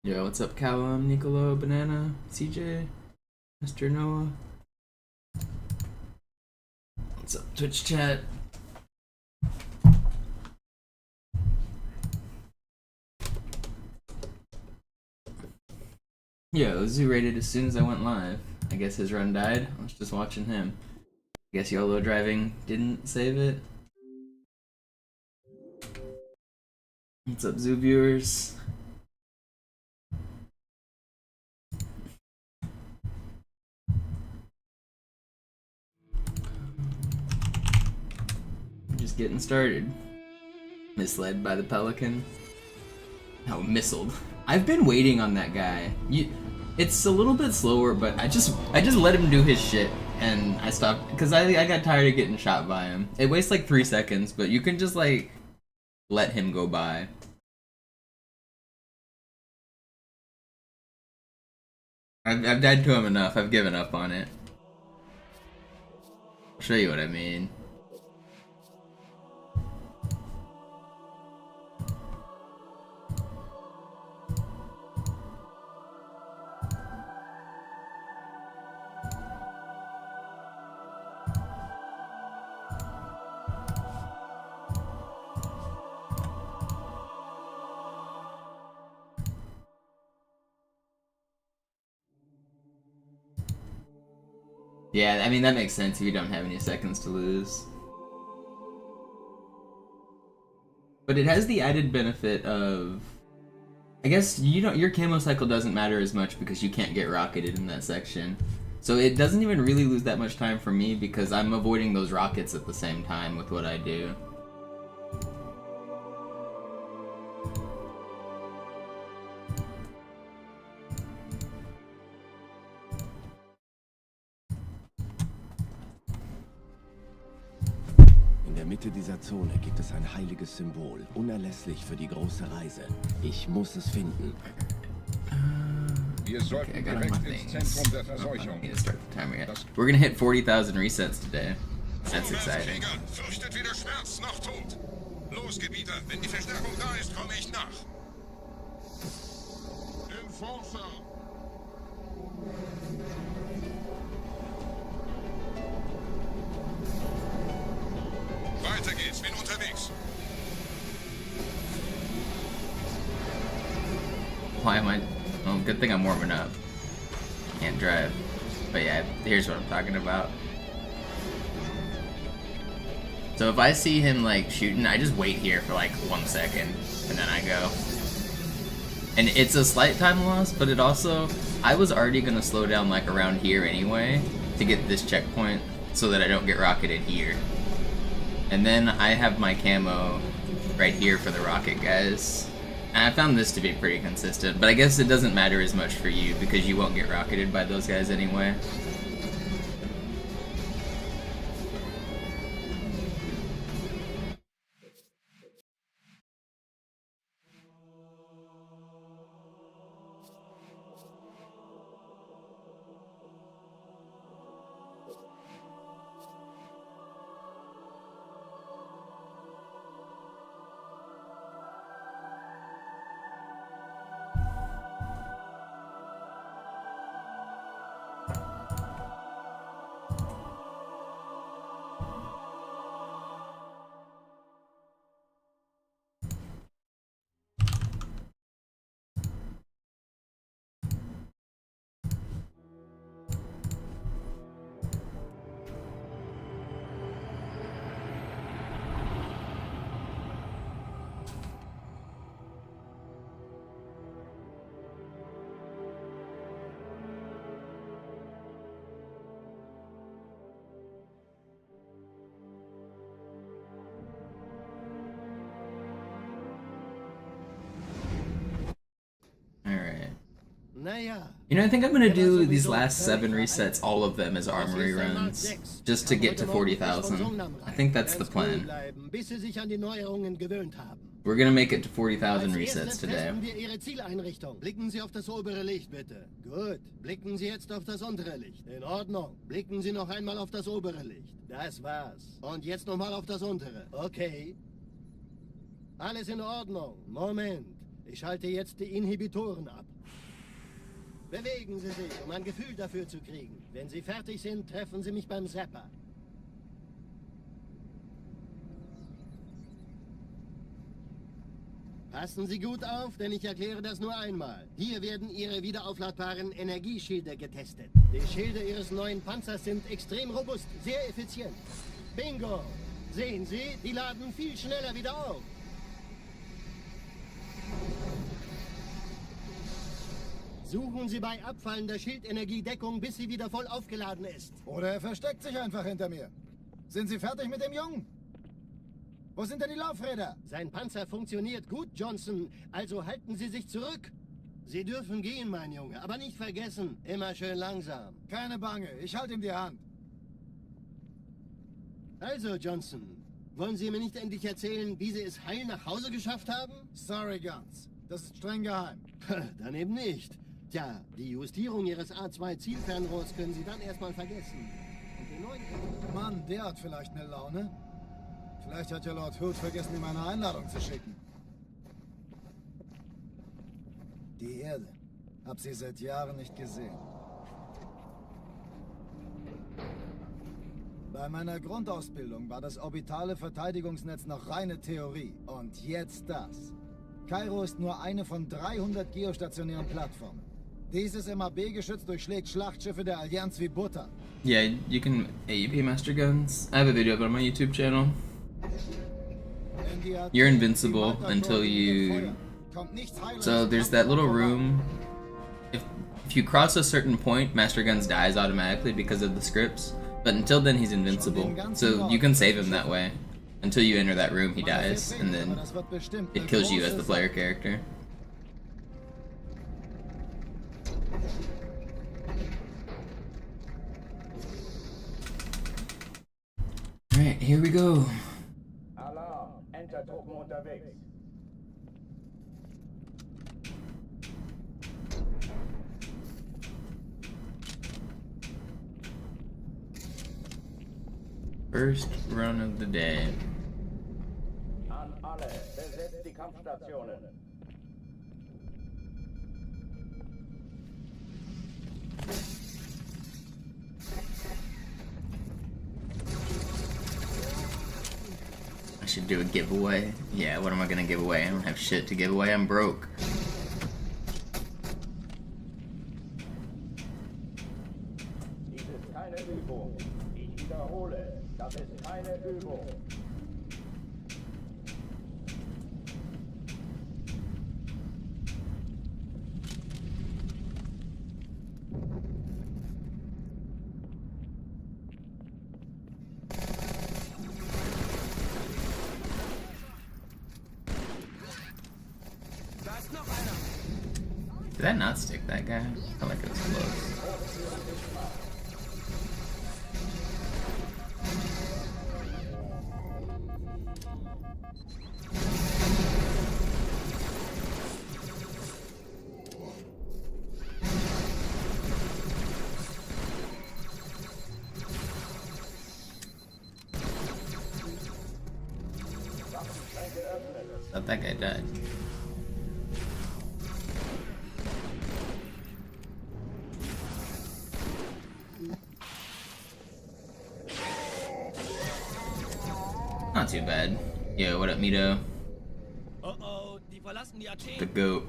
Yo, what's up, Callum, Nicolo, Banana, CJ, Mr. Noah? What's up, Twitch chat? Yo, Zoo rated as soon as I went live. I guess his run died. I was just watching him. I guess YOLO driving didn't save it. What's up, Zoo viewers? Just getting started. Misled by the Pelican. Oh, missiled. I've been waiting on that guy. It's a little bit slower, but I just let him do his shit, and I stopped because I got tired of getting shot by him. It wastes like 3 seconds, but you can just like let him go by. I've died to him enough. I've given up on it. I'll show you what I mean. Yeah, I mean, that makes sense if you don't have any seconds to lose. But it has the added benefit of... I guess your camo cycle doesn't matter as much because you can't get rocketed in that section. So it doesn't even really lose that much time for me because I'm avoiding those rockets at the same time with what I do. In der Mitte dieser Zone gibt es ein heiliges Symbol, unerlässlich für die große Reise. Ich muss es finden. Wir sollten direkt ins Zentrum der Verseuchung. We're gonna hit 40,000 resets today. That's exciting. Fürchtet weder Schmerz noch Tod. Los, Gebieter, wenn die Verstärkung da ist, komme ich nach. Enforcer! Weiter geht's, bin unterwegs. Why am I... Well, good thing I'm warming up. Can't drive. But yeah, here's what I'm talking about. So if I see him like shooting, I just wait here for like 1 second, and then I go. And it's a slight time loss, but it also... I was already gonna slow down like around here anyway, to get this checkpoint, so that I don't get rocketed here. And then I have my camo right here for the rocket guys. And I found this to be pretty consistent, but I guess it doesn't matter as much for you because you won't get rocketed by those guys anyway. You know, I think I'm gonna do these last 7 resets, all of them as Armory runs, just to get to 40,000. I think that's the plan. We're gonna make it to 40,000 resets today. Blicken Sie auf das obere Licht, bitte. Gut. Blicken Sie jetzt auf das untere Licht. In Ordnung. Blicken Sie noch einmal auf das obere Licht. Das war's. Und jetzt nochmal auf das untere. Okay. Alles in Ordnung. Moment. Ich schalte jetzt die Inhibitoren ab. Bewegen Sie sich, um ein Gefühl dafür zu kriegen. Wenn Sie fertig sind, treffen Sie mich beim Zapper. Passen Sie gut auf, denn ich erkläre das nur einmal. Hier werden Ihre wiederaufladbaren Energieschilde getestet. Die Schilde Ihres neuen Panzers sind extrem robust, sehr effizient. Bingo! Sehen Sie, die laden viel schneller wieder auf. Suchen Sie bei abfallender Schildenergie Deckung, bis sie wieder voll aufgeladen ist. Oder er versteckt sich einfach hinter mir. Sind Sie fertig mit dem Jungen? Wo sind denn die Laufräder? Sein Panzer funktioniert gut, Johnson. Also halten Sie sich zurück. Sie dürfen gehen, mein Junge. Aber nicht vergessen, immer schön langsam. Keine Bange, ich halte ihm die Hand. Also, Johnson, wollen Sie mir nicht endlich erzählen, wie Sie es heil nach Hause geschafft haben? Sorry, Guns. Das ist streng geheim. Dann eben nicht. Tja, die Justierung Ihres A2-Zielfernrohrs können Sie dann erstmal vergessen. Und den neuen... Mann, der hat vielleicht eine Laune. Vielleicht hat ja Lord Hood vergessen, ihm eine Einladung zu schicken. Die Erde. Hab sie seit Jahren nicht gesehen. Bei meiner Grundausbildung war das orbitale Verteidigungsnetz noch reine Theorie. Und jetzt das. Kairo ist nur eine von 300 geostationären Plattformen. Dieses MAB-Geschütz durchschlägt Schlachtschiffe der Allianz wie Butter. Yeah, you can AUP Master Guns. I have a video of it on my YouTube channel. You're invincible until you... So there's that little room. If you cross a certain point, Master Guns dies automatically because of the scripts. But until then, he's invincible. So you can save him that way. Until you enter that room, he dies. And then it kills you as the player character. Alright, here we go. Alarm! Enter-Truppen unterwegs. First run of the day. An alle, besetzt die Kampfstationen. I should do a giveaway. Yeah, what am I gonna give away? I don't have shit to give away, I'm broke. Dies ist keine Übung. Ich wiederhole, das ist keine Übung. Did that not stick that guy? I feel like it was close. Thought that guy died. Not too bad. Yo, what up, Mito? Oh, die verlassen die Athen. The GOAT.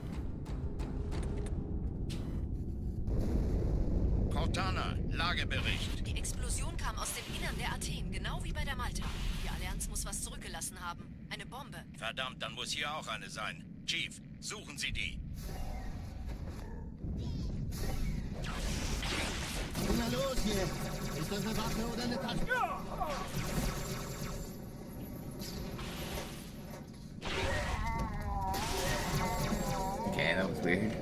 Cortana, Lagebericht. Die Explosion kam aus dem Innern der Athen, genau wie bei der Malta. Die Allianz muss was zurückgelassen haben. Eine Bombe. Verdammt, dann muss hier auch eine sein. Chief, suchen Sie die. Na los hier! Ist das eine Waffe oder eine Tasche? Okay, that was weird.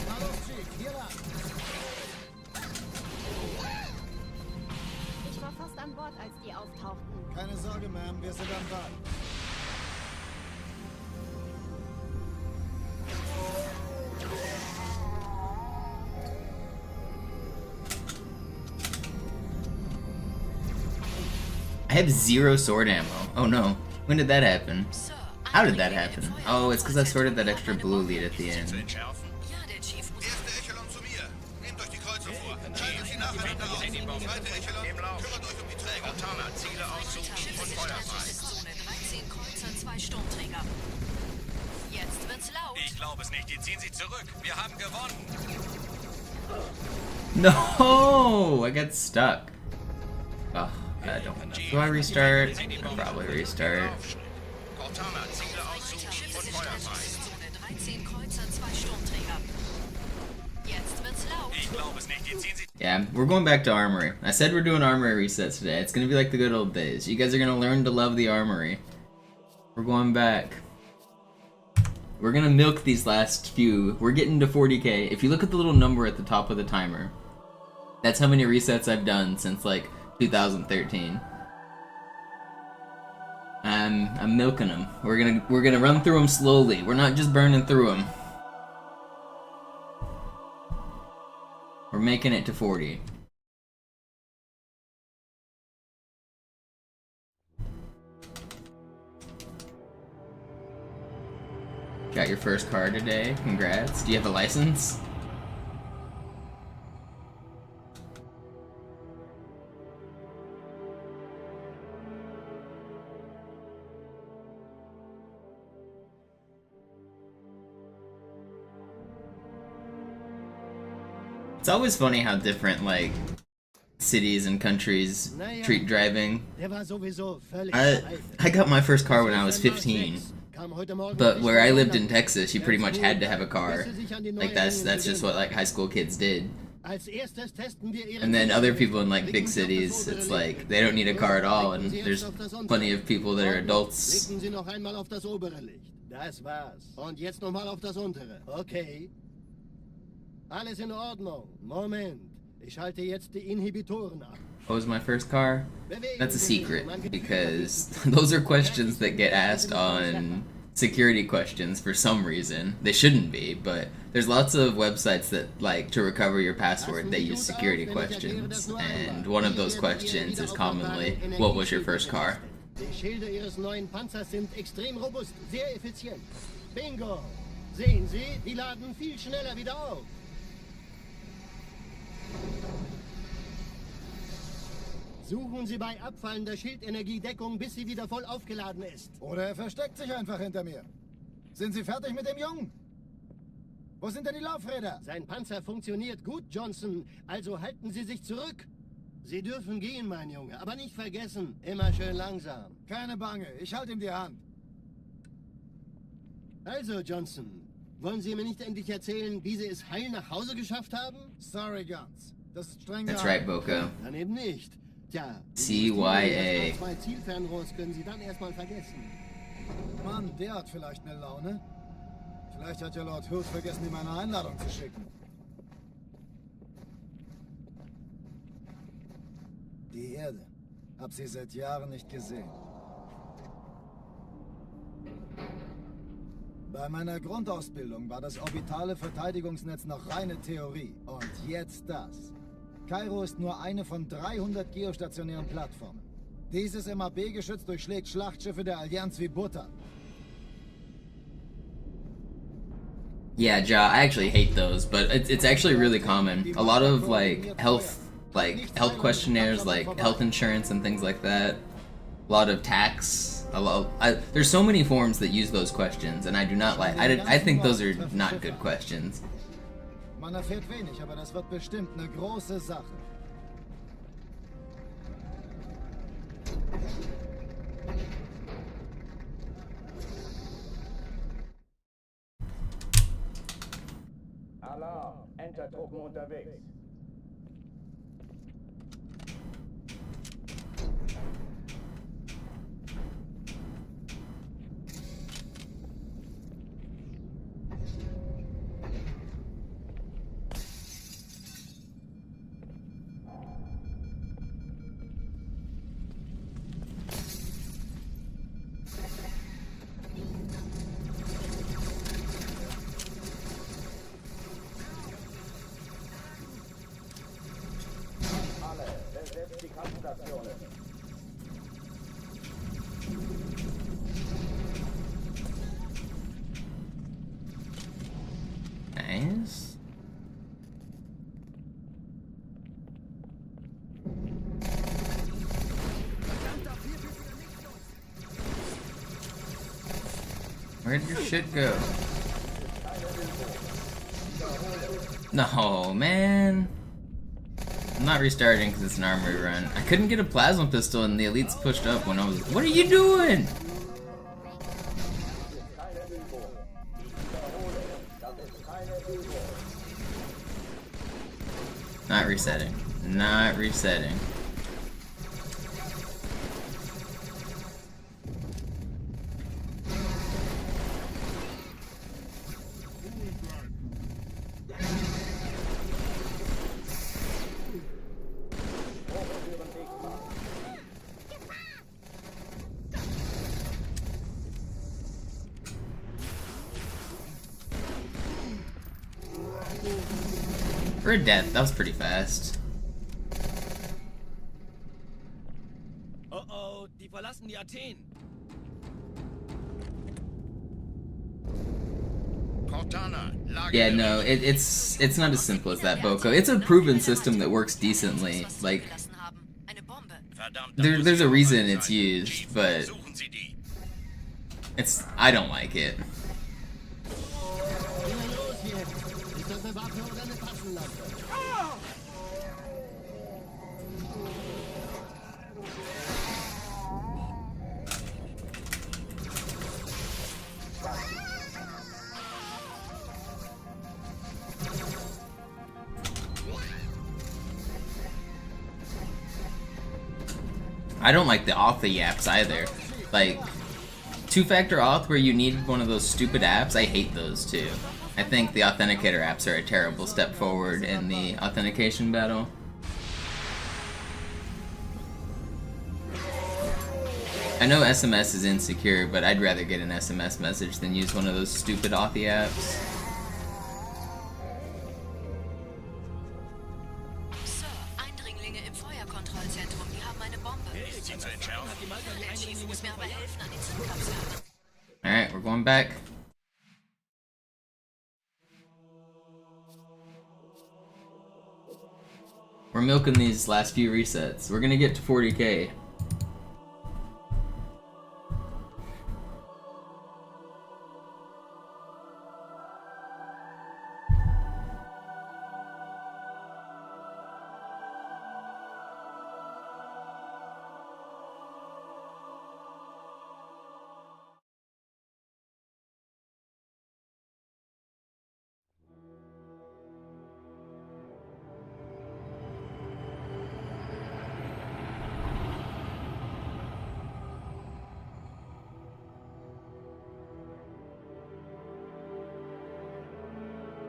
Na los, Chief, hier lang. Ich war fast an Bord, als die auftauchten. Keine Sorge, Ma'am, wir sind am Ball. I have 0 sword ammo. Oh no. When did that happen? Sir, How did that happen? Oh, it's because I sorted that extra blue lead at the end. Entschärfen. Ja, der Chief muss... Erste Echelon zu mir. Nehmt euch die Kreuzer vor. Schaltet sie nacheinander aus. Zweite Echelon, kümmert euch um die Träger. Montana, Ziele aussuchen und Feuer frei. Zone 13 Kreuzer, 2 Sturmträger. Jetzt wird's laut. Ich glaube es nicht, die ziehen sich zurück. Wir haben gewonnen. No! I got stuck. Oh, I don't know. Do I restart? I'll probably restart. Montana, Ziele aussuchen und Feuer frei. Zone 13 Kreuzer, 2 Sturmträger. Jetzt wird's laut. Ich glaube es nicht, die ziehen sich... Yeah, we're going back to Armory. I said we're doing Armory resets today. It's gonna be like the good old days. You guys are gonna learn to love the Armory. We're going back. We're gonna milk these last few. We're getting to 40k. If you look at the little number at the top of the timer, that's how many resets I've done since like 2013. I'm milking them. We're gonna run through them slowly. We're not just burning through them. We're making it to 40. Got your first car today. Congrats. Do you have a license? It's always funny how different, like, cities and countries treat driving. Der war sowieso völlig I got my first car when I was 15. But where I lived in Texas, you pretty much had to have a car. Like that's just what like high school kids did. And then other people in like big cities, it's like they don't need a car at all, and there's plenty of people that are adults. Blicken Sie noch einmal auf das obere Licht. Das war's. Und jetzt noch mal auf das untere. Okay. Alles in Ordnung. Moment. Ich schalte jetzt die Inhibitoren ab. What was my first car? That's a secret, because those are questions that get asked on security questions for some reason. They shouldn't be, but there's lots of websites that, like, to recover your password, they use security questions, and one of those questions is commonly, what was your first car? Die Schilde Ihres neuen Panzers sind extrem robust, sehr effizient. Bingo! Sehen Sie, die laden viel schneller wieder auf. Suchen Sie bei abfallender Schildenergiedeckung, bis sie wieder voll aufgeladen ist. Oder er versteckt sich einfach hinter mir. Sind Sie fertig mit dem Jungen? Wo sind denn die Laufräder? Sein Panzer funktioniert gut, Johnson, also halten Sie sich zurück. Sie dürfen gehen, mein Junge, aber nicht vergessen, immer schön langsam. Keine Bange, ich halte ihm die Hand. Also, Johnson, wollen Sie mir nicht endlich erzählen, wie Sie es heil nach Hause geschafft haben? Sorry, Guns. Das ist streng That's geheim. right, Boko. Dann eben nicht. Tja, CYA. 2 Zielfernrohrs können Sie dann erstmal vergessen. Mann, der hat vielleicht eine Laune. Vielleicht hat ja Lord Hood vergessen, ihm eine Einladung zu schicken. Die Erde. Hab sie seit Jahren nicht gesehen. Bei meiner Grundausbildung war das orbitale Verteidigungsnetz noch reine Theorie. Und jetzt das. Kairo ist nur eine von 300 geostationären Plattformen. Dieses MAB-Geschütz durchschlägt Schlachtschiffe der Allianz wie Butter. Yeah, Ja, I actually hate those, but it's actually really common. A lot of health questionnaires, like health insurance and things like that. A lot of tax. There's so many forms that use those questions, and I do not like. I think those are not good questions. Man erfährt wenig, aber das wird bestimmt eine große Sache. Alarm, Entertruppen unterwegs. Alle, besetzt die Kampfstationen. Where'd your shit go? No, man. I'm not restarting because it's an armory run. I couldn't get a plasma pistol and the elites pushed up when I was... What are you doing? Not resetting. Not resetting. For a death, that was pretty fast. Oh, die verlassen die Athen. Yeah, no, it's not as simple as that, Boko. It's a proven system that works decently. Like, there's a reason it's used, but I don't like it. I don't like the auth apps either. Like, two-factor auth where you need one of those stupid apps, I hate those too. I think the authenticator apps are a terrible step forward in the authentication battle. I know SMS is insecure, but I'd rather get an SMS message than use one of those stupid auth apps. Alright, we're going back. We're milking these last few resets. We're gonna get to 40k.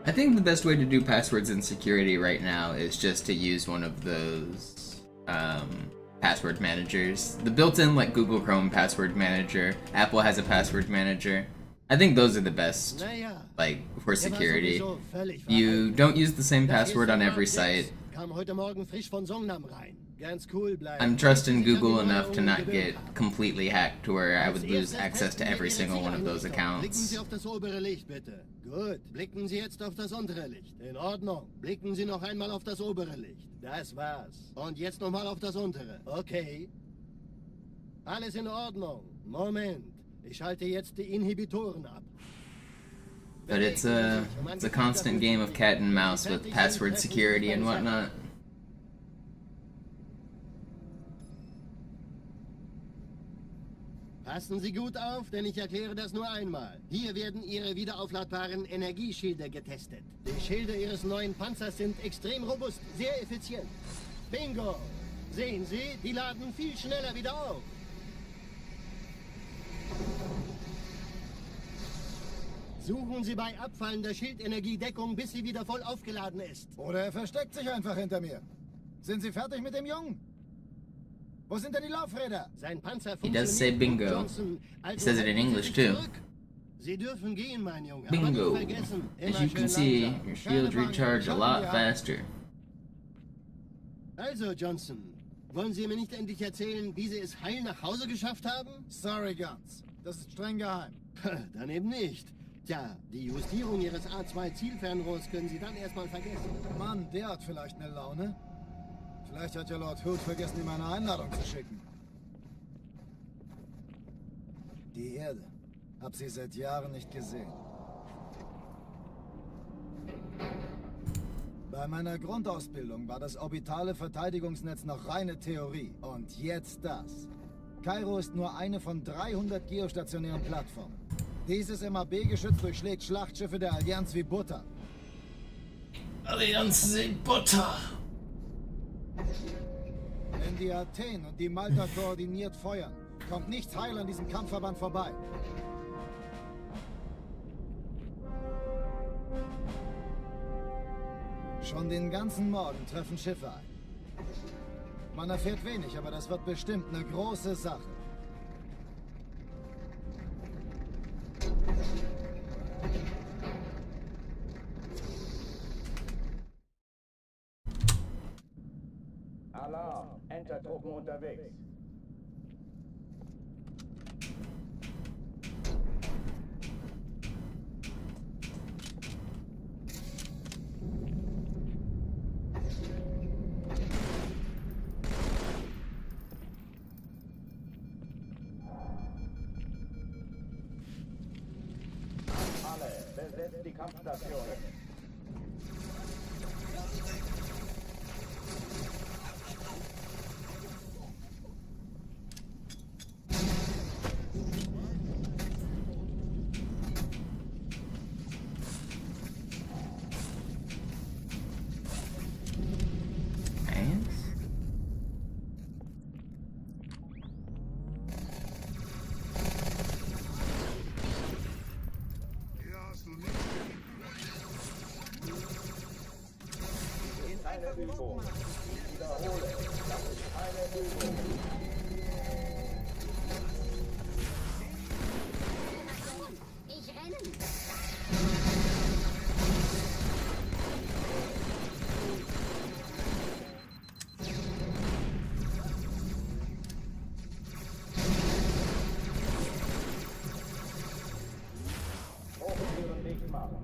I think the best way to do passwords in security right now is just to use one of those password managers. The built-in, like, Google Chrome password manager. Apple has a password manager. I think those are the best, like, for security. You don't use the same password on every site. I'm trusting Google enough to not get completely hacked to where I would lose access to every single one of those accounts. Gut, blicken Sie jetzt auf das untere Licht. In Ordnung. Blicken Sie noch einmal auf das obere Licht. Das war's. Und jetzt nochmal auf das untere. Okay. Alles in Ordnung. Moment. Ich schalte jetzt die Inhibitoren ab. But it's a constant game of cat and mouse with password security and whatnot. Passen Sie gut auf, denn ich erkläre das nur einmal. Hier werden Ihre wiederaufladbaren Energieschilde getestet. Die Schilde Ihres neuen Panzers sind extrem robust, sehr effizient. Bingo! Sehen Sie, die laden viel schneller wieder auf. Suchen Sie bei abfallender Schildenergie Deckung, bis sie wieder voll aufgeladen ist. Oder er versteckt sich einfach hinter mir. Sind Sie fertig mit dem Jungen? Wo sind denn die Laufräder? Sein Panzer He does say bingo. Johnson, He says it in English too. Sie dürfen gehen, mein Junge. Bingo. Aber nicht vergessen, As you can see, your shields recharge a lot faster. Also, Johnson, wollen Sie mir nicht endlich erzählen, wie Sie es heil nach Hause geschafft haben? Sorry, Guns. Das ist streng geheim. Dann eben nicht. Tja, die Justierung Ihres A2-Zielfernrohrs können Sie dann erstmal vergessen. Mann, der hat vielleicht eine Laune. Vielleicht hat ja Lord Hood vergessen, ihm eine Einladung zu schicken. Die Erde. Hab sie seit Jahren nicht gesehen. Bei meiner Grundausbildung war das orbitale Verteidigungsnetz noch reine Theorie. Und jetzt das. Kairo ist nur eine von 300 geostationären Plattformen. Dieses MAB-Geschütz durchschlägt Schlachtschiffe der Allianz wie Butter. Allianz wie Butter. Wenn die Athen und die Malta koordiniert feuern, kommt nichts heil an diesem Kampfverband vorbei. Schon den ganzen Morgen treffen Schiffe ein. Man erfährt wenig, aber das wird bestimmt eine große Sache. Alarm! Entertruppen unterwegs. Alle, besetzt die Kampfstationen. Keine Übung. Ich wiederhole, das ist keine Übung. Ich renne. Hochtüren dicht machen.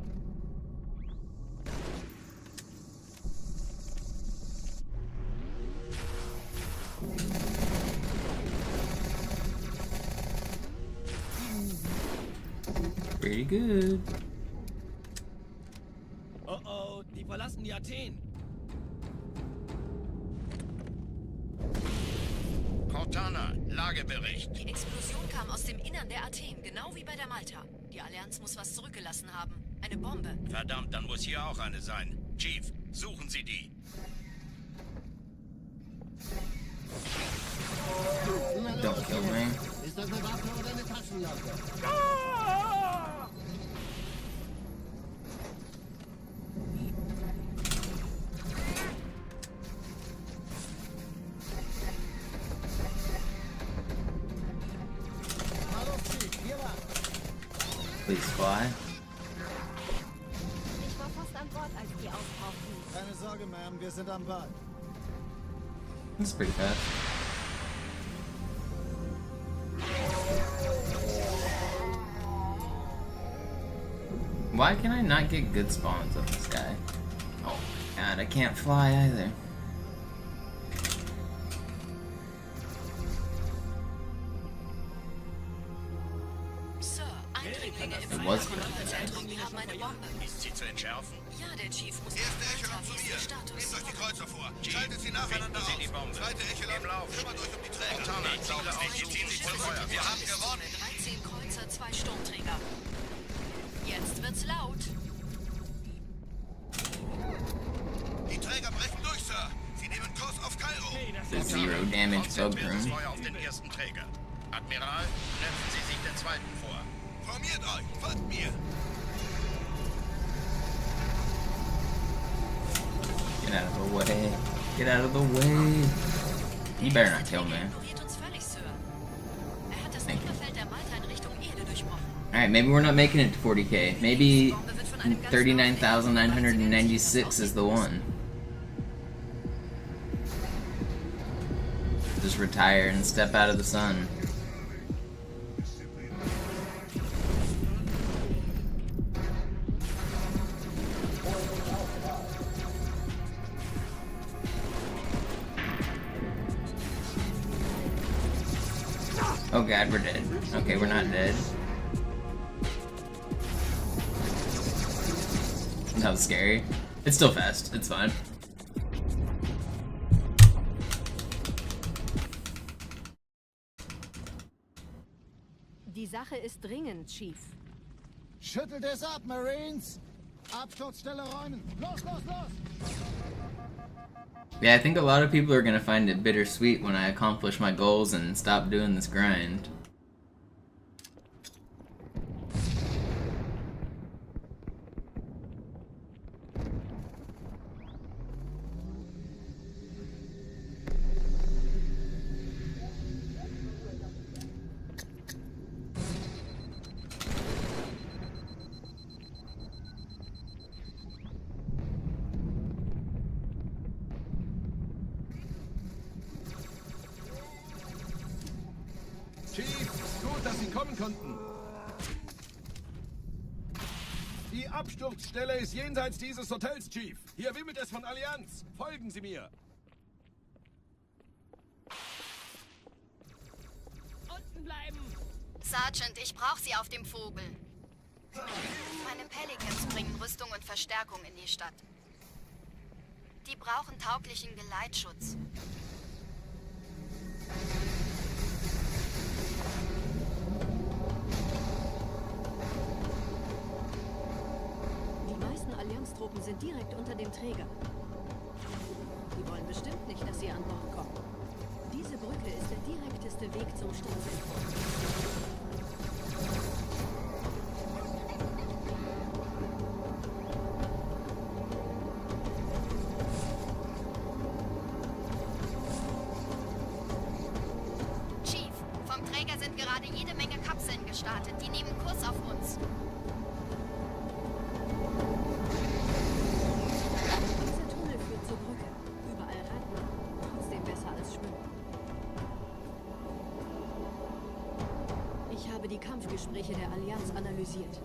Pretty good. Oh oh, die verlassen die Athen. Cortana, Lagebericht. Die Explosion kam aus dem Innern der Athen, genau wie bei der Malta. Die Allianz muss was zurückgelassen haben. Eine Bombe. Verdammt, dann muss hier auch eine sein. Chief, suchen Sie die. Don't kill me. Ist das eine Waffe oder eine Taschenlampe? Please fly. Ich war fast an Bord, als die auftauchten. Keine Sorge, Ma'am, wir sind am Ball. That's pretty fast. Why can I not get good spawns of this guy? Oh my god, I can't fly either. Sir, Eindringlinge im was Kontrollzentrum, die haben eine Bombe. Ist sie zu entschärfen? Ja, der Chief muss Erste Wie Echelon zu ist mir. der Status? Nehmt euch die Kreuzer vor. Schaltet sie nacheinander Finden Sie die auf. Bombe. Zweite Echelon, Im Lauf. kümmert euch um die Träger. Cortana, Ziele Ziehen Sie voll Feuer. Wir haben gewonnen. 13 Kreuzer, 2 Sturmträger. Jetzt wird's laut. Die Träger brechen durch, Sir. Sie nehmen Kurs auf Kairo. The zero damage bug Konzentriert das room. Feuer auf den ersten Träger. Admiral, nehmen Sie sich den zweiten vor. Formiert euch. Folgt mir. Get out of the way. Get out of the way. You better not kill me. Ignoriert uns völlig, Sir. Hat das Unterfeld der Malta in Richtung Erde durchbrochen. Alright, maybe we're not making it to 40k. Maybe 39,996 is the one. Just retire and step out of the sun. Oh god, we're dead. Okay, we're not dead. That was scary. It's still fast. It's fine. Die Sache ist dringend, Chief. Schüttelt es ab, Marines! Absturzstelle räumen! Los, los, los! Yeah, I think a lot of people are gonna find it bittersweet when I accomplish my goals and stop doing this grind. Chief, gut, dass Sie kommen konnten. Die Absturzstelle ist jenseits dieses Hotels, Chief. Hier wimmelt es von Allianz. Folgen Sie mir. Unten bleiben! Sergeant, ich brauche Sie auf dem Vogel. Meine Pelicans bringen Rüstung und Verstärkung in die Stadt. Die brauchen tauglichen Geleitschutz. Die meisten Allianztruppen sind direkt unter dem Träger. Die wollen bestimmt nicht, dass sie an Bord kommen. Diese Brücke ist der direkteste Weg zum Stadtzentrum. Chief, vom Träger sind gerade jede Menge Kapseln gestartet. Die nehmen Kurs auf uns. Dieser Tunnel führt zur Brücke. Überall Radler. Trotzdem besser als schwimmen. Ich habe die Kampfgespräche der Allianz analysiert.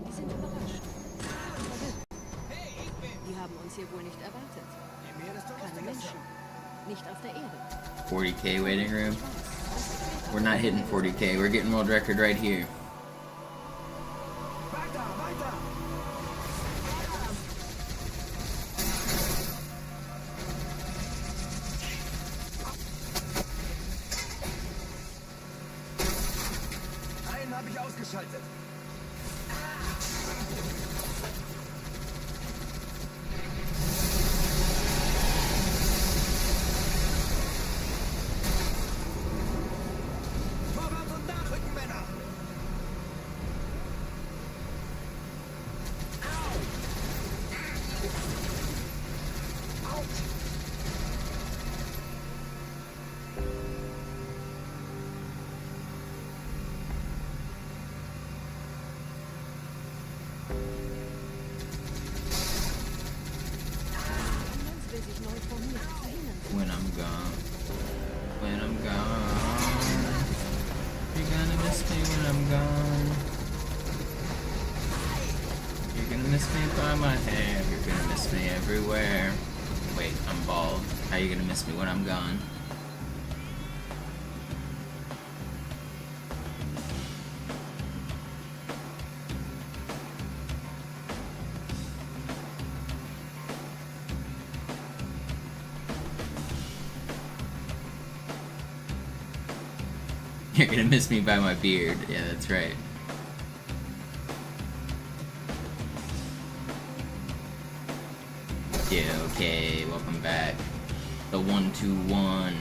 Die sind überrascht. Die haben uns hier wohl nicht erwartet. Keine Menschen. Nicht auf der Erde. 40k waiting room. We're not hitting 40k. We're getting world record right here. Weiter, weiter! Einen habe ich ausgeschaltet. Vorwärts und nachrücken, Männer! Allianz will sich neu formieren. Verhindern Sie. When I'm gone. When I'm gone. You're gonna miss me when I'm gone. You're gonna miss me by my hair. You're gonna miss me everywhere. Wait, I'm bald. How you gonna miss me when I'm gone? You're gonna miss me by my beard. Yeah, that's right. Yeah, okay, welcome back. The 121.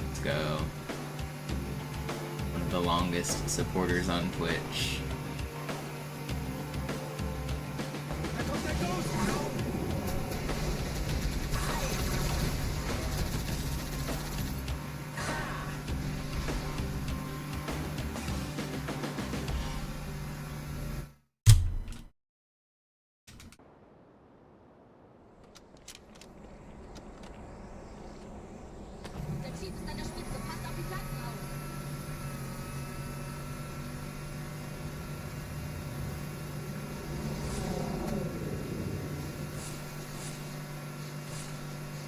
Let's go. One of the longest supporters on Twitch. Da kommt der Ghost! Der Chief ist an der Spitze. Passt auf die Platten auf.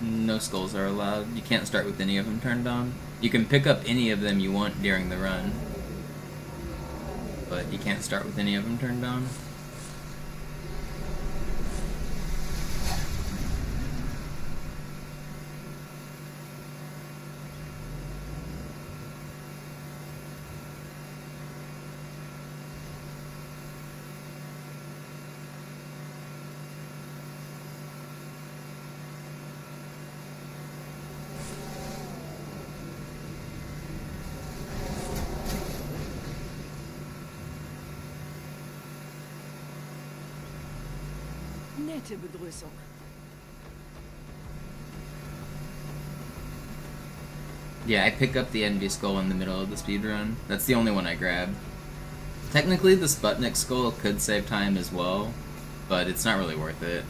No skulls are allowed. You can't start with any of them turned on. You can pick up any of them you want during the run. but you can't start with any of them turned on. Nette Begrüßung. Yeah, I pick up the envy skull in the middle of the speedrun. That's the only one I grab. Technically, the Sputnik skull could save time as well, but it's not really worth it.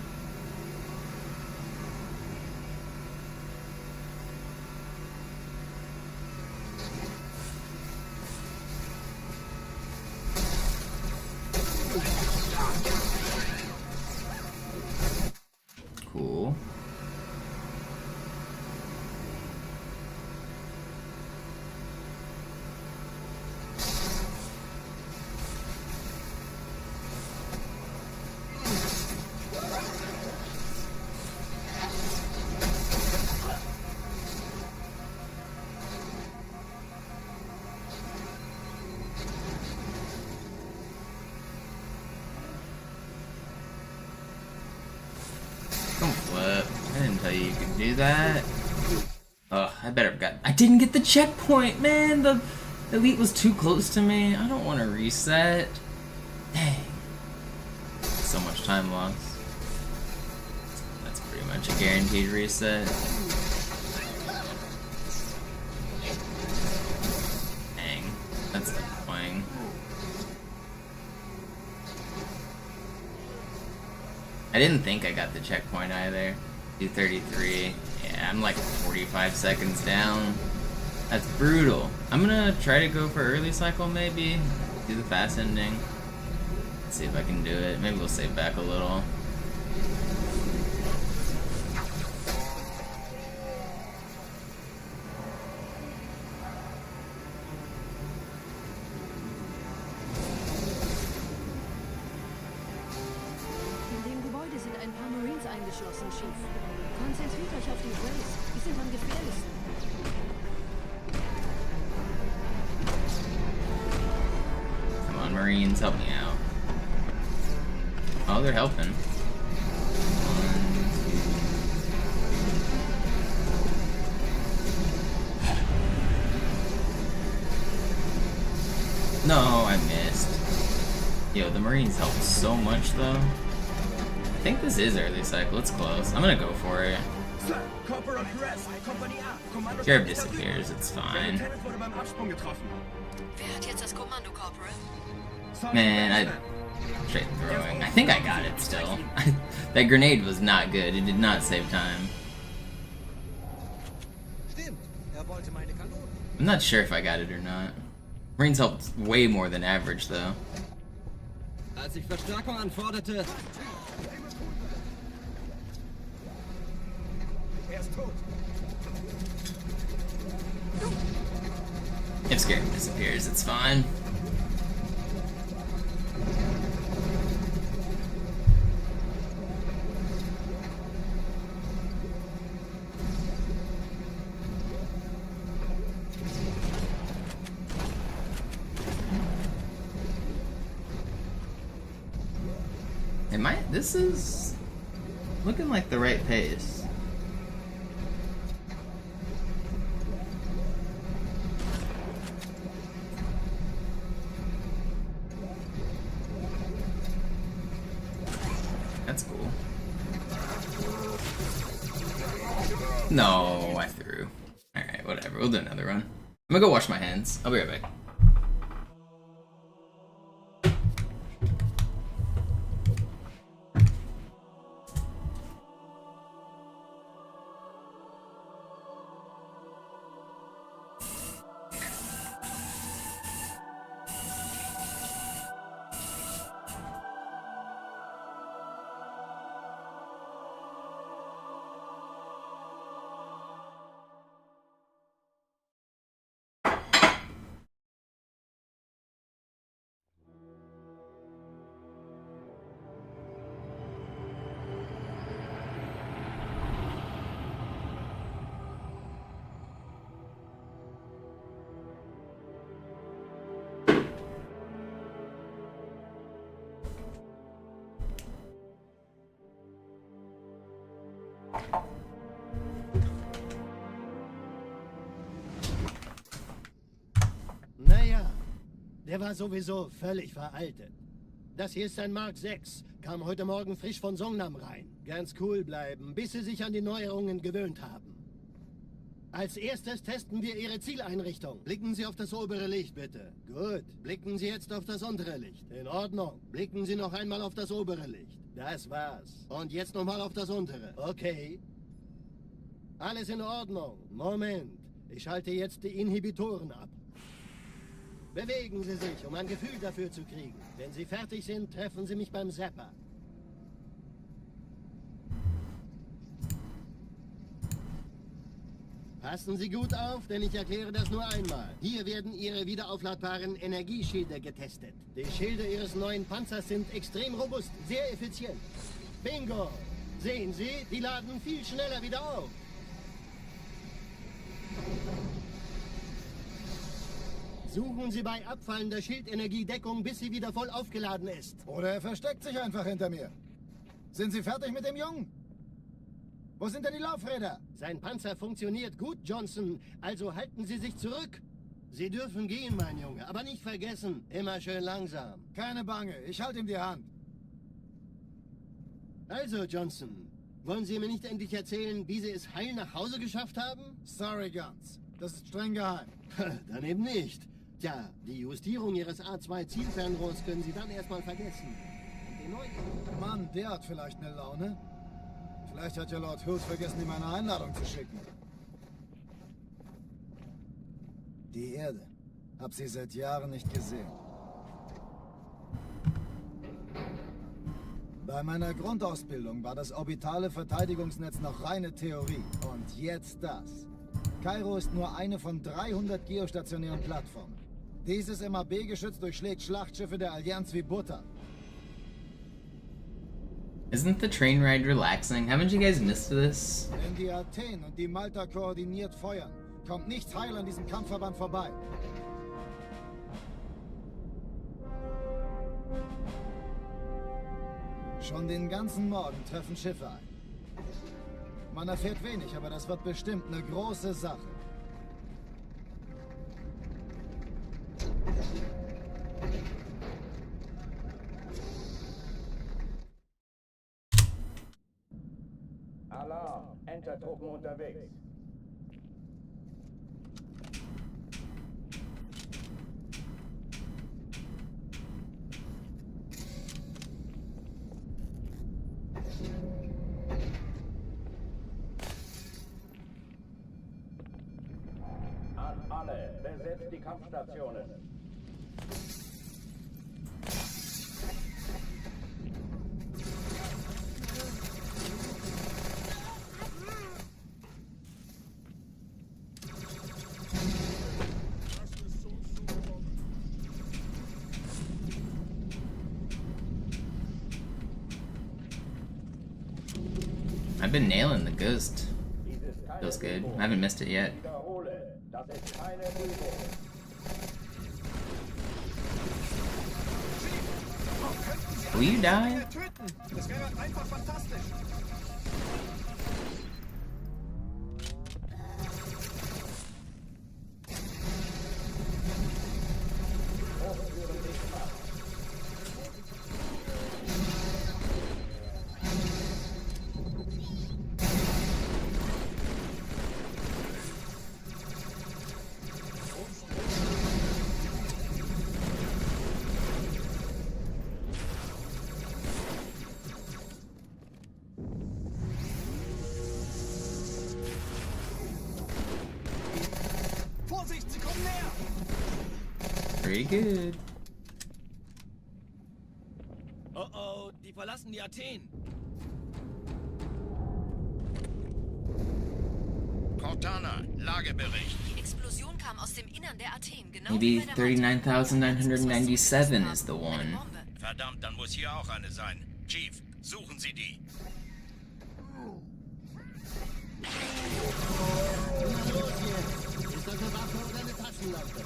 Cool. Don't flip. I didn't tell you you could do that. Ugh, I better have got. I didn't get the checkpoint, man! The elite was too close to me. I don't want to reset. Dang. So much time lost. That's pretty much a guaranteed reset. Dang. That's annoying. I didn't think I got the checkpoint either. 233. Yeah, I'm like 45 seconds down. That's brutal. I'm gonna try to go for early cycle maybe. Do the fast ending. Let's see if I can do it. Maybe we'll save back a little. Sind ein paar Marines eingeschlossen, Chief. Konzentriert euch auf die Race. Die sind am gefährlichsten. Come on, Marines, help me out. Oh, they're helping. 1, 2. No, I missed. Yo, the Marines helped so much though. I think this is early cycle. It's close. I'm gonna go for it. Garib disappears. It's fine. Man, I straight throwing. I think I got it still. That grenade was not good. It did not save time. I'm not sure if I got it or not. Marines helped way more than average though. Als ich Verstärkung anforderte. If Scarab disappears, it's fine. This is looking like the right pace. That's cool. No, I threw. Alright, whatever. We'll do another run. I'm gonna go wash my hands. I'll be right back. Naja, der war sowieso völlig veraltet. Das hier ist ein Mark 6. Kam heute Morgen frisch von Songnam rein. Ganz cool bleiben, bis Sie sich an die Neuerungen gewöhnt haben. Als erstes testen wir Ihre Zieleinrichtung. Blicken Sie auf das obere Licht, bitte. Gut. Blicken Sie jetzt auf das untere Licht. In Ordnung. Blicken Sie noch einmal auf das obere Licht. Das war's. Und jetzt nochmal auf das untere. Okay. Alles in Ordnung. Moment. Ich schalte jetzt die Inhibitoren ab. Bewegen Sie sich, um ein Gefühl dafür zu kriegen. Wenn Sie fertig sind, treffen Sie mich beim Zapper. Passen Sie gut auf, denn ich erkläre das nur einmal. Hier werden Ihre wiederaufladbaren Energieschilde getestet. Die Schilde Ihres neuen Panzers sind extrem robust, sehr effizient. Bingo! Sehen Sie, die laden viel schneller wieder auf. Suchen Sie bei abfallender Schildenergiedeckung, bis sie wieder voll aufgeladen ist. Oder er versteckt sich einfach hinter mir. Sind Sie fertig mit dem Jungen? Wo sind denn die Laufräder? Sein Panzer funktioniert gut, Johnson. Also halten Sie sich zurück. Sie dürfen gehen, mein Junge. Aber nicht vergessen, immer schön langsam. Keine Bange, ich halte ihm die Hand. Also, Johnson, wollen Sie mir nicht endlich erzählen, wie Sie es heil nach Hause geschafft haben? Sorry, Guns. Das ist streng geheim. Dann eben nicht. Tja, die Justierung Ihres A2-Zielfernrohrs können Sie dann erstmal vergessen. Mann, der hat vielleicht eine Laune. Vielleicht hat ja Lord Hood vergessen, ihm eine Einladung zu schicken. Die Erde. Hab sie seit Jahren nicht gesehen. Bei meiner Grundausbildung war das orbitale Verteidigungsnetz noch reine Theorie. Und jetzt das. Kairo ist nur eine von 300 geostationären Plattformen. Dieses MAB-Geschütz durchschlägt Schlachtschiffe der Allianz wie Butter. Isn't the train ride relaxing? Haven't you guys missed this? Wenn die Athen und die Malta koordiniert feuern, kommt nichts heil an diesem Kampfverband vorbei. Schon den ganzen Morgen treffen Schiffe ein. Man erfährt wenig, aber das wird bestimmt eine große Sache. Alarm! Entertruppen unterwegs. An alle, besetzt die Kampfstationen. I've been nailing the ghost. Feels good. I haven't missed it yet. Das ist keine Übung. Will you die? Das wäre einfach fantastisch. Vorsicht, sie kommen näher! Pretty good. Oh oh, die verlassen die Athen. Cortana, Lagebericht. Die Explosion kam aus dem Innern der Athen, genau Maybe wie bei der 39,997 is the Eine one. Bombe. Verdammt, dann muss hier auch eine sein. Chief, suchen Sie die. Na los jetzt! Ist das eine Waffe oder eine Taschenlampe?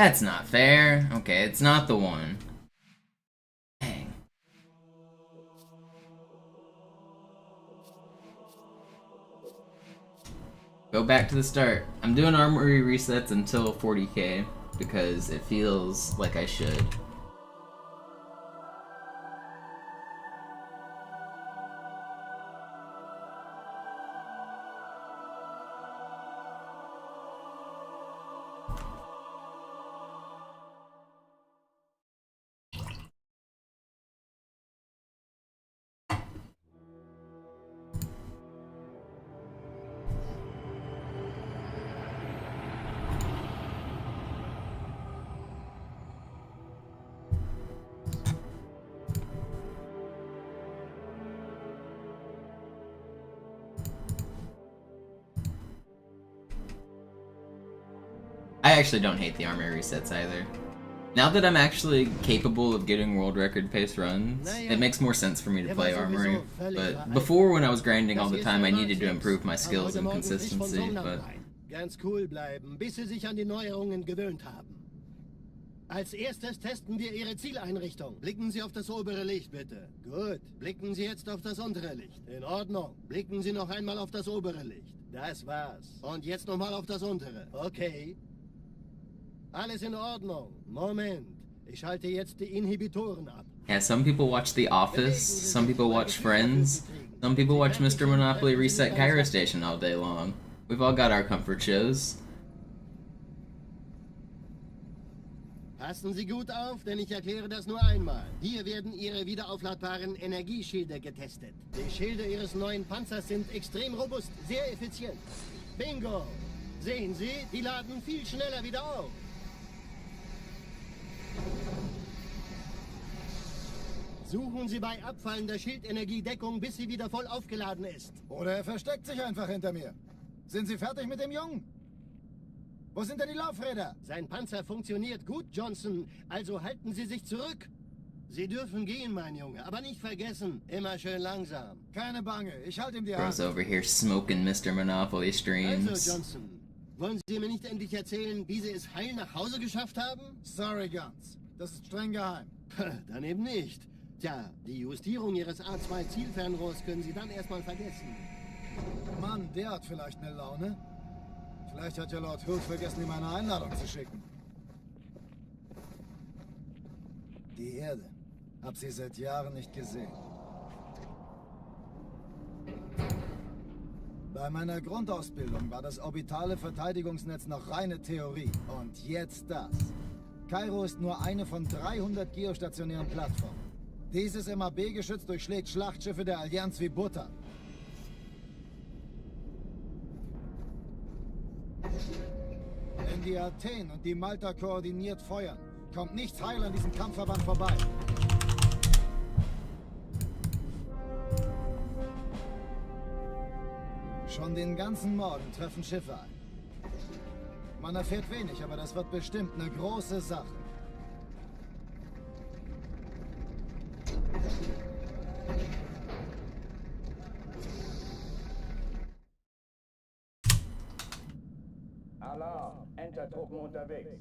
That's not fair. Okay, it's not the one. Dang. Go back to the start. I'm doing Armory resets until 40k because it feels like I should. I actually don't hate the Armory resets either. Now that I'm actually capable of getting world record pace runs, it makes more sense for me to play Armory. But before, when I was grinding all the time, I needed to improve my skills and consistency, but... Ganz cool bleiben, bis Sie sich an die Neuerungen gewöhnt haben. Als erstes testen wir Ihre Zieleinrichtung. Blicken Sie auf das obere Licht, bitte. Gut. Blicken Sie jetzt auf das untere Licht. In Ordnung. Blicken Sie noch einmal auf das obere Licht. Das war's. Und jetzt nochmal auf das untere. Okay. Alles in Ordnung. Moment. Ich schalte jetzt die Inhibitoren ab. Yeah, some people watch The Office, some people watch Friends, some people watch MisterMonopoli Reset Cairo Station all day long. We've all got our comfort shows. Passen Sie gut auf, denn ich erkläre das nur einmal. Hier werden Ihre wiederaufladbaren Energieschilde getestet. Die Schilde Ihres neuen Panzers sind extrem robust, sehr effizient. Bingo! Sehen Sie, die laden viel schneller wieder auf. Suchen Sie bei abfallender Schildenergiedeckung, bis sie wieder voll aufgeladen ist. Oder er versteckt sich einfach hinter mir. Sind Sie fertig mit dem Jungen? Wo sind denn die Laufräder? Sein Panzer funktioniert gut, Johnson. Also halten Sie sich zurück. Sie dürfen gehen, mein Junge. Aber nicht vergessen, immer schön langsam. Keine Bange, ich halte ihm die Hand. Bro's over here smoking MisterMonopoli streams. Also, Johnson, wollen Sie mir nicht endlich erzählen, wie Sie es heil nach Hause geschafft haben? Sorry, Guns. Das ist streng geheim. Dann eben nicht. Tja, die Justierung Ihres A2-Zielfernrohrs können Sie dann erstmal vergessen. Mann, der hat vielleicht eine Laune. Vielleicht hat ja Lord Hood vergessen, ihm eine Einladung zu schicken. Die Erde. Hab sie seit Jahren nicht gesehen. Bei meiner Grundausbildung war das orbitale Verteidigungsnetz noch reine Theorie. Und jetzt das. Kairo ist nur eine von 300 geostationären Plattformen. Dieses MAB-Geschütz durchschlägt Schlachtschiffe der Allianz wie Butter. Wenn die Athen und die Malta koordiniert feuern, kommt nichts heil an diesem Kampfverband vorbei. Schon den ganzen Morgen treffen Schiffe ein. Man erfährt wenig, aber das wird bestimmt eine große Sache. Alarm! Entertruppen unterwegs.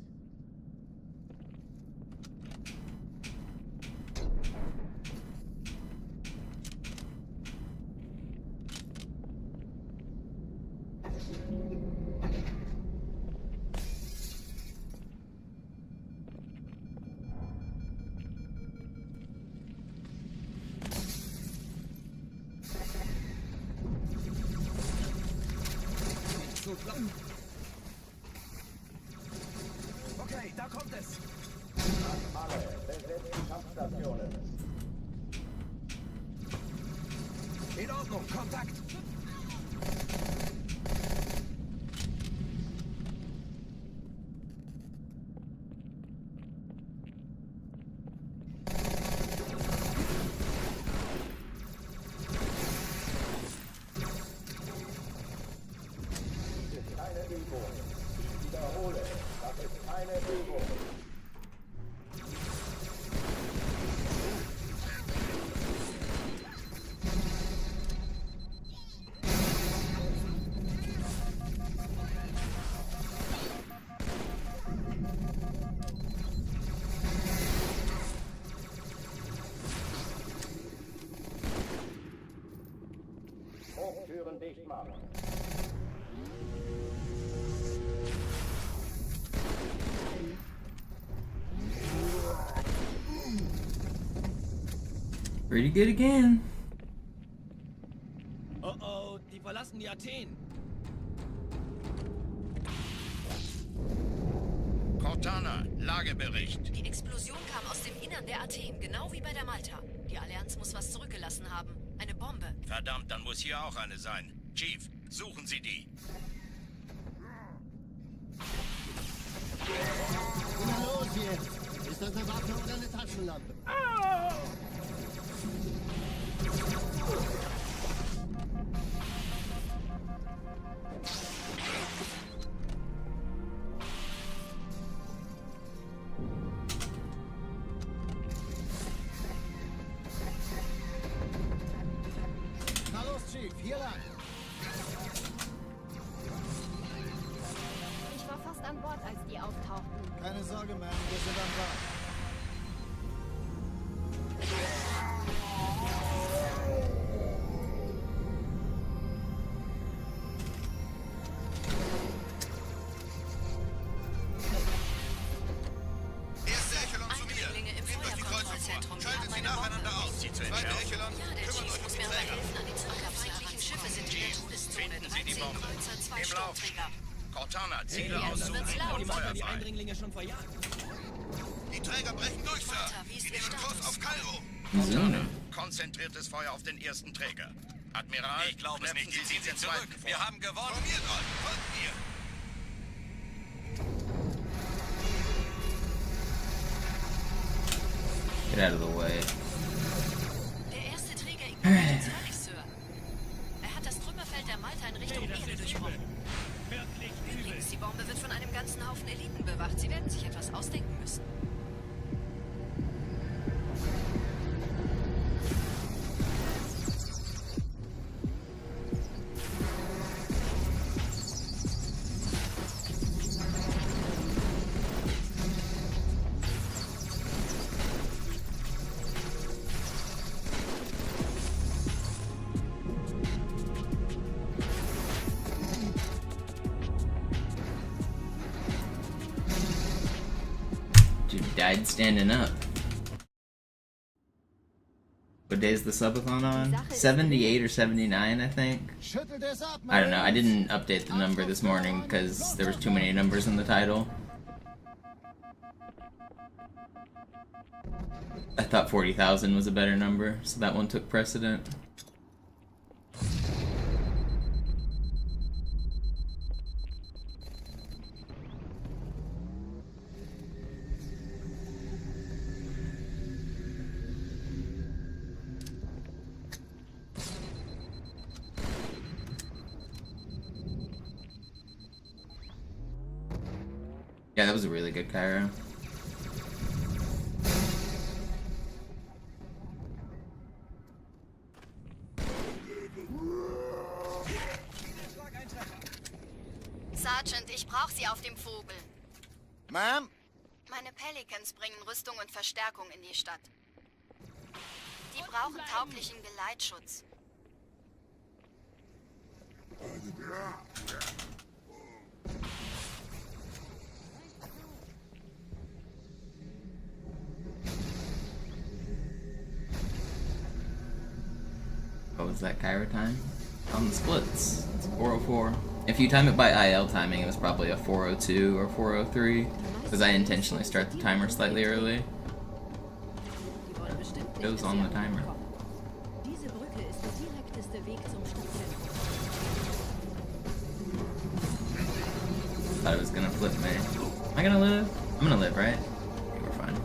Okay, da kommt es. Alle, besetzt die Kampfstationen. In Ordnung, Kontakt. Keine Übung. Ich wiederhole, das ist keine Übung. dicht machen. Pretty good again. Oh oh, die verlassen die Athen. Cortana, Lagebericht. Die Explosion kam aus dem Innern der Athen, genau wie bei der Malta. Die Allianz muss was zurückgelassen haben. Eine Bombe. Verdammt, dann muss hier auch eine sein. Chief, suchen Sie die. Na los jetzt! Ist das eine Waffe oder eine Taschenlampe? Na los, Chief, hier lang. Ich war fast an Bord, als die auftauchten. Keine Sorge, Mann, wir sind am Bord. Erste Echelon zu mir. Eindringlinge im Nehmt euch die Kreuzer Feuerkontrollzentrum. vor. Schaltet sie nacheinander aus. Zweite Echelon, Ja, der kümmert Chief euch um muss die mir aber Träger. helfen, an die Zugkapsel. Feindliche Schiffe sind in der Todeszone. Finden Sie die 13 Bombe. Kreuzer, 2 Im Lauf. Sturmträger. Cortana, Ziele Jetzt aussuchen wird's laut. und Die Malta Feuer die frei. Eindringlinge schon verjagt. Die Träger brechen durch, Sir. Malta, wie ist Sie Ihr nehmen Kurs Status? auf Kairo. So. Konzentriertes Feuer auf den ersten Träger. Admiral, Ich glaube es schleppen nicht, die Sie ziehen den sich zurück. zweiten vor. Wir haben gewonnen. Formiert euch, folgt mir. Get out of the way. Der erste Träger ignoriert uns völlig, Sir. Er hat das Trümmerfeld der Malta in Richtung Erde durchbrochen. Übrigens, die Bombe wird von einem ganzen Haufen Eliten bewacht. Sie werden sich etwas ausdenken müssen. Dude died standing up. What day is the subathon on? 78 or 79, I think. Schüttelt es ab, I don't know. I Marines. didn't update the number this morning because there was too many numbers in the title. I thought 40,000 was a better number, so that one took precedent. Yeah, that was a really good Cairo. Sergeant, ich brauche Sie auf dem Vogel. Ma'am? Meine Pelicans bringen Rüstung und Verstärkung in die Stadt. Die brauchen tauglichen Geleitschutz. What was that Cairo time? On the splits. It's 404. If you time it by IL timing, it was probably a 402 or 403, because I intentionally start the timer slightly early. Die wollen bestimmt nicht, Goes dass on sie the timer. ankommen. Diese Brücke ist der direkteste Weg zum Stadtzentrum. Thought it was gonna flip me. Am I gonna live? I'm gonna live, right? Okay, we're fine.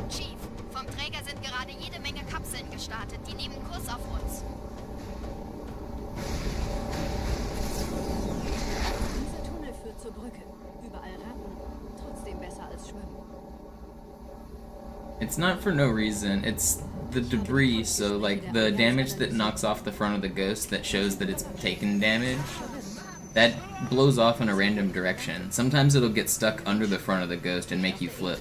Chief, vom Träger sind gerade jede Menge Kapseln gestartet. Die nehmen Kurs auf uns. Dieser Tunnel führt zur Brücke. Überall Ratten. Trotzdem besser als schwimmen. It's not for no reason. It's the debris, so like the damage that knocks off the front of the ghost that shows that it's taken damage that blows off in a random direction. Sometimes it'll get stuck under the front of the ghost and make you flip,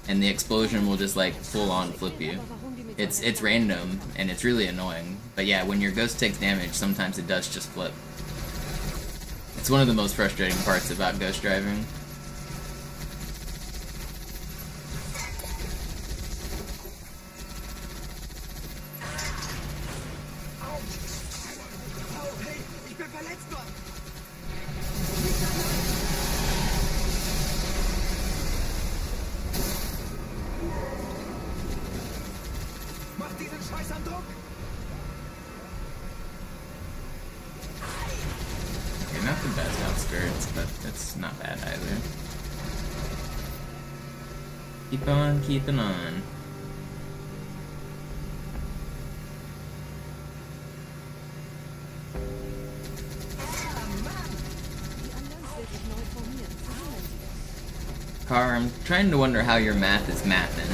and the explosion will just like full on flip you. It's random and it's really annoying. But yeah, when your ghost takes damage, sometimes it does just flip. It's one of the most frustrating parts about ghost driving. Not the best outskirts, but it's not bad either. Keep on keeping on. Car, I'm trying to wonder how your math is mathing.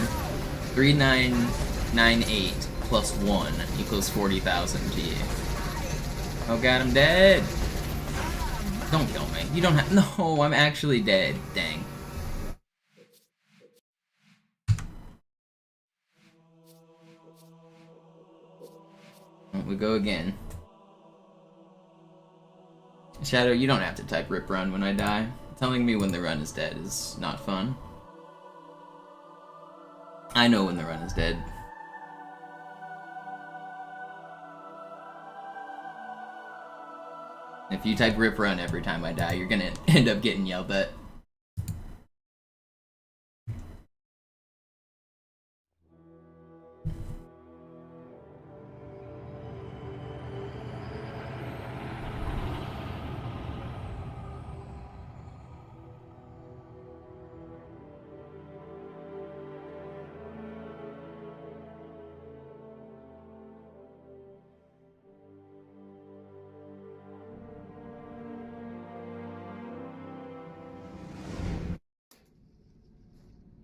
3998 plus 1 equals 40,000 to you. Oh god, I'm dead! Don't kill me. You don't have— no, I'm actually dead. Dang. We go again. Shadow, you don't have to type rip run when I die. Telling me when the run is dead is not fun. I know when the run is dead. If you type rip run every time I die, you're gonna end up getting yelled at.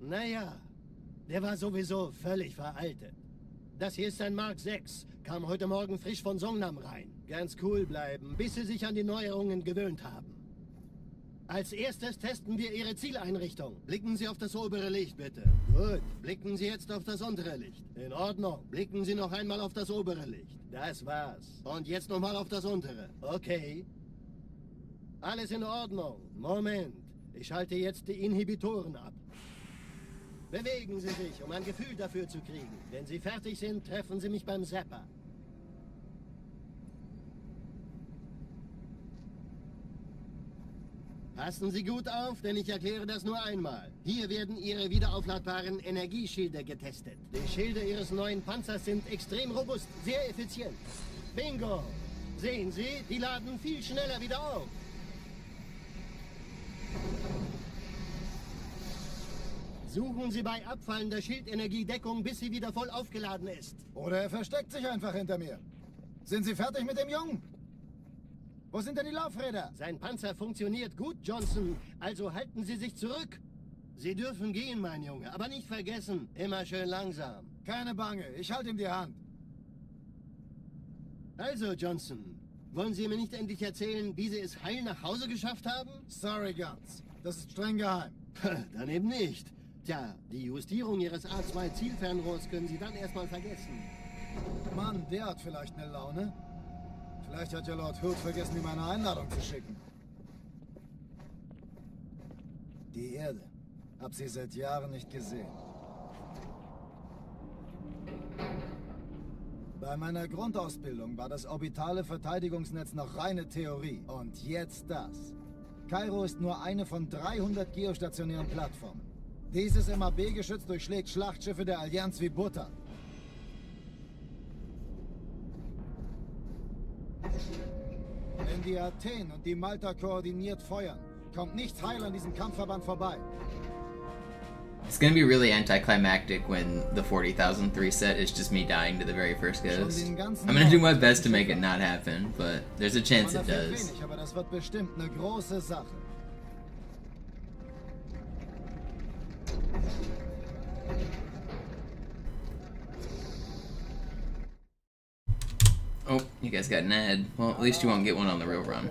Naja, der war sowieso völlig veraltet. Das hier ist ein Mark 6, kam heute Morgen frisch von Songnam rein. Ganz cool bleiben, bis Sie sich an die Neuerungen gewöhnt haben. Als erstes testen wir Ihre Zieleinrichtung. Blicken Sie auf das obere Licht, bitte. Gut, blicken Sie jetzt auf das untere Licht. In Ordnung, blicken Sie noch einmal auf das obere Licht. Das war's. Und jetzt nochmal auf das untere. Okay. Alles in Ordnung. Moment, ich schalte jetzt die Inhibitoren ab. Bewegen Sie sich, um ein Gefühl dafür zu kriegen. Wenn Sie fertig sind, treffen Sie mich beim Zapper. Passen Sie gut auf, denn ich erkläre das nur einmal. Hier werden Ihre wiederaufladbaren Energieschilde getestet. Die Schilde Ihres neuen Panzers sind extrem robust, sehr effizient. Bingo! Sehen Sie, die laden viel schneller wieder auf. Suchen Sie bei abfallender Schildenergiedeckung, bis sie wieder voll aufgeladen ist. Oder er versteckt sich einfach hinter mir. Sind Sie fertig mit dem Jungen? Wo sind denn die Laufräder? Sein Panzer funktioniert gut, Johnson. Also halten Sie sich zurück. Sie dürfen gehen, mein Junge. Aber nicht vergessen, immer schön langsam. Keine Bange, ich halte ihm die Hand. Also, Johnson, wollen Sie mir nicht endlich erzählen, wie Sie es heil nach Hause geschafft haben? Sorry, Guns. Das ist streng geheim. Dann eben nicht. Tja, die Justierung Ihres A2-Zielfernrohrs können Sie dann erstmal vergessen. Mann, der hat vielleicht eine Laune. Vielleicht hat ja Lord Hood vergessen, ihm eine Einladung zu schicken. Die Erde. Hab sie seit Jahren nicht gesehen. Bei meiner Grundausbildung war das orbitale Verteidigungsnetz noch reine Theorie. Und jetzt das. Kairo ist nur eine von 300 geostationären Plattformen. Dieses MAB-Geschütz durchschlägt Schlachtschiffe der Allianz wie Butter. Wenn die Athen und die Malta koordiniert feuern, kommt nichts heil an diesem Kampfverband vorbei. It's gonna be really anticlimactic when the 40,000th reset is just me dying to the very first ghost. I'm gonna do my best to make it not happen, but there's a chance it does. Wenig, aber das wird bestimmt eine große Sache. Oh, you guys got an ad. Well, at least you won't get one on the real run.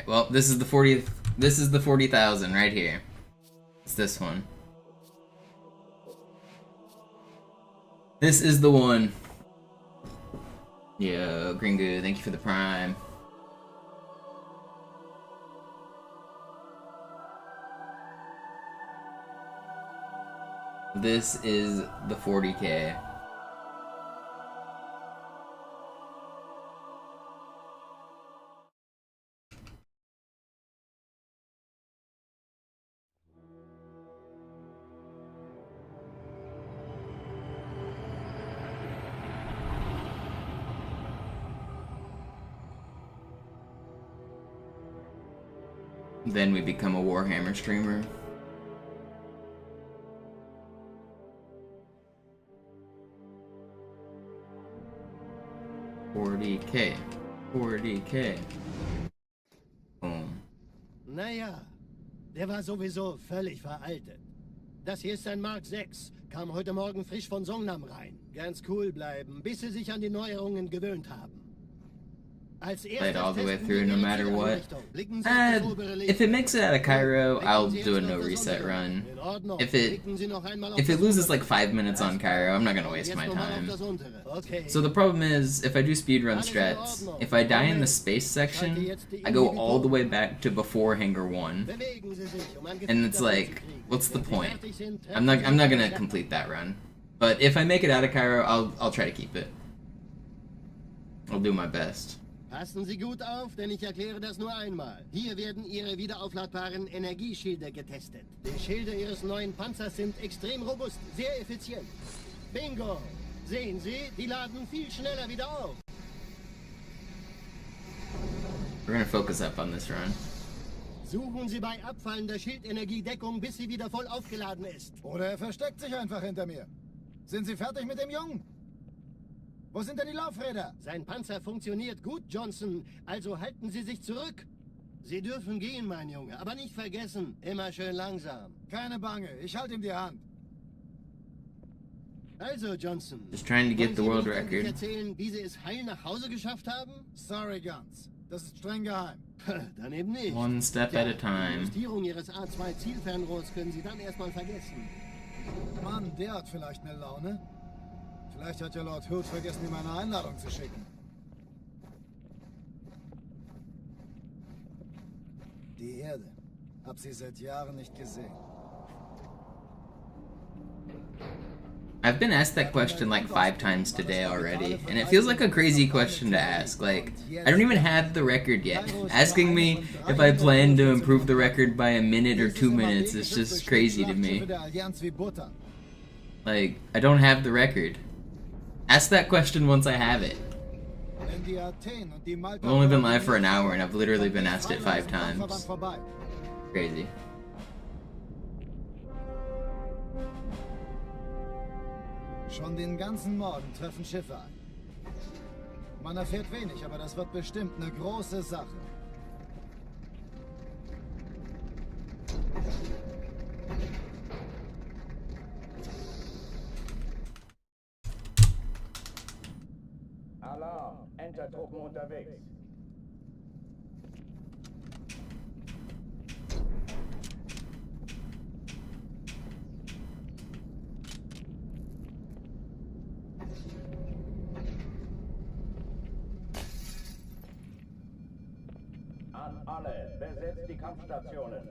well, this is the 40th. This is the 40,000 right here. It's this one. This is the one. Yo, Gringo, thank you for the prime. This is the 40K. Then we become a Warhammer streamer. $40K. $40K. Boom. Naja, der war sowieso völlig veraltet. Das hier ist ein Mark 6. Kam heute Morgen frisch von Songnam rein. Ganz cool bleiben, bis sie sich an die Neuerungen gewöhnt haben. Play it all the way through no matter what. If it makes it out of Cairo, I'll do a no reset run. If it loses like 5 minutes on Cairo, I'm not gonna waste my time. So the problem is, if I do speedrun strats, if I die in the space section, I go all the way back to before Hangar 1. And it's like, what's the point? I'm not gonna complete that run. But if I make it out of Cairo, I'll try to keep it. I'll do my best. Passen Sie gut auf, denn ich erkläre das nur einmal. Hier werden Ihre wiederaufladbaren Energieschilde getestet. Die Schilde Ihres neuen Panzers sind extrem robust, sehr effizient. Bingo! Sehen Sie, die laden viel schneller wieder auf. We're gonna focus up on this run. Suchen Sie bei abfallender Schildenergiedeckung, bis sie wieder voll aufgeladen ist. Oder er versteckt sich einfach hinter mir. Sind Sie fertig mit dem Jungen? Wo sind denn die Laufräder? Sein Panzer funktioniert gut, Johnson. Also halten Sie sich zurück. Sie dürfen gehen, mein Junge. Aber nicht vergessen, immer schön langsam. Keine Bange, ich halte ihm die Hand. Also, Johnson. Just trying to get the world record. Können Sie erzählen, wie Sie es heil nach Hause geschafft haben? Sorry, Guns. Das ist streng geheim. Dann eben nicht. One step at a time. Die Justierung Ihres A2-Zielfernrohrs können Sie dann erstmal vergessen. Mann, der hat vielleicht eine Laune. Vielleicht hat ja Lord Hood vergessen, ihm eine Einladung zu schicken. Die Erde. Hab sie seit Jahren nicht gesehen. I've been asked that question like 5 times today already, and it feels like a crazy question to ask. Like, I don't even have the record yet. Asking me if I plan to improve the record by a minute or 2 minutes is just crazy to me. Like, I don't have the record. Ask that question once I have it. I've only been live for an hour and I've literally been asked it 5 times. Crazy. Schon den ganzen Morgen treffen Schiffe ein. Man erfährt wenig, aber das wird bestimmt eine große Sache. Alarm, Entertruppen unterwegs. An alle, besetzt die Kampfstationen.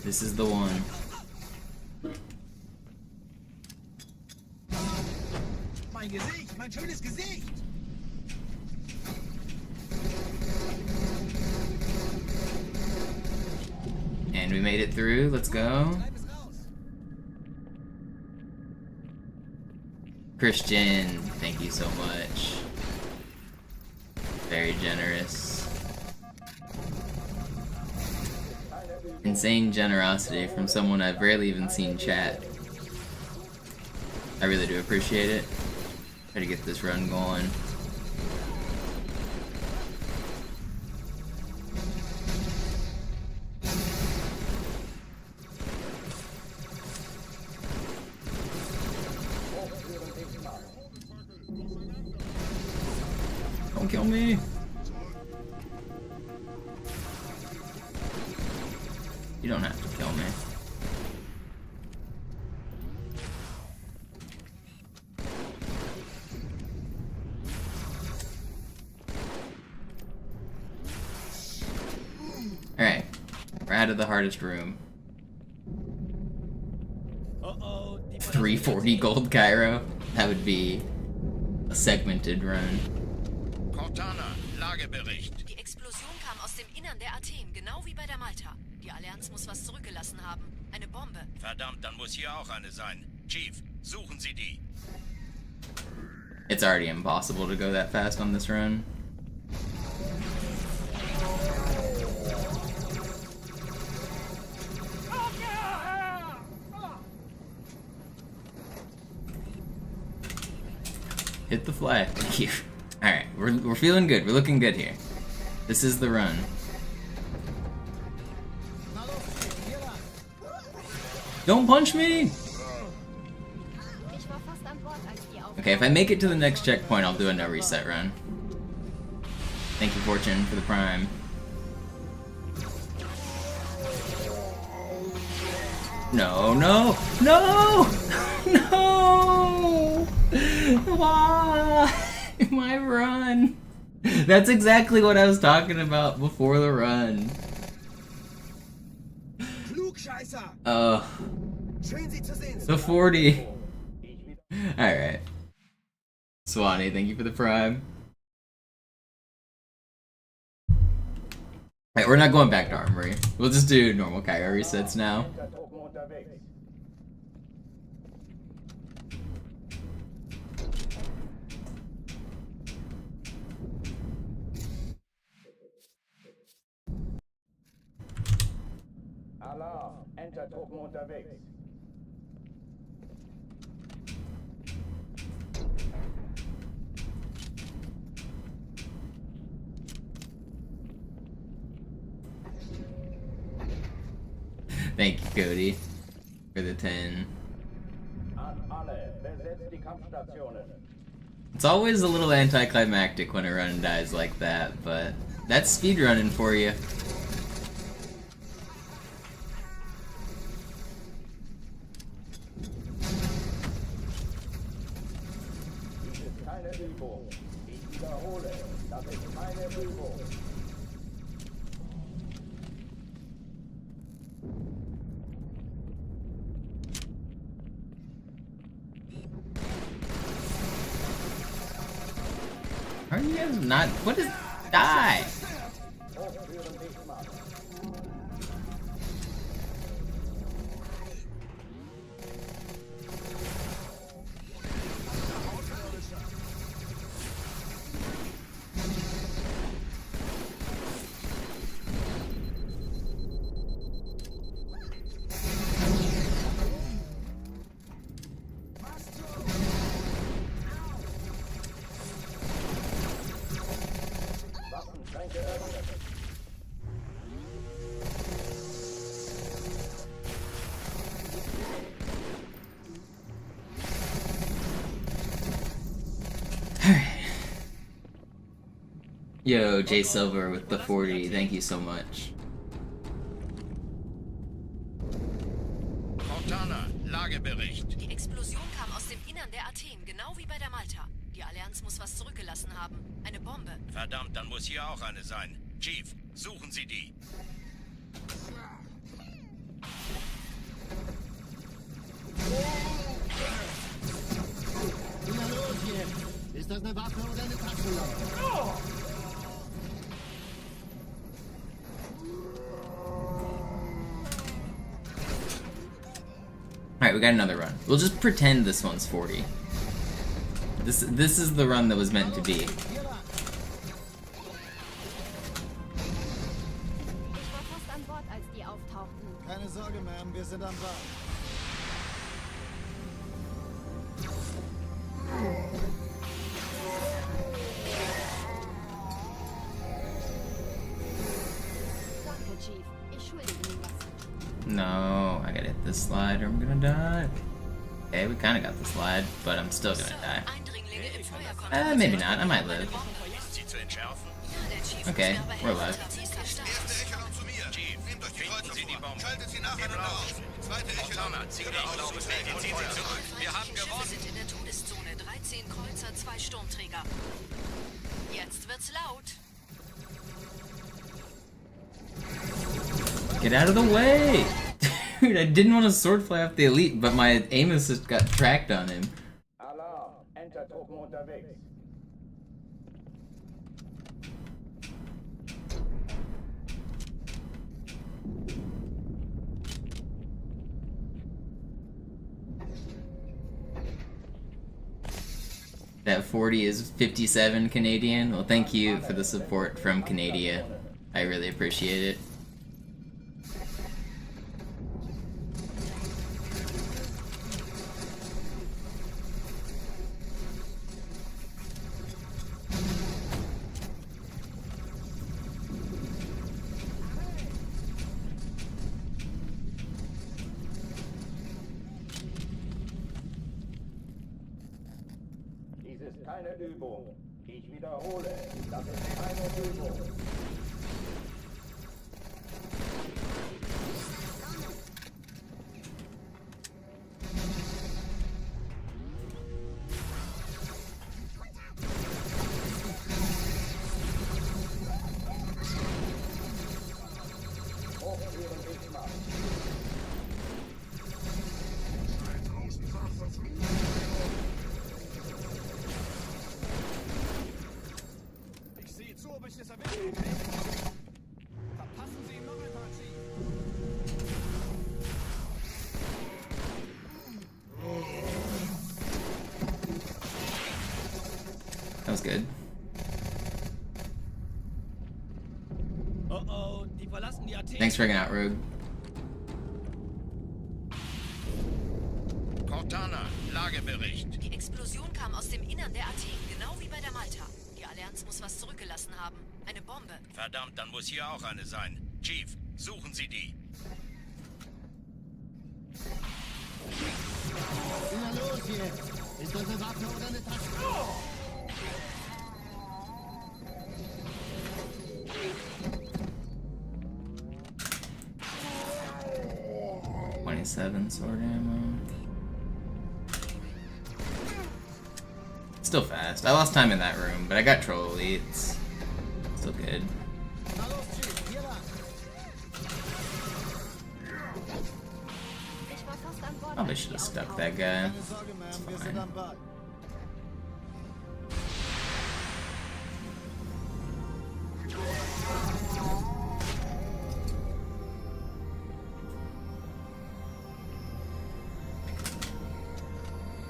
This is the one. Mein Gesicht, mein schönes Gesicht. And we made it through. Let's go. Christian, thank you so much. Very generous. Insane generosity from someone I've rarely even seen chat. I really do appreciate it. Try to get this run going. Don't kill me. You don't have to kill me. Alright. We're out of the hardest room. 340 gold Cairo. That would be a segmented run. Cortana, Lagebericht. Die Explosion kam aus dem Innern der Athen, genau wie bei der Malta. Die Allianz muss was zurückgelassen haben. Eine Bombe. Verdammt, dann muss hier auch eine sein. Chief, suchen Sie die. It's already impossible to go that fast on this run. Hit the flag. Thank you. Alright, we're feeling good. We're looking good here. This is the run. Don't punch me! Okay, if I make it to the next checkpoint, I'll do a no reset run. Thank you, Fortune, for the prime. No, no, no! No! Why? My run! That's exactly what I was talking about before the run. The 40. Alright. Swanee, thank you for the prime. Alright, we're not going back to Armory. We'll just do normal Cairo resets now. Alarm, Enter-Truppen unterwegs. Thank you, Cody, for the 10. An alle, besetzt die Kampfstationen. It's always a little anticlimactic when a run dies like that, but that's speedrunning for you. Dies ist keine Übung. Ich wiederhole, das ist keine Übung. Are you guys not? What is? Die! Yo, Jay Silver with the 40, thank you so much. Cortana, Lagebericht. Die Explosion kam aus dem Innern der Athen, genau wie bei der Malta. Die Allianz muss was zurückgelassen haben. Eine Bombe. Verdammt, dann muss hier auch eine sein. Chief, suchen Sie die. Na los jetzt! Ist das eine Waffe oder eine Taschenlampe? Alright, we got another run. We'll just pretend this one's 40. This is the run that was meant to be. Ich war fast an Bord, als die auftauchten. Keine Sorge, Ma'am, wir sind am Bord. Danke, Chief. Ich schulde Ihnen was. No, I gotta hit this slide or I'm gonna die. Okay, we kinda got the slide, but I'm still gonna die. Eindringlinge im Feuerkontroll. Maybe not, I might live. Sie zu entschärfen? Okay, we're alive. Erste Echelon zu mir. Nehmt euch die Kreuzer vor. Schaltet sie nacheinander aus. Zweite Echelon. Ziele aus. Ziehen Sie zurück. Wir haben Schiffe gewonnen. sind in der Todeszone. 13 Kreuzer, 2 Sturmträger. Jetzt wird's laut. Get out of the way! Dude, I didn't want to sword fly off the elite, but my aim assist got tracked on him. Alarm. Entertruppen unterwegs. That 40 is 57 Canadian. Well, thank you for the support from Canada. I really appreciate it. Dies ist keine Übung. Ich wiederhole, das ist keine Übung. Hochführen ich mal. Ich sehe zu, ob ich das erwischen kann. Verpassen Sie ihm noch ein paar Chief. That was good. Oh, die verlassen die Athen. Thanks for hanging out, Rogue. Cortana, Lagebericht. Die Explosion kam aus dem Innern der Athen, genau wie bei der Malta. Die Allianz muss was zurückgelassen haben. Eine Bombe. Verdammt, dann muss hier auch eine sein. Chief, suchen Sie die. Na los jetzt! Ist das eine Waffe oder eine Tasche? 27 sword ammo. Still fast. I lost time in that room, but I got troll elites. Still good. Na los, Chief, hier lang. Ich war fast an Bord. Probably should have stuck that guy. Keine Sorge, Ma'am, wir sind fine. am Ball.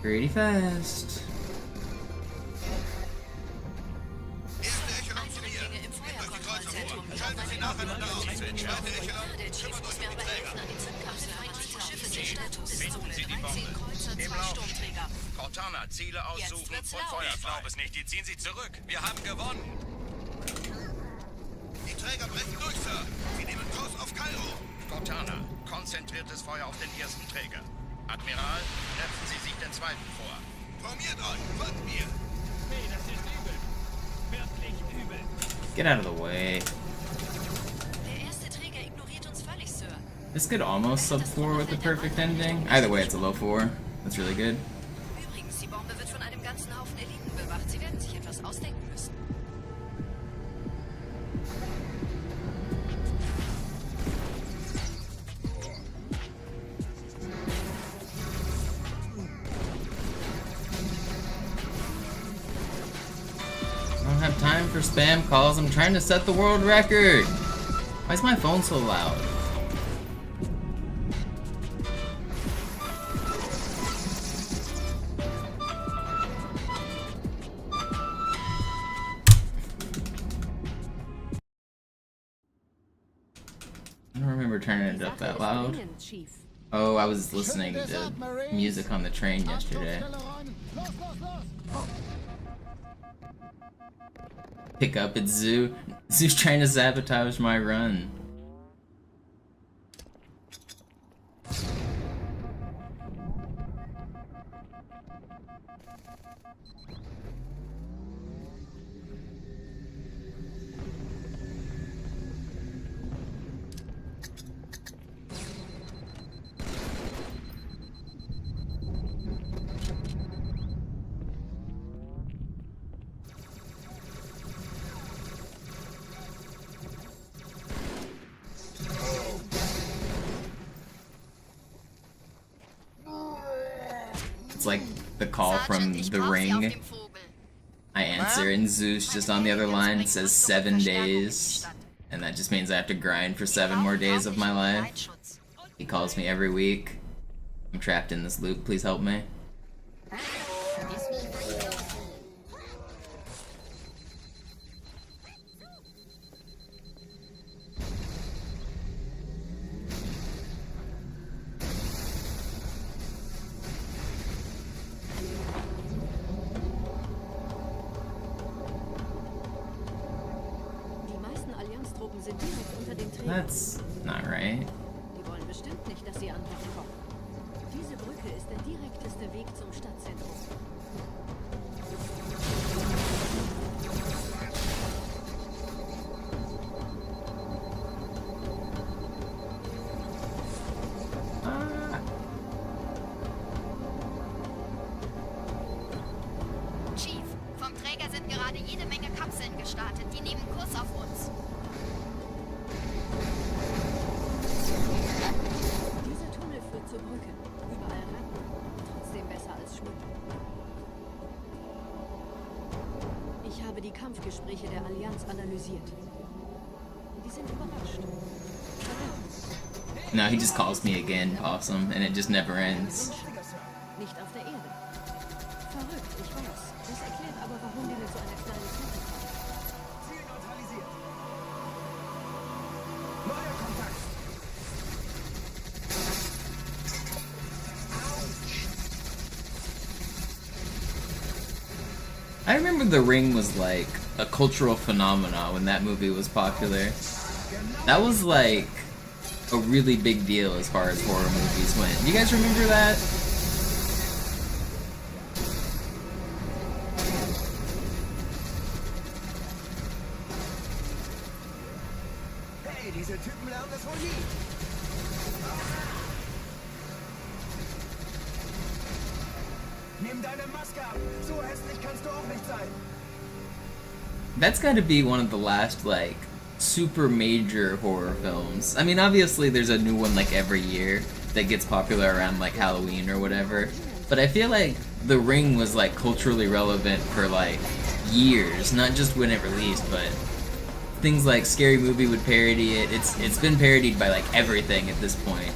Pretty fast. Erste Echelon zu mir. Eindringlinge im Nehmt euch die Kreuzer Feuerkontrollzentrum. vor. Schaltet sie nacheinander aus. Zweite Echelon. Der Chief Kümmert muss euch mir um die aber Träger. helfen an den Zündkapseln. Feindliche Schiffe sind in der Todeszone. Finden Sie die 13 Bombe. Kreuzer, Im 2 Lauf. Sturmträger. Cortana, Ziele aussuchen wird's und laut. Feuer. Ich glaube es nicht, die ziehen sich zurück. Wir haben gewonnen. Die Träger brechen durch, Sir. Sie nehmen Kurs auf Kairo. Cortana, konzentriertes Feuer auf den ersten Träger. Admiral, knöpfen Sie sich den zweiten vor. Formiert euch, folgt mir. Nee, das ist übel. Wirklich übel. Get out of the way. Der erste Träger ignoriert uns völlig, Sir. This could almost sub 4 with the perfect ending. Either way, it's a low 4. That's really good. Übrigens, die Bombe wird von einem ganzen Haufen Eliten bewacht. Sie werden sich etwas ausdenken müssen. I don't have time for spam calls. I'm trying to set the world record. Why is my phone so loud? I don't remember turning it up that loud. Chief. Oh, I was listening to music on the train yesterday. Absturzstelle räumen. Los, los, los! Pick up, it's Zoo. Zoo's trying to sabotage my run. it's like the call from The Ring. I answer, and Zeus just on the other line says 7 days, and that just means I have to grind for 7 more days of my life. He calls me every week. I'm trapped in this loop, please help me. That's not right. Die wollen bestimmt nicht, dass sie an Bord kommen. Diese Brücke ist der direkteste Weg zum Stadtzentrum. Chief, vom Träger sind gerade jede Menge Kapseln gestartet. Die nehmen Kurs auf uns. Dieser Tunnel führt zur Brücke. Überall Ratten. Trotzdem besser als Schmuck. Ich habe die Kampfgespräche der Allianz analysiert. Die sind überrascht. No, he just calls me again, Possum, and it just never ends. Nicht auf der Erde. Verrückt, ich weiß. Das erklärt aber, warum wir mit so einer kleinen Flotte kommen. Ziel neutralisiert. Neuer Kontakt. I remember The Ring was like a cultural phenomenon when that movie was popular. That was like a really big deal as far as horror movies went. You guys remember that? Hey, diese Typen lernen das wohl nie. Nimm deine Maske ab. So hässlich kannst du auch nicht sein. That's gotta be one of the last, like, super major horror films. I mean, obviously there's a new one, like, every year that gets popular around, like, Halloween or whatever. But I feel like The Ring was, like, culturally relevant for, like, years. Not just when it released, but things like Scary Movie would parody it. It's been parodied by, like, everything at this point.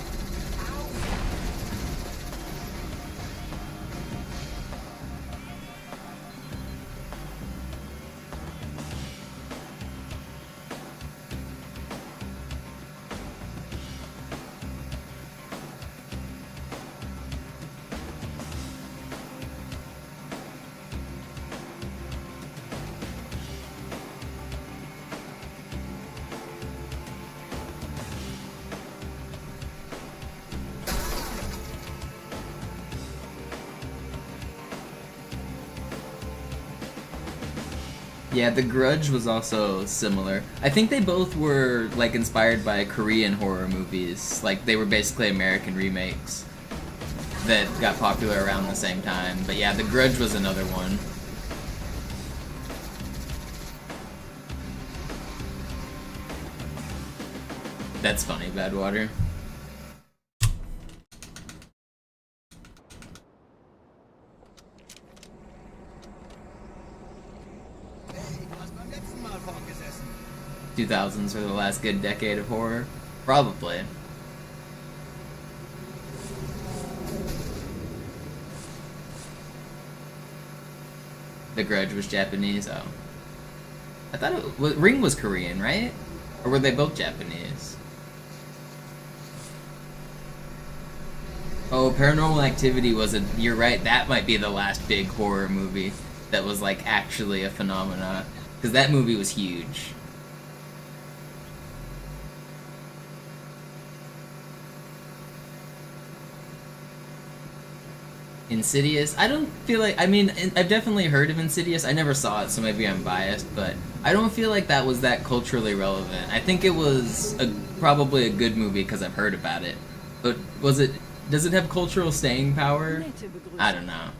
Yeah, The Grudge was also similar. I think they both were, like, inspired by Korean horror movies. Like, they were basically American remakes that got popular around the same time. But yeah, The Grudge was another one. That's funny, Badwater. Hey, du hast beim letzten Mal vorgesessen. 2000s were the last good decade of horror? Probably. The Grudge was Japanese, oh. I thought Ring was Korean, right? Or were they both Japanese? Oh, Paranormal Activity was a... You're right, that might be the last big horror movie that was, like, actually a phenomenon. Because that movie was huge. Insidious? I don't feel like... I mean, I've definitely heard of Insidious. I never saw it, so maybe I'm biased, but I don't feel like that was that culturally relevant. I think it was probably a good movie because I've heard about it. But was it... Does it have cultural staying power? I don't know.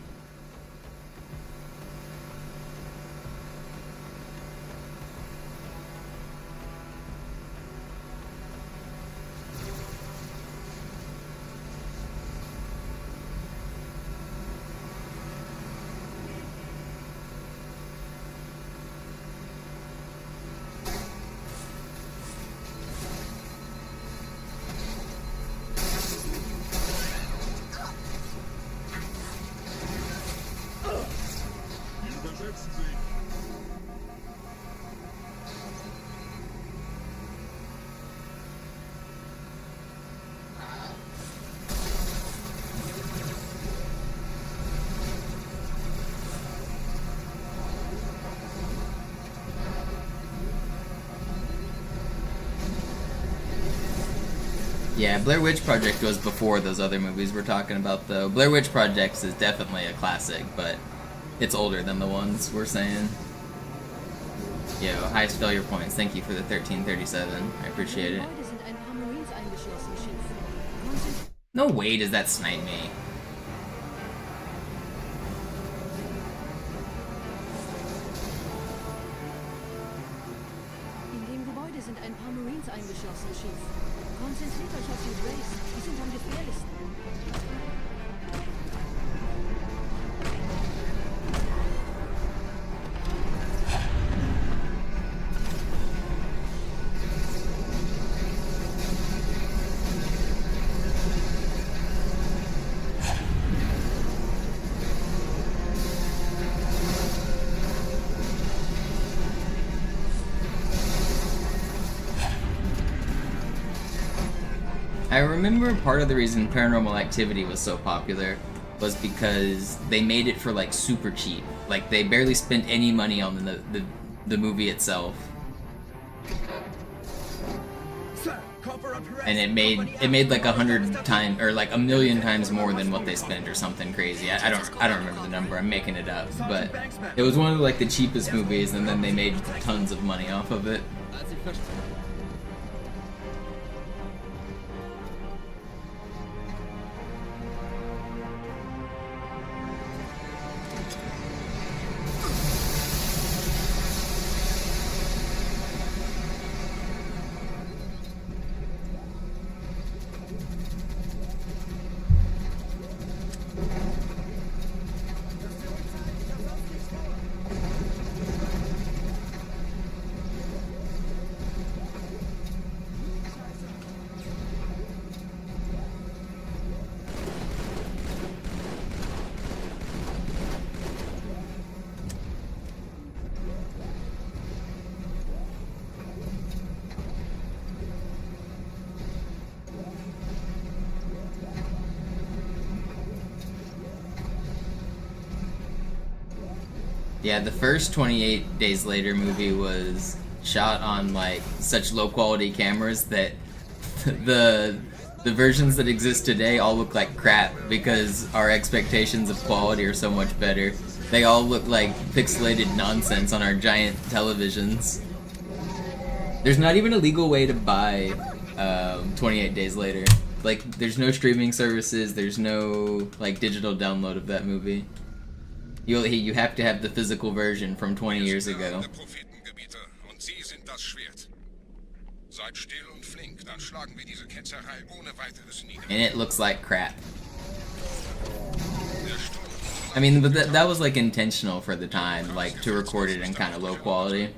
Yeah, Blair Witch Project was before those other movies we're talking about, though. Blair Witch Project is definitely a classic, but it's older than the ones we're saying. Yo, highest failure points. Thank you for the 1337. I appreciate it. No way does that snipe me. In dem Gebäude sind ein paar Marines eingeschlossen, Chief. Konzentriert euch auf die Race. Die sind am gefährlichsten. I remember part of the reason Paranormal Activity was so popular was because they made it for like super cheap. Like they barely spent any money on the movie itself. And it made like 100 times or like 1,000,000 times more than what they spent or something crazy. I don't remember the number. I'm making it up, but it was one of like the cheapest movies, and then they made tons of money off of it. Yeah, the first 28 Days Later movie was shot on like such low quality cameras that the versions that exist today all look like crap because our expectations of quality are so much better. They all look like pixelated nonsense on our giant televisions. There's not even a legal way to buy 28 Days Later. Like, there's no streaming services, there's no like digital download of that movie. You have to have the physical version from 20 years ago. And it looks like crap. I mean, but that was like intentional for the time, like to record it in kind of low quality.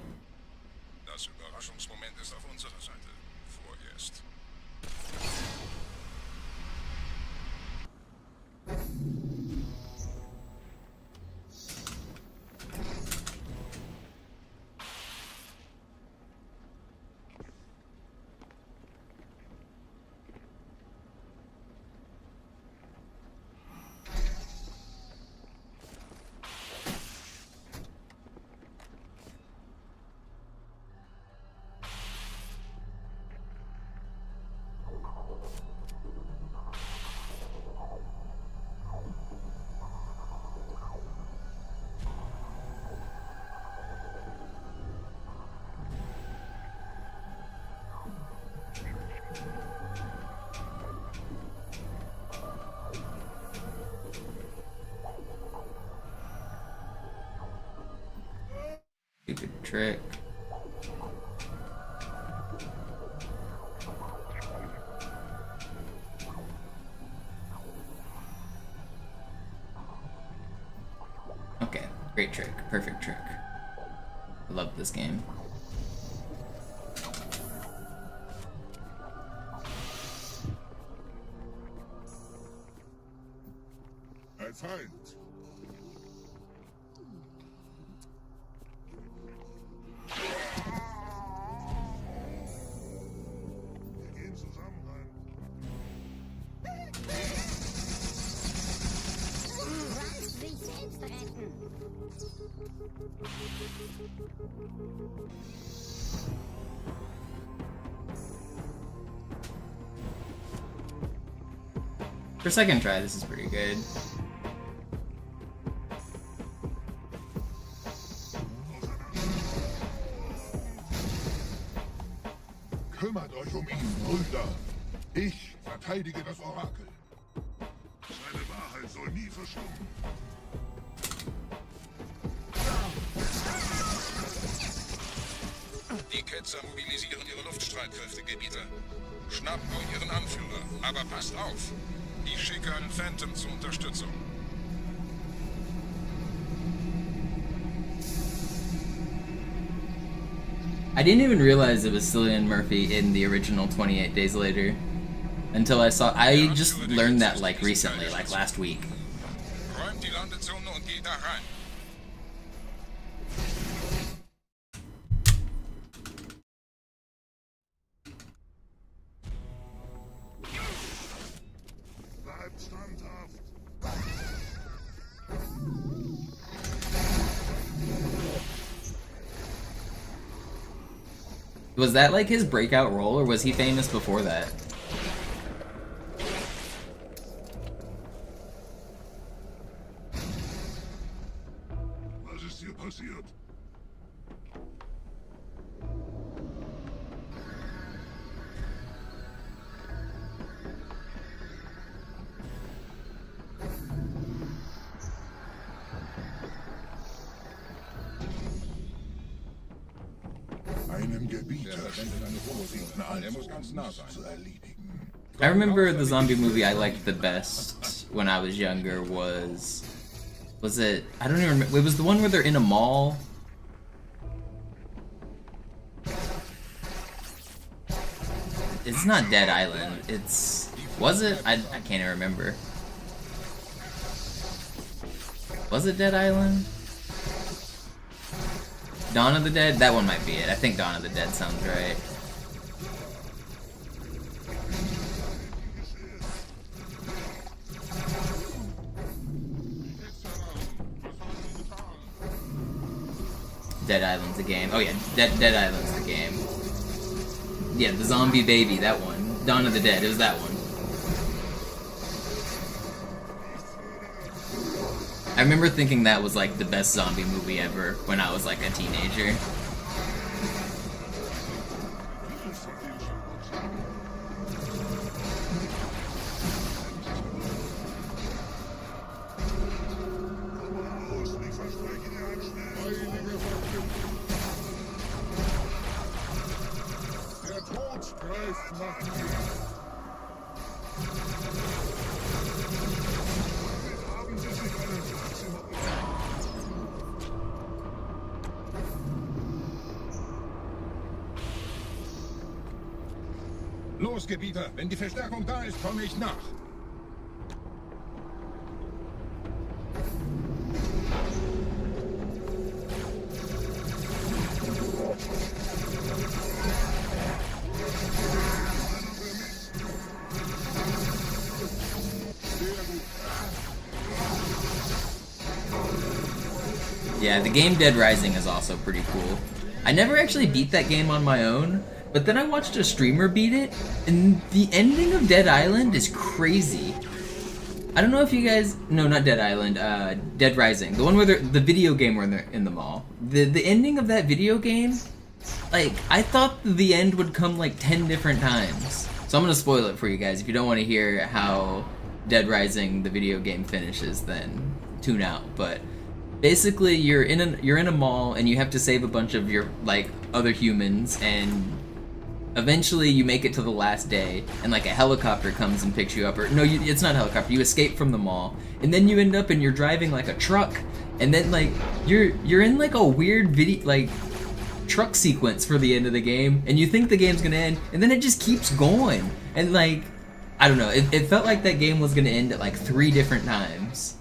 Stupid trick. Okay, great trick, perfect trick. I love this game. Ein Feind. For second try, this is pretty good. Kümmert euch ihn, Brüder. Ich verteidige das Orakel. Seine Wahrheit soll nie verstummen. Die Ketzer mobilisieren ihre Luftstreitkräfte, Gebieter. Schnappt euch ihren Anführer, aber passt auf. Ich schicke einen Phantom zur Unterstützung. I didn't even realize it was Cillian Murphy in the original 28 Days Later until I just learned that like recently, like last week. Räumt die Landezone und geht da rein. Bleibt standhaft. Was that like his breakout role, or was he famous before that? Was ist hier passiert? Einem Gebieter muss ganz nah sein. zu erledigen. I remember the zombie movie I liked the best when I was younger was it, I don't even remember, it was the one where they're in a mall. It's not Dead Island, was it? I can't even remember. Was it Dead Island? Dawn of the Dead? That one might be it. I think Dawn of the Dead sounds right. Dead Island's a game. Oh yeah, Dead Island's the game. Yeah, the zombie baby, that one. Dawn of the Dead, it was that one. I remember thinking that was like the best zombie movie ever when I was like a teenager. Los, Gebieter, wenn die Verstärkung da ist, komme ich nach. Yeah, the game Dead Rising is also pretty cool. I never actually beat that game on my own, but then I watched a streamer beat it, and the ending of Dead Island is crazy. I don't know if you guys... No, not Dead Island, Dead Rising. The one where the video game where they're in the mall. The ending of that video game, like, I thought the end would come like 10 different times. So I'm gonna spoil it for you guys. If you don't want to hear how Dead Rising, the video game, finishes, then tune out. But basically, you're in a mall, and you have to save a bunch of your, like, other humans, and eventually you make it to the last day, and like a helicopter comes and picks you up, or no, it's not a helicopter, you escape from the mall, and then you end up and you're driving like a truck, and then like you're in like a weird video, like, truck sequence for the end of the game, and you think the game's gonna end, and then it just keeps going, and like, I don't know, it felt like that game was gonna end at like 3 different times.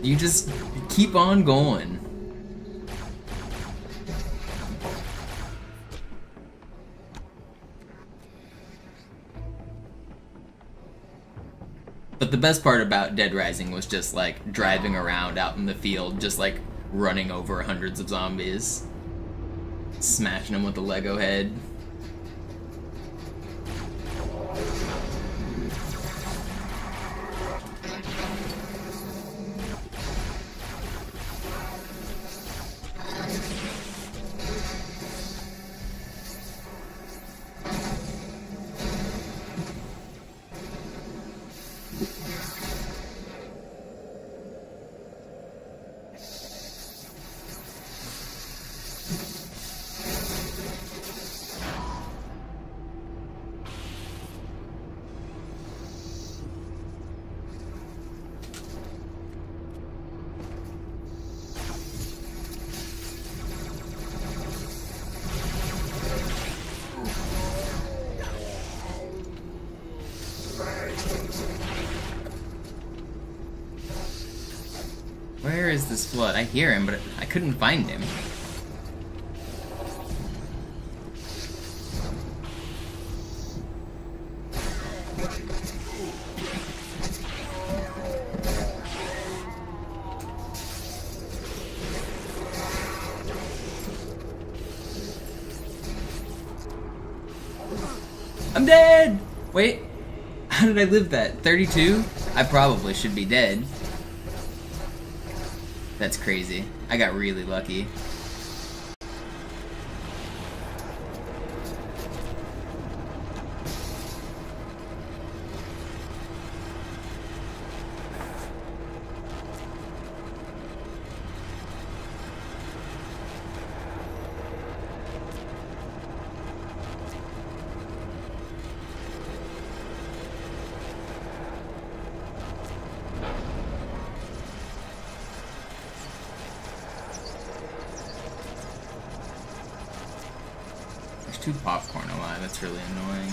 You just keep on going. But the best part about Dead Rising was just like driving around out in the field, just like running over hundreds of zombies, smashing them with a Lego head. Where is this flood? I hear him, but I couldn't find him. I'm dead! Wait, how did I live that? 32? I probably should be dead. That's crazy. I got really lucky. Two popcorn alive, that's really annoying.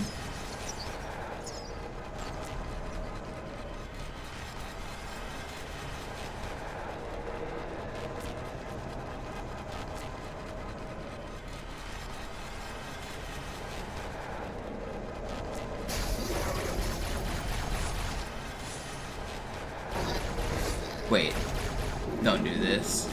Wait, don't do this.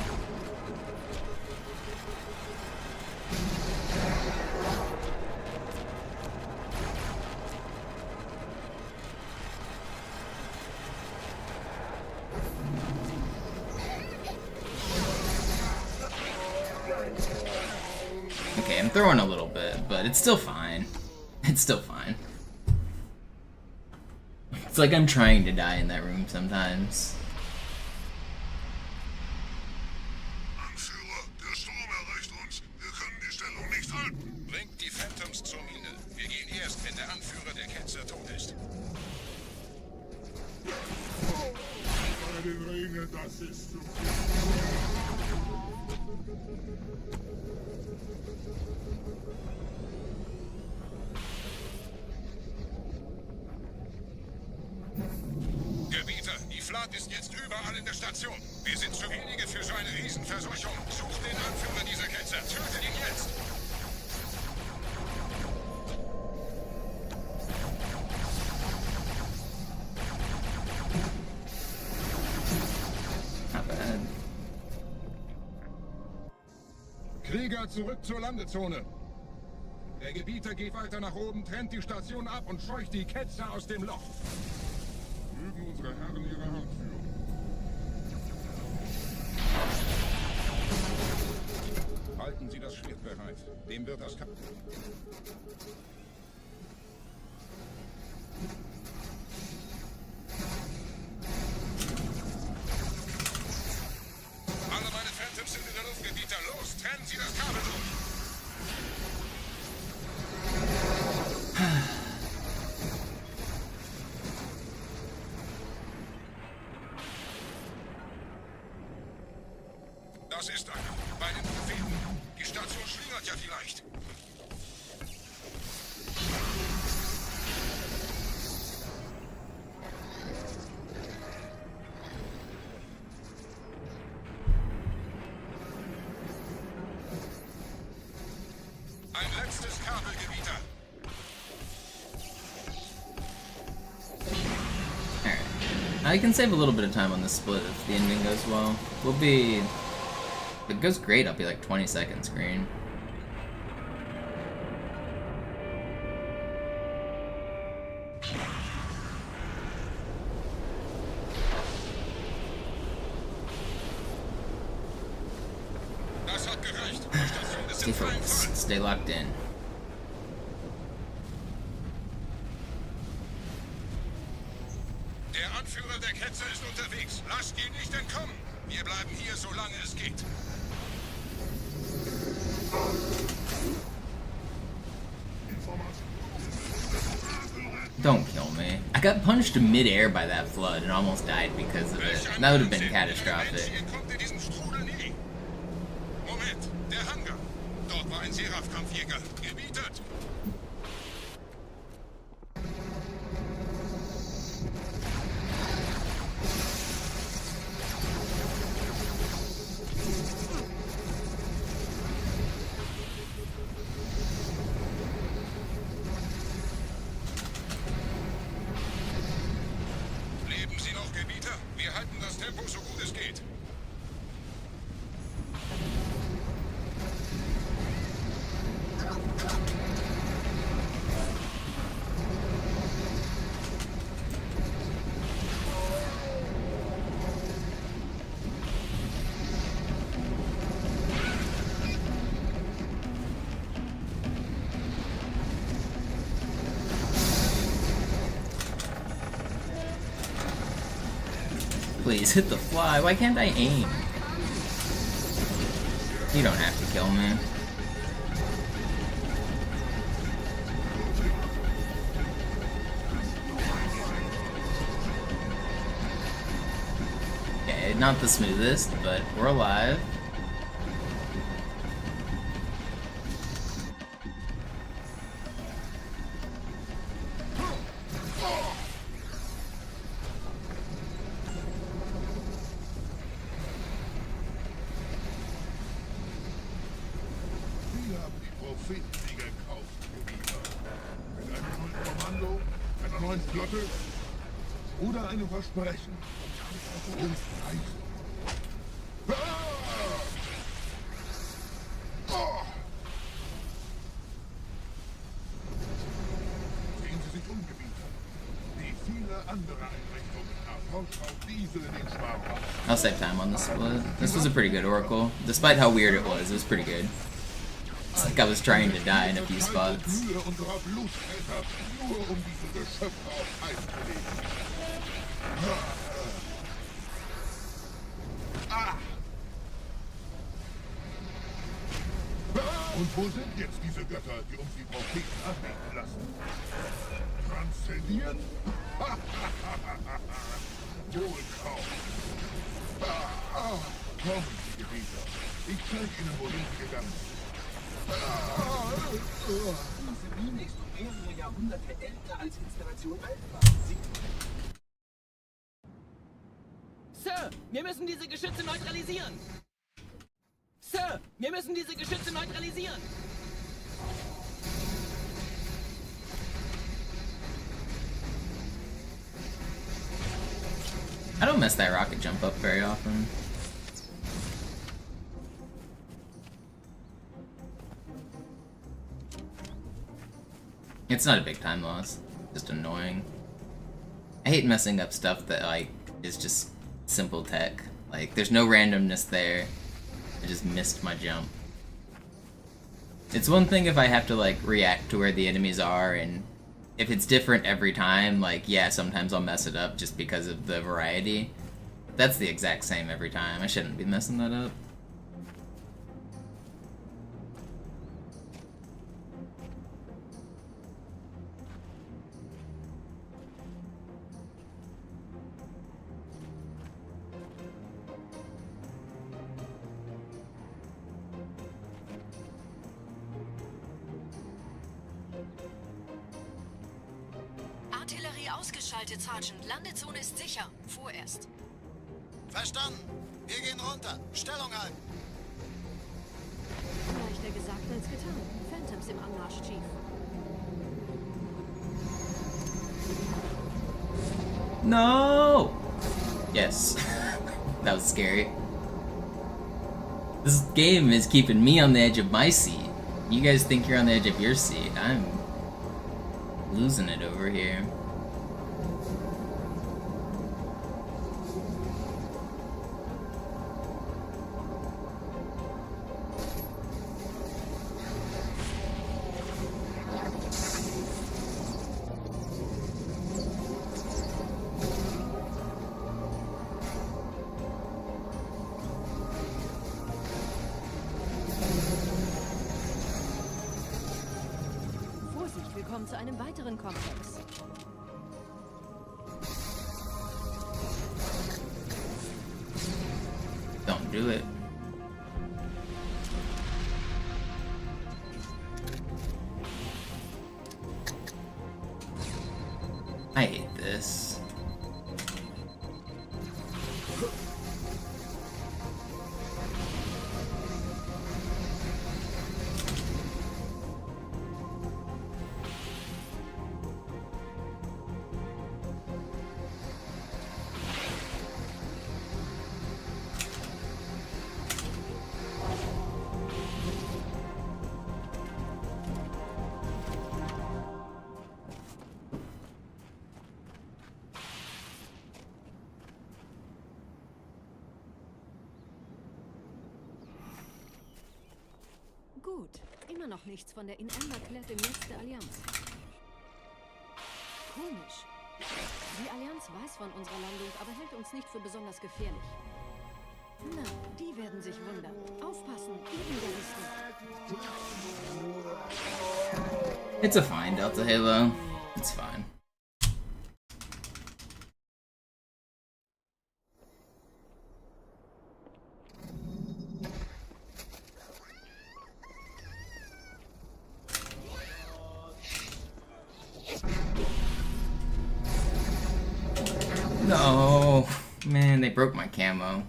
Okay, I'm throwing a little bit, but it's still fine. It's still fine. It's like I'm trying to die in that room sometimes. Anführer, der Sturm erreicht uns. Wir können die Stellung nicht halten. Bringt die Phantoms zur Mine. Wir gehen erst, wenn der Anführer der Ketzer tot ist. Bei den Ringen, das ist zu viel. Gebieter, die Flat ist jetzt überall in der Station. Wir sind zu wenige für so eine Riesenverseuchung. Sucht den Anführer dieser Ketzer. Tötet ihn jetzt. Not bad. Krieger, zurück zur Landezone. Der Gebieter geht weiter nach oben, trennt die Station ab und scheucht die Ketzer aus dem Loch. Mögen unsere Herren ihre Hand führen. Halten Sie das Schwert bereit. Dem wird das... Alle meine Phantoms sind in der Luft, Gebieter. Los, trennen Sie das Kabel durch. Das ist einer. Bei den Propheten. Die Station schlingert ja vielleicht. Ein letztes Kabel, Gebieter. Alright. I can save a little bit of time on this split if the ending goes well. We'll be... If it goes great, I'll be like 20 seconds green. Stay focused. Stay locked in. Der Anführer der Ketzer ist unterwegs. Lasst ihn nicht entkommen. Wir bleiben hier, solange es geht. Don't kill me. I got punched mid-air by that flood and almost died because of it. That would have been catastrophic. Moment, der Hangar. Dort war ein Seraph-Kampfjäger. Gebietet. Leben Sie noch, Gebieter? Wir halten das Tempo so gut es geht. Please, hit the fly. Why can't I aim? You don't have to kill me. Okay, not the smoothest, but we're alive. Wir haben die Prophetie gekauft, Gebieter. Mit einem neuen Kommando, einer neuen Flotte oder einem Versprechen. Uns Reise. Sehen Sie sich um, Gebieter. Wie viele andere Einrichtungen erforscht auch diese den Sparrow. I'll save time on this split. This was a pretty good Oracle. Despite how weird it was pretty good. It's like I was trying to die in a few spots. Mühe unserer Bluttäter, nur um diese Geschöpfe auf Eis zu legen. Und wo sind jetzt diese Götter, die uns die Propheten anbeten lassen? Transzendiert? Wohl kaum. Kommen Sie, Gebieter. Ich zeige Ihnen, wohin Sie gegangen sind. Diese Mine ist um mehrere Jahrhunderte älter als Installation weltweit. Sir, wir müssen diese Geschütze neutralisieren. Sir, wir müssen diese Geschütze neutralisieren. I don't mess that rocket jump up very often. It's not a big time loss, just annoying. I hate messing up stuff that, like, is just simple tech. Like, there's no randomness there. I just missed my jump. It's one thing if I have to, like, react to where the enemies are, and if it's different every time, like, yeah, sometimes I'll mess it up just because of the variety. That's the exact same every time. I shouldn't be messing that up. Artillerie ausgeschaltet, Sergeant. Landezone ist sicher. Vorerst. Verstanden. Wir gehen runter. Stellung halten. Leichter gesagt als getan. Phantoms im Anmarsch, Chief. No! Yes. That was scary. This game is keeping me on the edge of my seat. You guys think you're on the edge of your seat. I'm losing it over here. Willkommen zu einem weiteren Komplex. Don't do it. I hate this. Gut, immer noch nichts von der in Ember Klett im Netz der Allianz. Komisch. Die Allianz weiß von unserer Landung, aber hält uns nicht für besonders gefährlich. Na, die werden sich wundern. Aufpassen, Gegengarnisten. It's a fine, Delta Halo. It's fine. No, man, they broke my camo.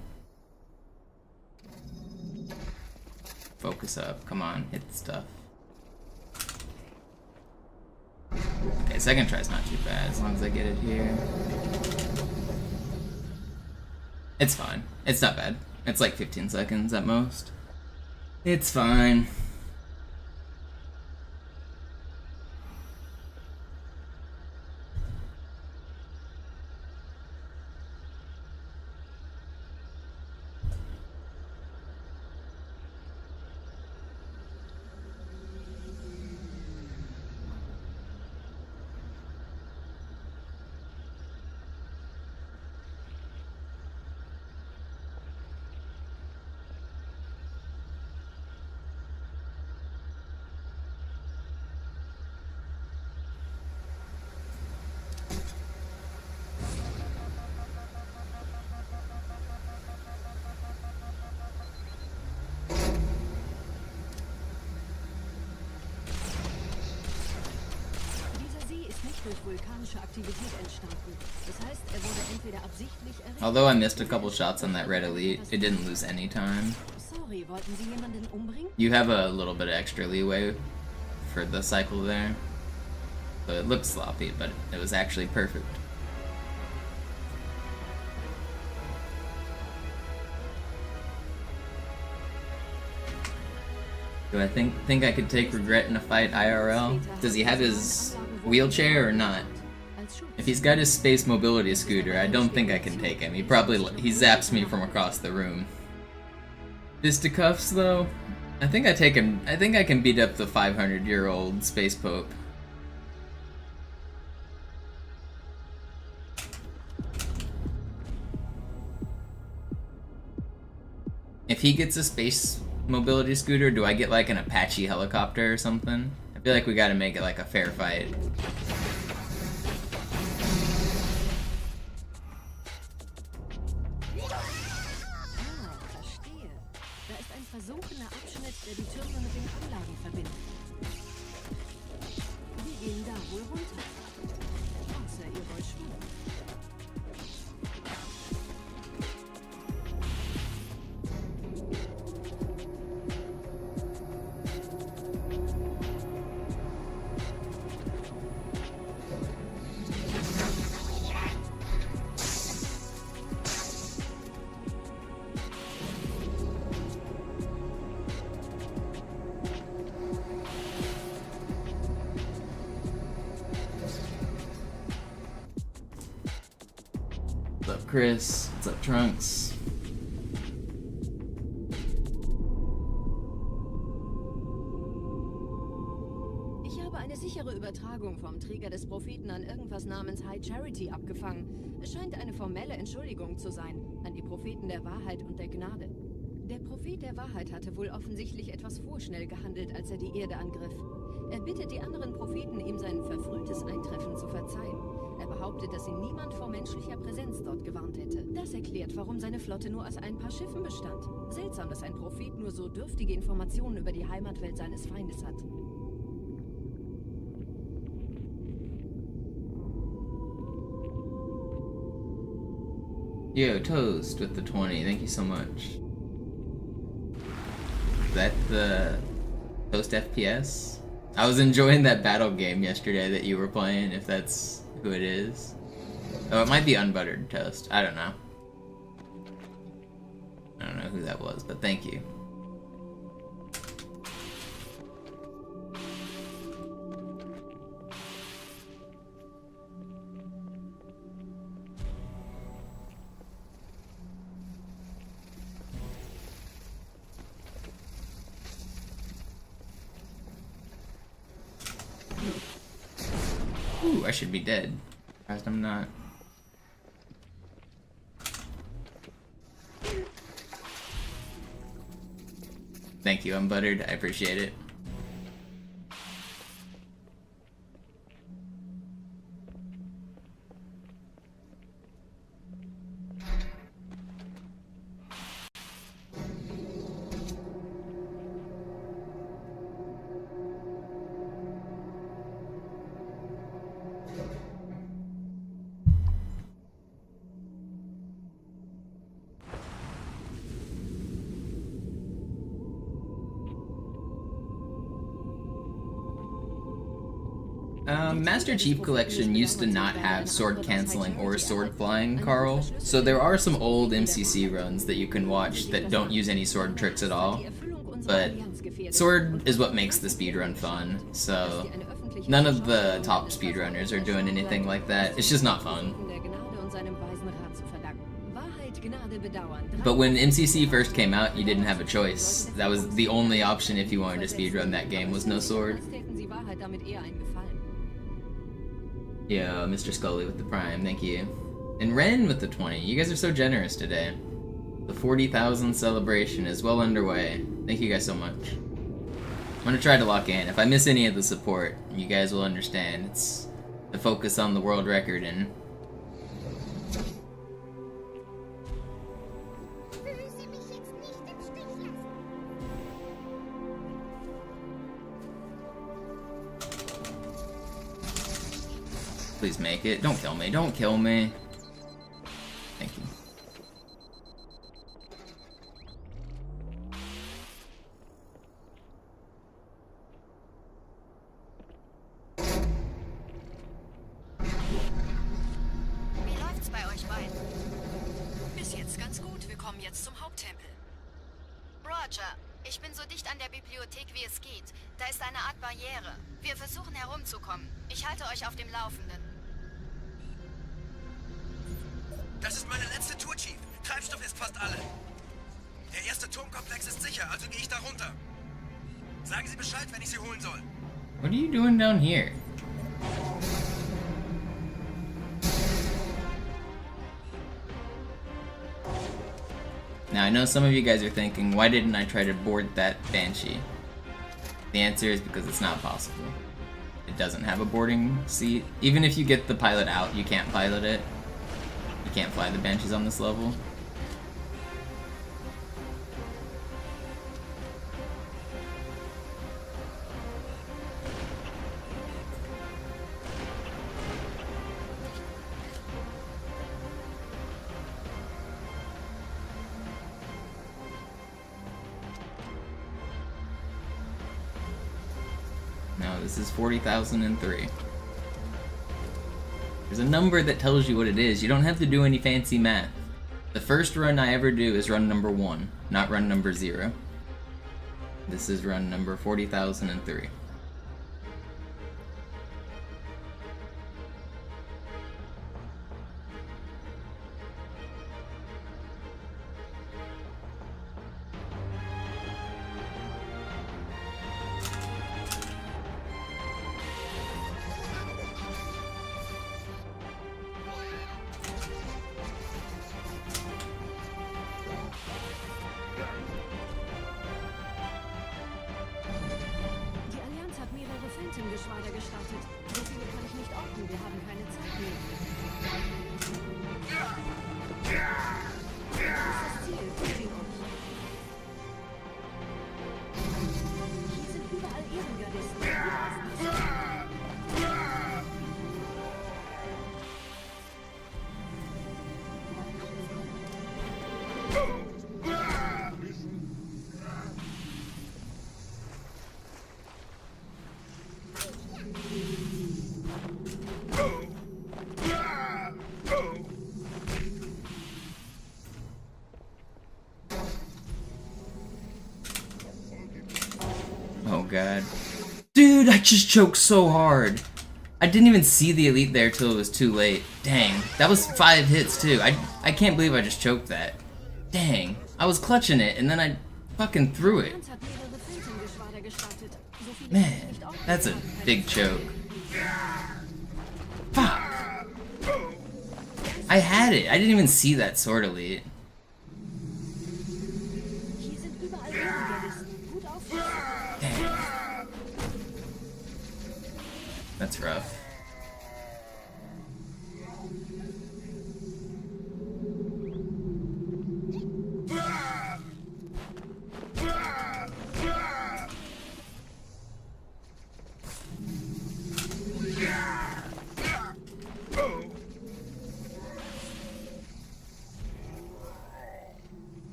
Focus up, come on, hit the stuff. Okay, second try's not too bad, as long as I get it here. It's fine, it's not bad. It's like 15 seconds at most. It's fine. Durch vulkanische Aktivität entstanden. Das heißt, er wurde entweder absichtlich errichtet. Although I missed a couple shots on that red elite, it didn't lose any time. Sorry, wollten Sie jemanden umbringen? You have a little bit of extra leeway for the cycle there. So it looked sloppy, but it was actually perfect. Do I think I could take Regret in a fight IRL? Does he have his wheelchair or not? If he's got his space mobility scooter, I don't think I can take him. He zaps me from across the room. Fisticuffs though? I think I take him. I think I can beat up the 500-year-old space pope. If he gets a space mobility scooter, do I get like an Apache helicopter or something? I feel like we gotta make it like a fair fight. Verstehe. Da ist ein versunkener Abschnitt, der die Türme mit den Anlagen verbindet. Wir gehen da wohl runter. Außer ihr wollt schwimmen. Chris? What's up, Trunks? Ich habe eine sichere Übertragung vom Träger des Propheten an irgendwas namens High Charity abgefangen. Es scheint eine formelle Entschuldigung zu sein, an die Propheten der Wahrheit und der Gnade. Der Prophet der Wahrheit hatte wohl offensichtlich etwas vorschnell gehandelt, als er die Erde angriff. Er bittet die anderen Propheten, ihm sein verfrühtes Eintreffen zu verzeihen. Er behauptet, dass ihn niemand vor menschlicher Präsenz dort gewarnt hätte. Das erklärt, warum seine Flotte nur aus ein paar Schiffen bestand. Seltsam, dass ein Prophet nur so dürftige Informationen über die Heimatwelt seines Feindes hat. Yo, Toast with the 20. Thank you so much. Is that the Toast FPS? I was enjoying that battle game yesterday that you were playing, if that's who it is. Oh, it might be Unbuttered Toast. I don't know. I don't know who that was, but thank you. Ooh, I should be dead. Surprised I'm not. Thank you, Unbuttered. I appreciate it. Master Chief Collection used to not have sword canceling or sword flying, Carl, so there are some old MCC runs that you can watch that don't use any sword tricks at all, but sword is what makes the speedrun fun, so none of the top speedrunners are doing anything like that. It's just not fun. But when MCC first came out, you didn't have a choice. That was the only option if you wanted to speedrun that game, was no sword. Yeah, Mr. Scully with the Prime, thank you. And Ren with the 20, you guys are so generous today. The 40,000 celebration is well underway. Thank you guys so much. I'm gonna try to lock in. If I miss any of the support, you guys will understand. It's the focus on the world record and... Please make it. Don't kill me. Don't kill me. Thank you. Wie läuft's bei euch beiden? Bis jetzt ganz gut. Wir kommen jetzt zum Haupttempel. Roger, ich bin so dicht an der Bibliothek wie es geht. Da ist eine Art Barriere. Wir versuchen herumzukommen. Ich halte euch auf dem Laufenden. Das ist meine letzte Tour, Chief. Treibstoff ist fast alle. Der erste Turmkomplex ist sicher, also gehe ich da runter. Sagen Sie Bescheid, wenn ich Sie holen soll. What are you doing down here? Now, I know some of you guys are thinking, why didn't I try to board that Banshee? The answer is because it's not possible. It doesn't have a boarding seat. Even if you get the pilot out, you can't pilot it. You can't fly the Banshees on this level. No, this is 40,003. There's a number that tells you what it is. You don't have to do any fancy math. The first run I ever do is run number 1, not run number 0. This is run number 40,003. god. Dude, I just choked so hard. I didn't even see the elite there till it was too late. Dang, that was 5 hits too. I can't believe I just choked that. Dang, I was clutching it and then I fucking threw it. Man, that's a big choke. Fuck. I had it. I didn't even see that sword elite. Dang. That's rough.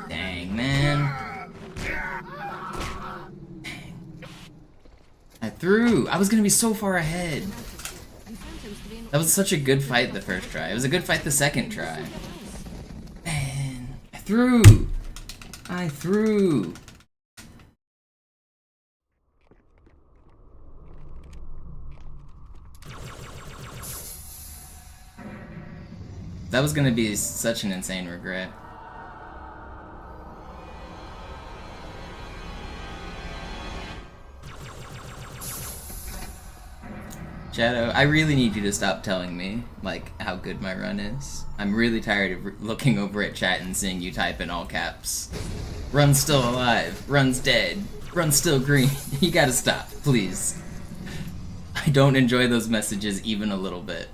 Dang, man. I threw. I was gonna be so far ahead. That was such a good fight the first try. It was a good fight the second try. Man, I threw. I threw. That was gonna be such an insane regret. Shadow, I really need you to stop telling me, like, how good my run is. I'm really tired of looking over at chat and seeing you type in all caps. Run's still alive. Run's dead. Run's still green. You gotta stop, please. I don't enjoy those messages even a little bit.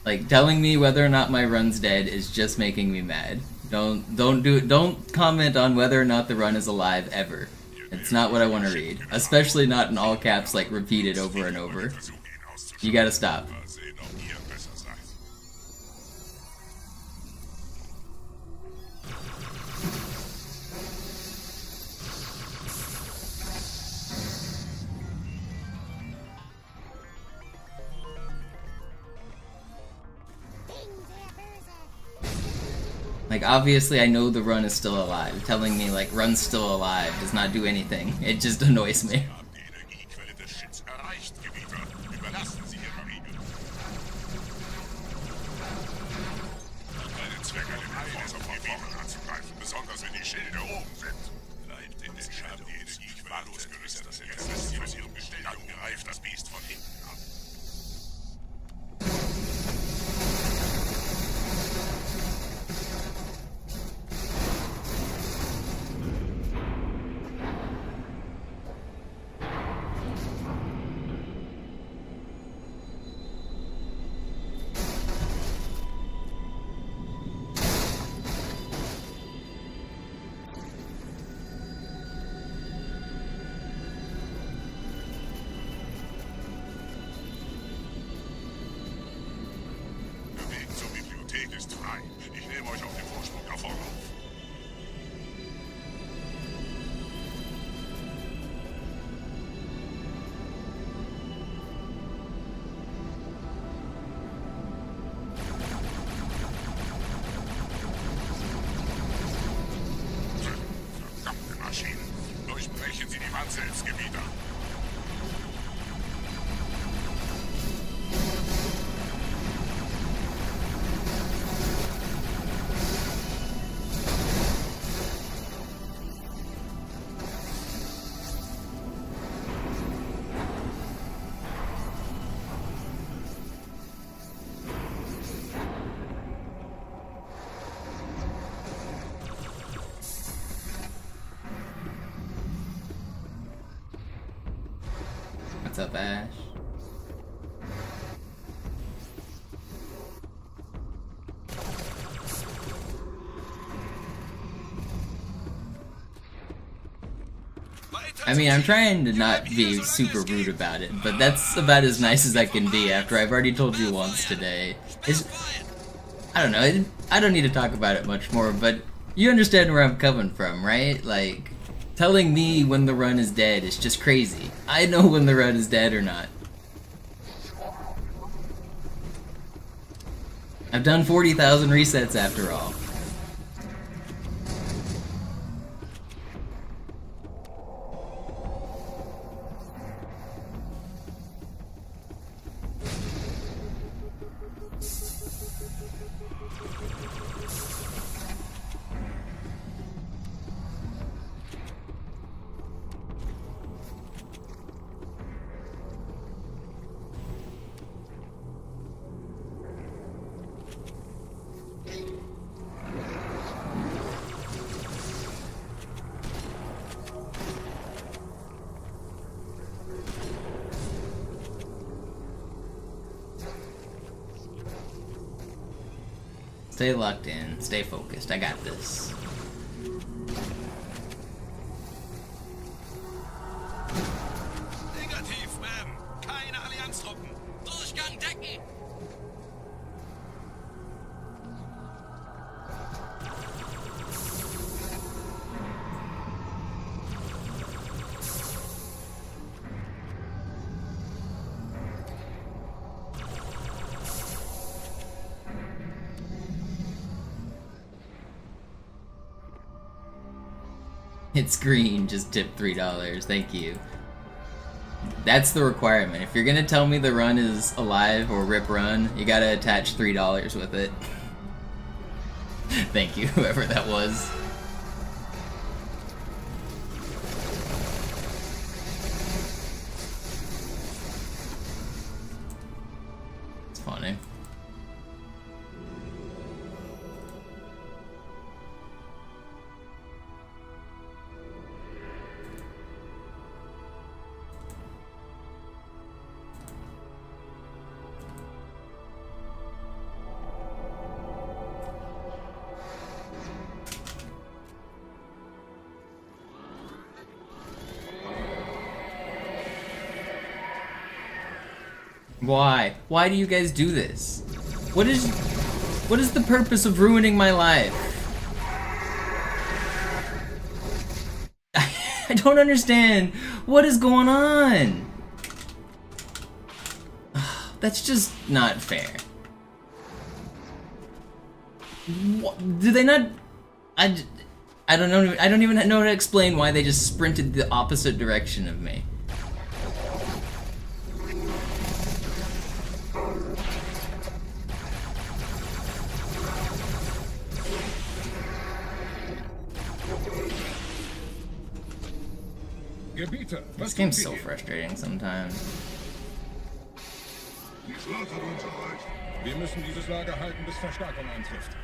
Like, telling me whether or not my run's dead is just making me mad. Don't comment on whether or not the run is alive ever. It's not what I want to read. Especially not in all caps, like, repeated over and over. You gotta stop. Like, obviously I know the run is still alive. Telling me, like, run's still alive does not do anything. It just annoys me. Durchbrechen Sie die Wandselbstgebiete. What's up, Ash? I mean, I'm trying to not be super rude about it, but that's about as nice as I can be after I've already told you once today. I don't know, I don't need to talk about it much more, but you understand where I'm coming from, right? Like, telling me when the run is dead is just crazy. I know when the run is dead or not. I've done 40,000 resets after all. Stay locked in. Stay focused. I got this. Negativ, Ma'am. Keine Allianztruppen. Durchgang decken. It's green, just tip $3. Thank you. That's the requirement. If you're gonna tell me the run is alive or rip run, you gotta attach $3 with it. Thank you, whoever that was. It's funny. Why? Why do you guys do this? What is the purpose of ruining my life? I don't understand. What is going on? That's just not fair. What? Do they not? I don't know. I don't even know how to explain why they just sprinted the opposite direction of me. This game's so frustrating sometimes. Wir müssen dieses Lager halten, bis Verstärkung eintrifft.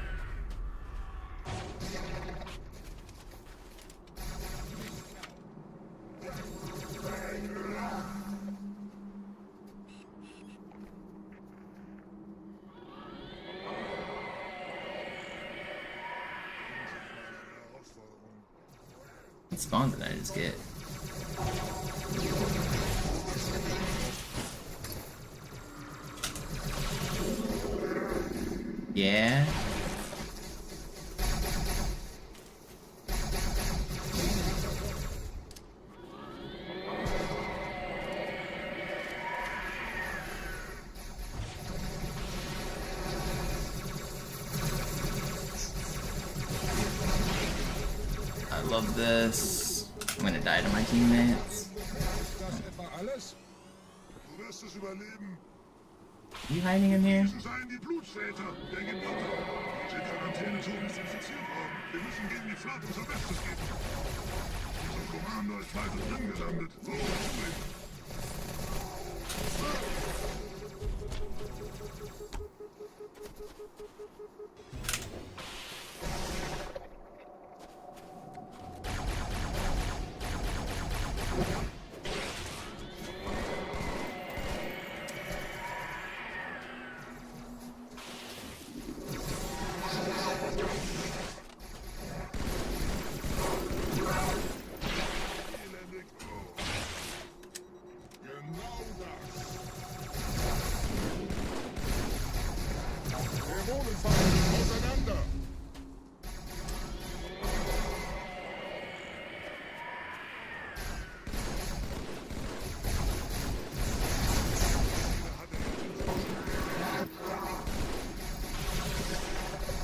What spawn did I just get? Yeah. I love this. I'm gonna die to my teammates. Are you hiding in here?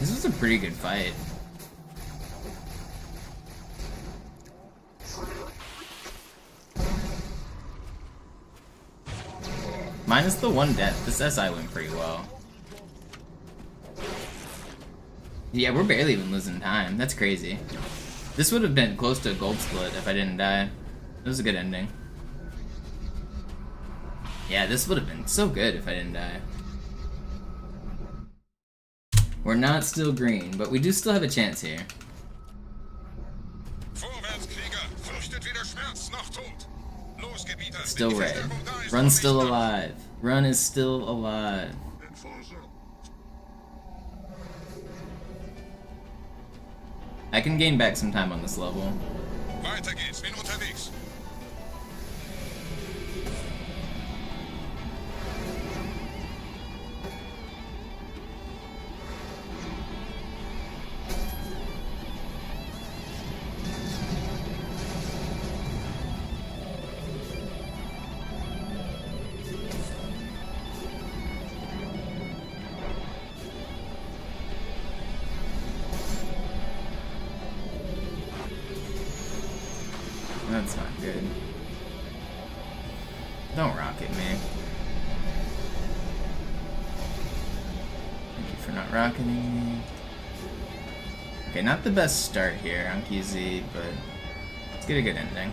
This was a pretty good fight. Minus the one death, this SI went pretty well. Yeah, we're barely even losing time. That's crazy. This would have been close to a gold split if I didn't die. It was a good ending. Yeah, this would have been so good if I didn't die. We're not still green, but we do still have a chance here. Still red. Run's still alive. Run is still alive. I can gain back some time on this level. Weiter geht's, bin unterwegs. That's not good. Don't rocket me. Thank you for not rocketing me. Okay, not the best start here on KZ, but let's get a good ending.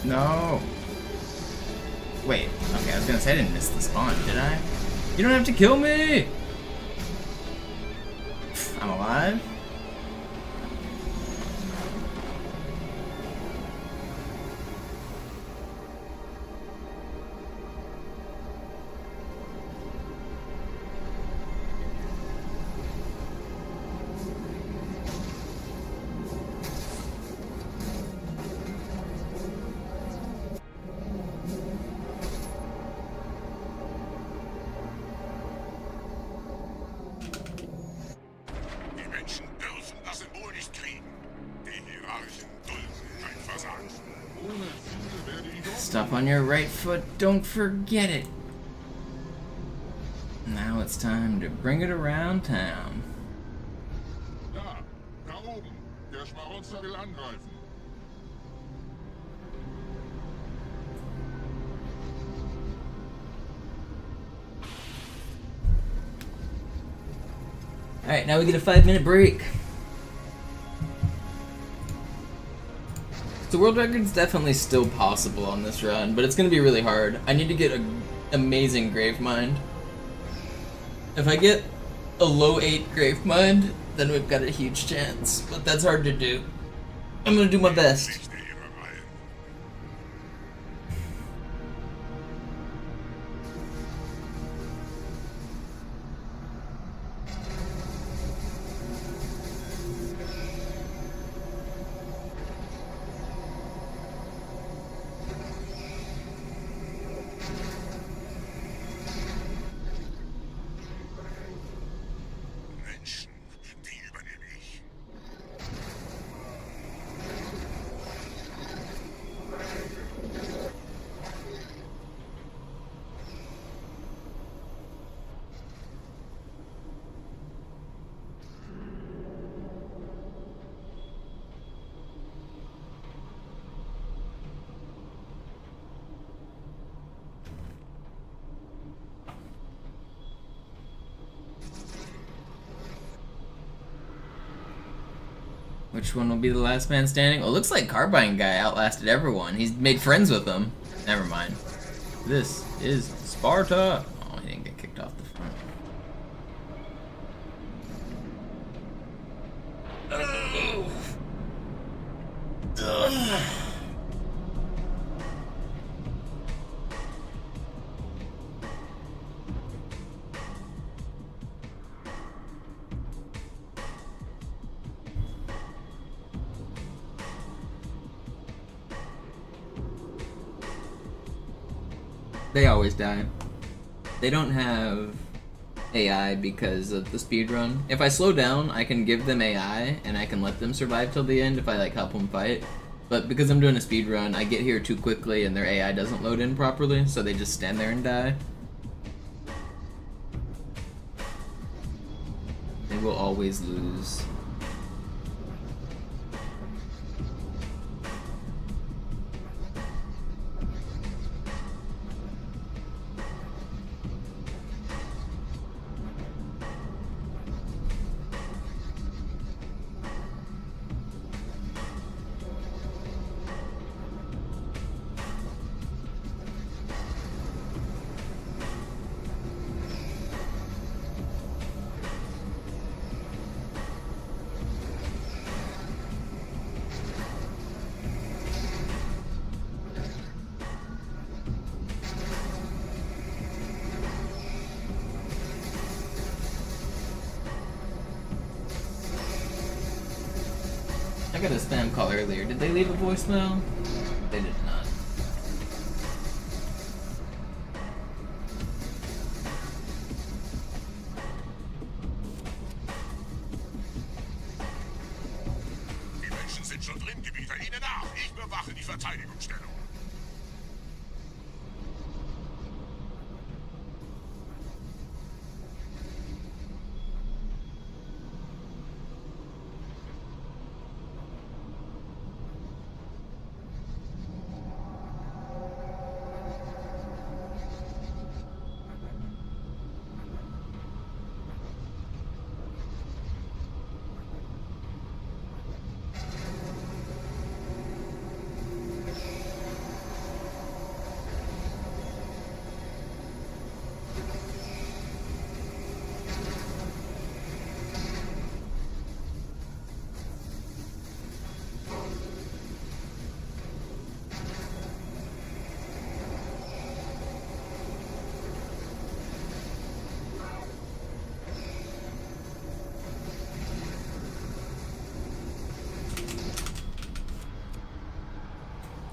No. Wait, okay, I was gonna say I didn't miss the spawn, did I? You don't have to kill me! I'm alive? Stop on your right foot, don't forget it. Now it's time to bring it around town. Da oben. Der Schmarotzer will angreifen. Alright, now we get a 5-minute break. The world record's definitely still possible on this run, but it's gonna be really hard. I need to get an amazing Grave Mind. If I get a low 8 Grave Mind, then we've got a huge chance, but that's hard to do. I'm gonna do my best. Which one will be the last man standing? Oh, looks like Carbine Guy outlasted everyone. He's made friends with them. Never mind. This is Sparta. Oh, he didn't get kicked off the front. Oh. Ugh. They always die. They don't have AI because of the speedrun. If I slow down, I can give them AI and I can let them survive till the end if I like help them fight. But because I'm doing a speed run, I get here too quickly and their AI doesn't load in properly, so they just stand there and die. They will always lose. I got a spam call earlier. Did they leave a voicemail? They did not. Die Menschen sind schon drin, Gebieter. Ihnen nach. Ich bewache die Verteidigungsstellung.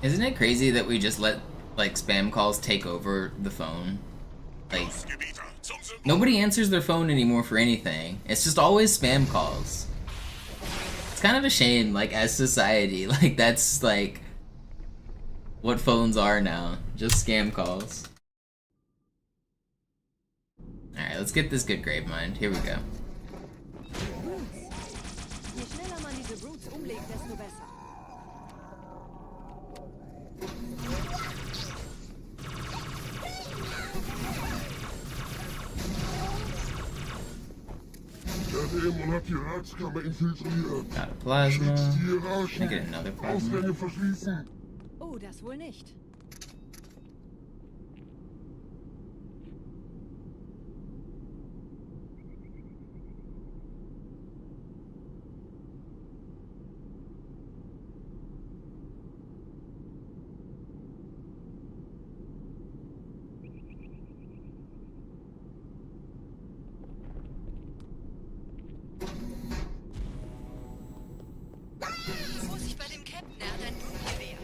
Isn't it crazy that we just let, like, spam calls take over the phone? Like, nobody answers their phone anymore for anything. It's just always spam calls. It's kind of a shame, like, as society. Like, that's, like, what phones are now. Just scam calls. Alright, let's get this good grave mined. Here we go. Je schneller man diese Brutes umlegt, desto besser. Der Dämon hat die Ratskammer infiltriert. Got a plasma. Die Hierarchen. Can I get another plasma? Ausgänge verschließen. Oh, das wohl nicht. Vorsicht bei dem Captain, er hat ein Blutgewehr.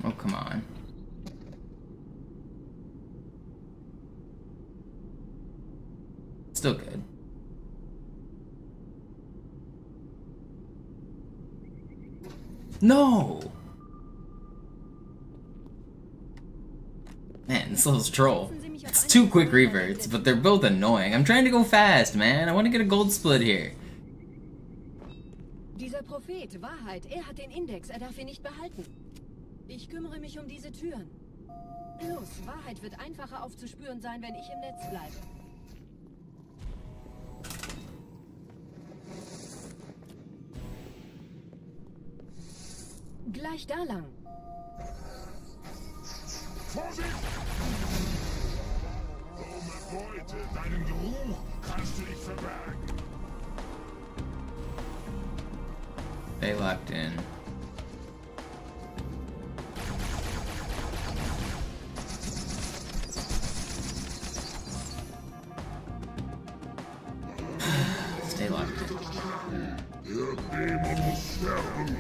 Oh, come on. Still good. No! Man, this little troll. It's 2 quick reverts, but they're both annoying. I'm trying to go fast, man. I want to get a gold split here. Dieser Prophet, Wahrheit, er hat den Index, er darf ihn nicht behalten. Ich kümmere mich um diese Türen. Los, Wahrheit wird einfacher aufzuspüren sein, wenn ich im Netz bleibe. Gleich da lang. Vorsicht! Beute, deinen Geruch kannst du nicht verbergen. They locked in. Stay locked in. Der Dämon muss sterben.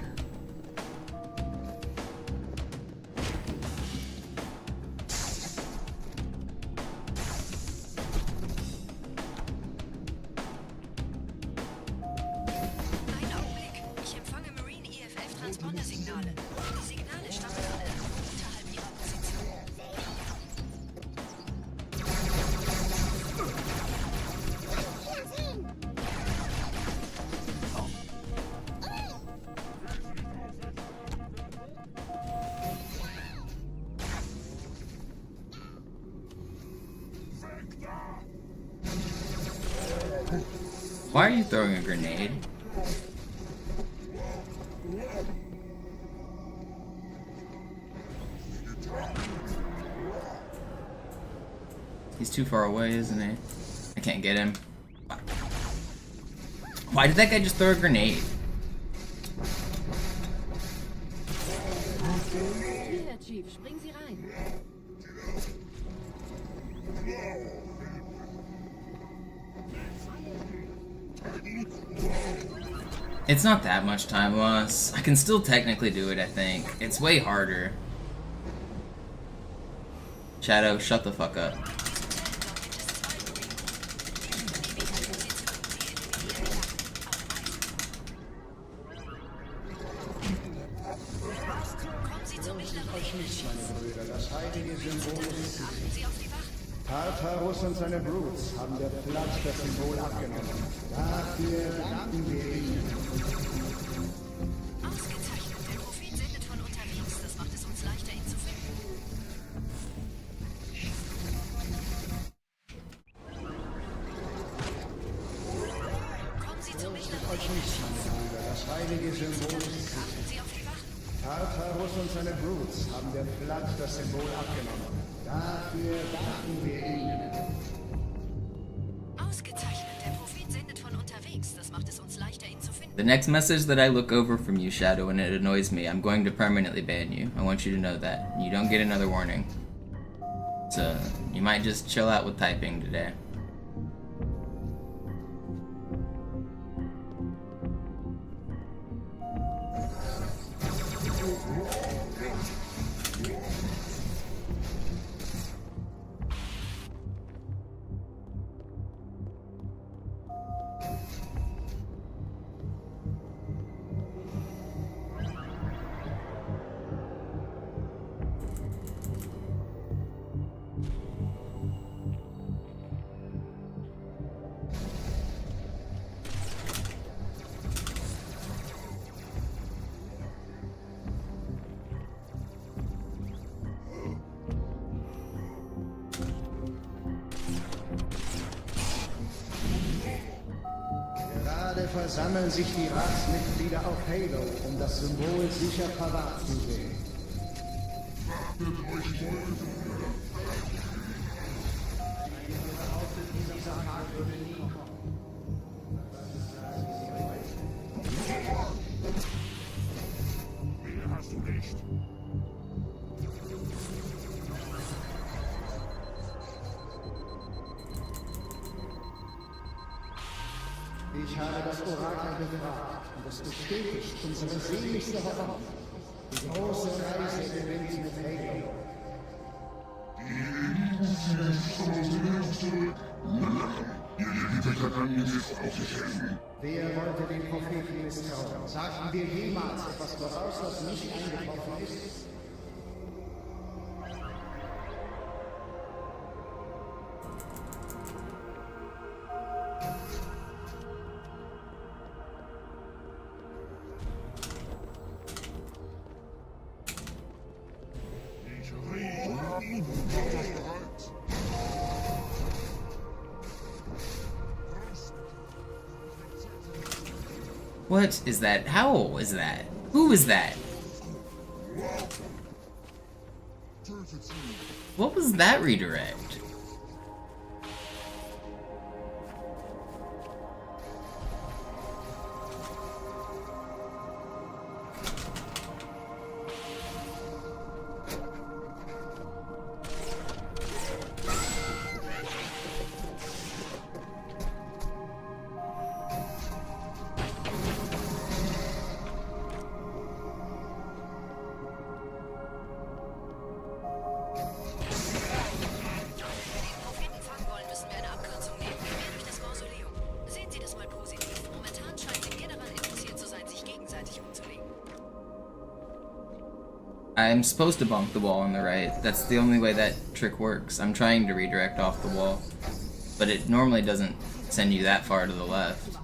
Einen Augenblick. Ich empfange Marine EFF-Transponder-Signale. Die Signale stammen von irgendwo unterhalb ihrer Position. Why are you throwing a grenade? He's too far away, isn't he? I can't get him. Why did that guy just throw a grenade? Hier, Chief, springen Sie rein. It's not that much time loss. I can still technically do it, I think. It's way harder. Shadow, shut the fuck up. Tartarus und seine Brutes haben der Platz das Symbol abgenommen. Dafür danken wir ihnen. Ausgezeichnet. Der Prophet sendet von unterwegs. Das macht es uns leichter, ihn zu finden. Kommen Sie zu MisterMonopoli. Das heilige Symbol ist Achten Sie auf die Wachen. Tartarus und seine Brutes haben der Platz das Symbol abgenommen. Dafür danken wir ihnen. Ausgezeichnet. Der Prophet sendet von unterwegs. Das macht es uns leichter, ihn zu finden. The next message that I look over from you, Shadow, and it annoys me, I'm going to permanently ban you. I want you to know that. You don't get another warning. So, you might just chill out with typing today. Gerade versammeln sich die Ratsmitglieder auf Halo, um das Symbol sicher parat zu sehen. Mehr hast du nicht. Ich habe das Orakel befragt und es bestätigt unsere seligste Hoffnung. Die große Reise beginnt mit Halo. Ihr Veteran ist auf sich helfen. Wer wollte den Propheten misstrauen? Sagten wir jemals etwas voraus, was nicht eingetroffen ist? Ich rieche. Macht euch bereit. What is that? How is that? Who is that? What was that redirect? I'm supposed to bonk the wall on the right. That's the only way that trick works. I'm trying to redirect off the wall, but it normally doesn't send you that far to the left.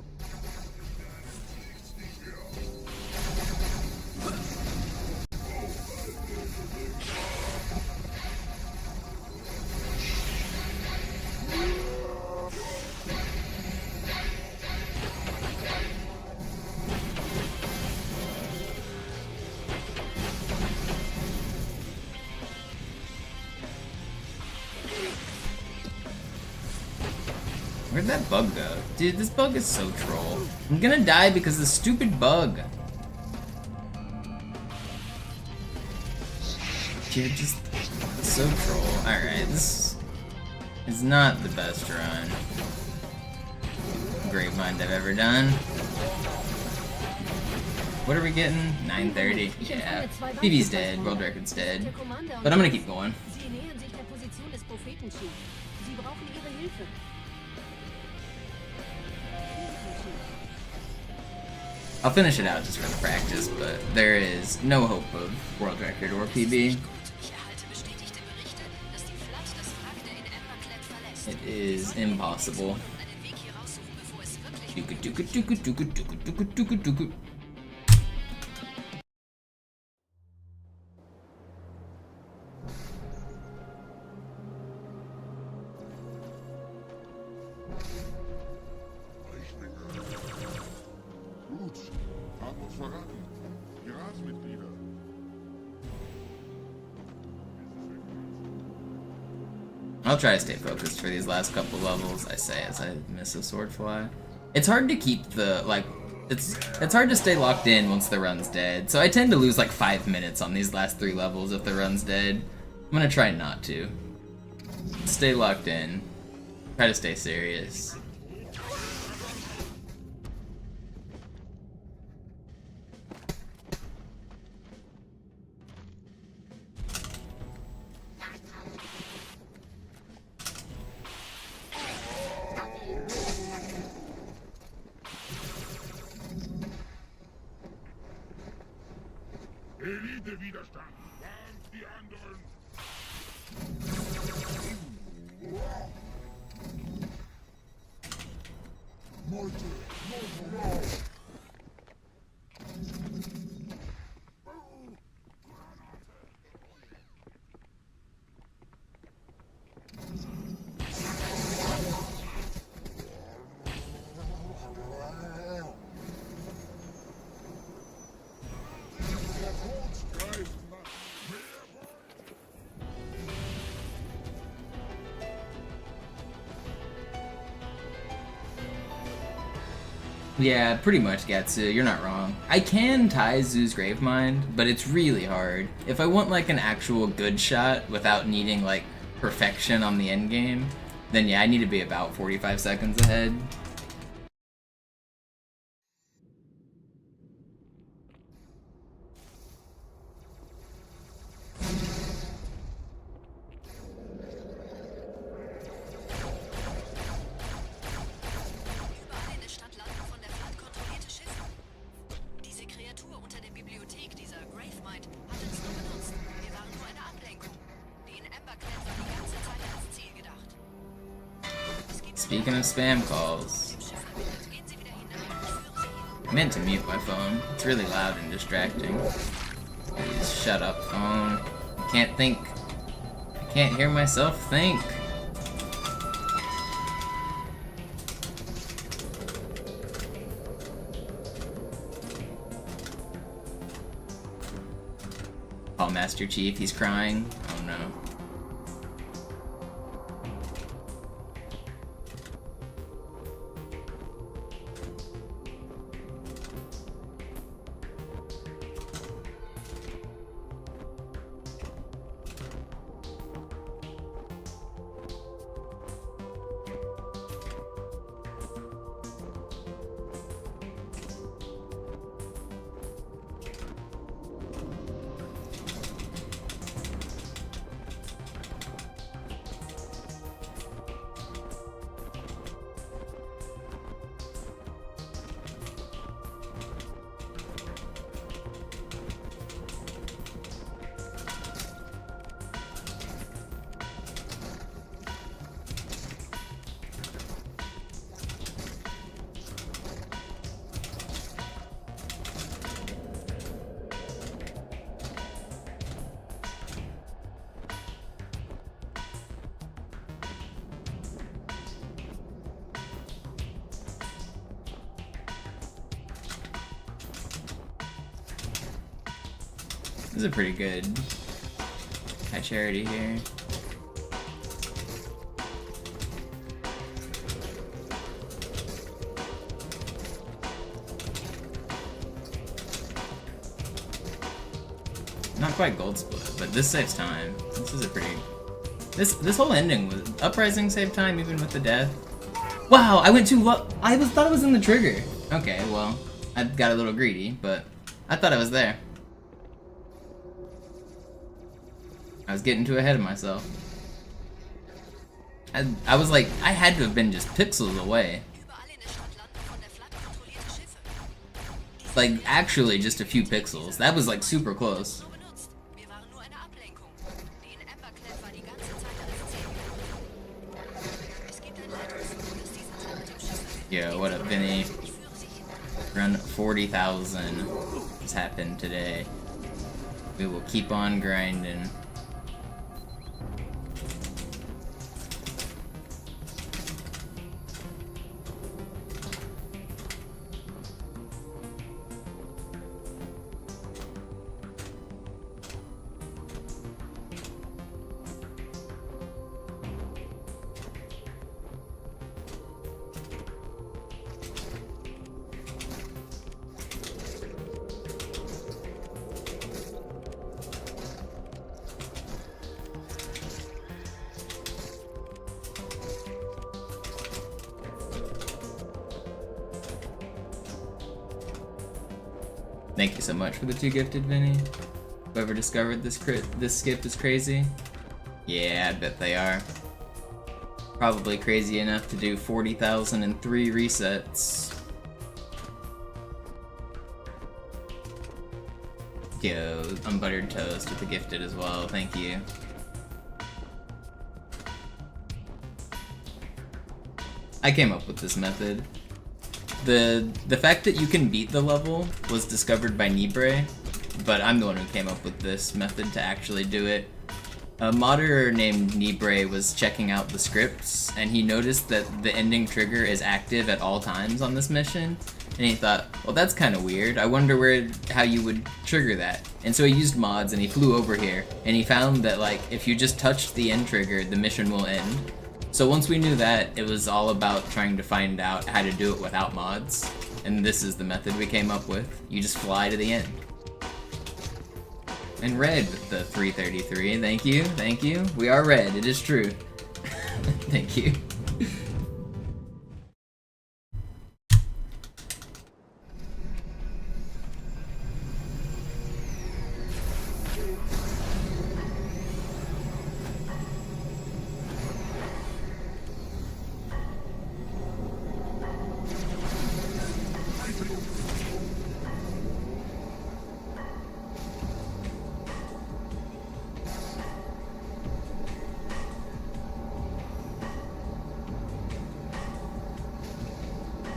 Where'd that bug go? Dude, this bug is so troll. I'm gonna die because of the stupid bug. Dude, just so troll. Alright, this is not the best run Gravemind I've ever done. What are we getting? 930. Yeah. PB's dead, world record's dead. But I'm gonna keep going. I'll finish it out just for the practice, but there is no hope of world record or PB. It is impossible. I'll try to stay focused for these last couple levels, I say as I miss a swordfly. It's hard to keep the, like, it's hard to stay locked in once the run's dead, so I tend to lose like 5 minutes on these last 3 levels if the run's dead. I'm gonna try not to. Stay locked in. Try to stay serious. Elite-Widerstand! Warnt die anderen! Meute! Yeah, pretty much, Gatsu, you're not wrong. I can tie Zoo's Gravemind, but it's really hard. If I want like an actual good shot without needing like perfection on the end game, then yeah, I need to be about 45 seconds ahead. Speaking of spam calls, I meant to mute my phone. It's really loud and distracting. Please shut up, phone. I can't think. I can't hear myself think. Oh, Master Chief, he's crying. Oh no. This is a pretty good high charity here. Not quite gold split, but this saves time. This is a pretty... This whole ending was... Uprising saved time even with the death. Wow, I went too low. Thought it was in the trigger. Okay, well, I got a little greedy, but I thought I was there. I was getting too ahead of myself. I was like, I had to have been just pixels away. Like, actually just a few pixels. That was like super close. Yo, what up, Vinny? Run 40,000 has happened today. We will keep on grinding. Thank you so much for the 2 gifted, Vinny. Whoever discovered this skip is crazy. Yeah, I bet they are. Probably crazy enough to do 40,003 resets. Yo, unbuttered toast with the gifted as well, thank you. I came up with this method. The fact that you can beat the level was discovered by Nibre, but I'm the one who came up with this method to actually do it. A modder named Nibre was checking out the scripts, and he noticed that the ending trigger is active at all times on this mission, and he thought, well, that's kind of weird. I wonder how you would trigger that. And so he used mods, and he flew over here, and he found that, like, if you just touch the end trigger, the mission will end. So once we knew that, it was all about trying to find out how to do it without mods. And this is the method we came up with. You just fly to the end. And red with the 333. Thank you, thank you. We are red, it is true. Thank you.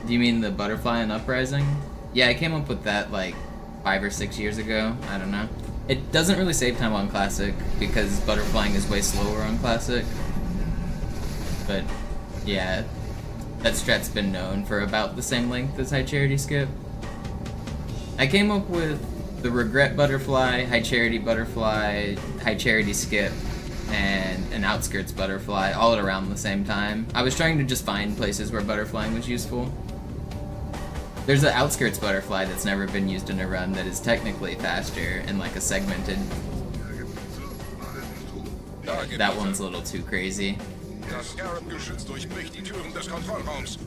Do you mean the butterfly in Uprising? Yeah, I came up with that like 5 or 6 years ago. I don't know. It doesn't really save time on Classic because butterflying is way slower on Classic. But yeah, that strat's been known for about the same length as High Charity Skip. I came up with the Regret Butterfly, High Charity Butterfly, High Charity Skip, and an Outskirts Butterfly all at around the same time. I was trying to just find places where butterflying was useful. There's an Outskirts Butterfly that's never been used in a run that is technically faster and like a segmented. That one's a little too crazy. Das Scarab-Geschütz durchbricht die Türen des Kontrollraums.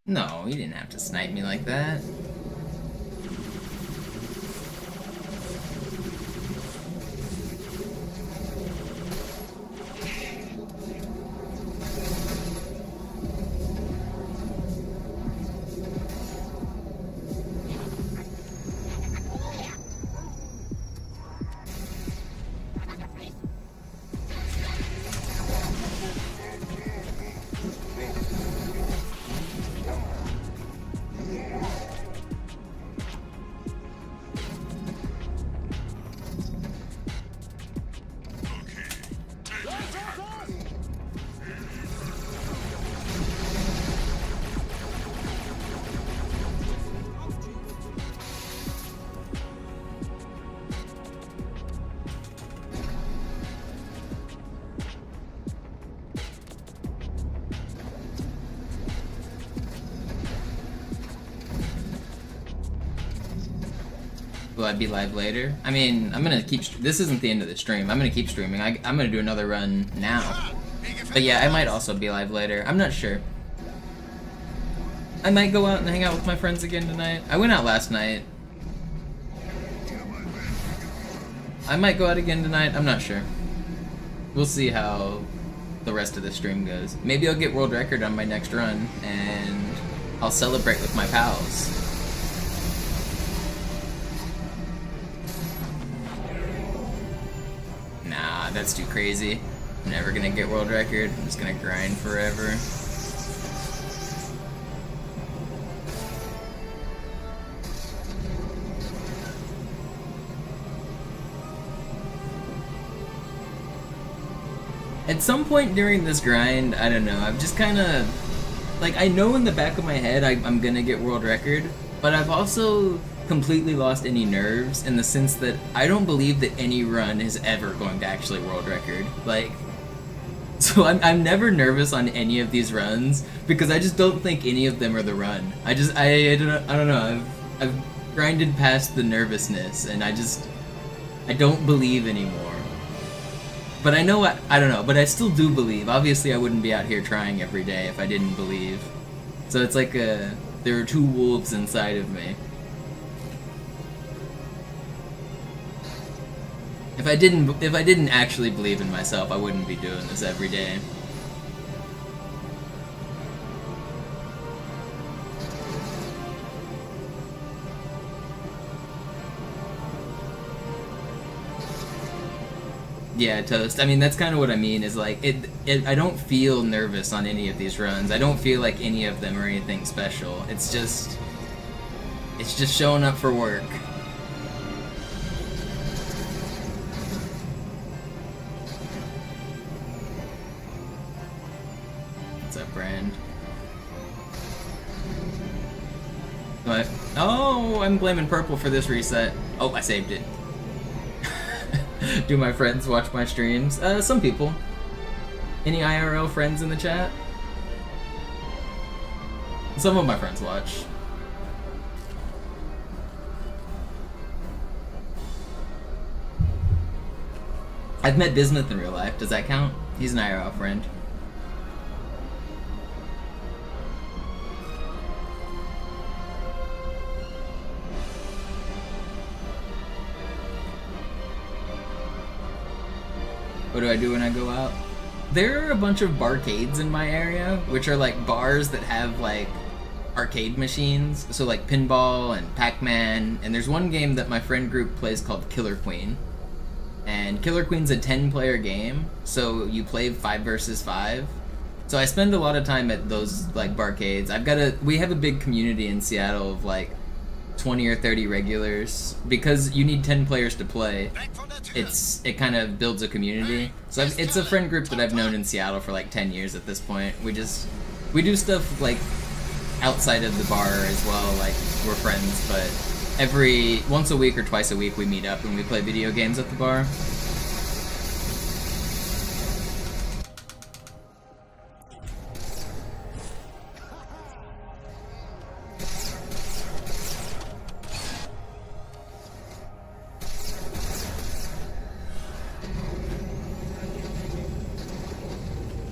No, you didn't have to snipe me like that. Will I be live later? I mean, I'm gonna keep. This isn't the end of the stream. I'm gonna keep streaming. I'm gonna do another run now. But yeah, I might also be live later. I'm not sure. I might go out and hang out with my friends again tonight. I went out last night. I might go out again tonight. I'm not sure. We'll see how the rest of the stream goes. Maybe I'll get world record on my next run, and I'll celebrate with my pals. Nah, that's too crazy. I'm never gonna get world record. I'm just gonna grind forever. At some point during this grind, I don't know, I've just kind of, like, I know in the back of my head I'm gonna get world record, but I've also completely lost any nerves in the sense that I don't believe that any run is ever going to actually world record. Like, so I'm never nervous on any of these runs because I just don't think any of them are the run. I don't know, I've grinded past the nervousness and I don't believe anymore. But I know, I don't know, but I still do believe. Obviously, I wouldn't be out here trying every day if I didn't believe. So it's like there are two wolves inside of me. If I didn't actually believe in myself, I wouldn't be doing this every day. Yeah, Toast. I mean, that's kind of what I mean, is like, I don't feel nervous on any of these runs. I don't feel like any of them are anything special. It's just showing up for work. What's up, Brand? What? Oh, I'm blaming purple for this reset. Oh, I saved it. Do my friends watch my streams? Some people. Any IRL friends in the chat? Some of my friends watch. I've met Bismuth in real life. Does that count? He's an IRL friend. What do I do when I go out? There are a bunch of barcades in my area, which are like bars that have like arcade machines, so like pinball and Pac-Man, and there's one game that my friend group plays called Killer Queen. And Killer Queen's a 10-player game, so you play 5 versus 5. So I spend a lot of time at those like barcades. We have a big community in Seattle of like 20 or 30 regulars, because you need 10 players to play. It kind of builds a community. So it's a friend group that I've known in Seattle for like 10 years at this point. We do stuff like outside of the bar as well, like we're friends, but once a week or twice a week we meet up and we play video games at the bar.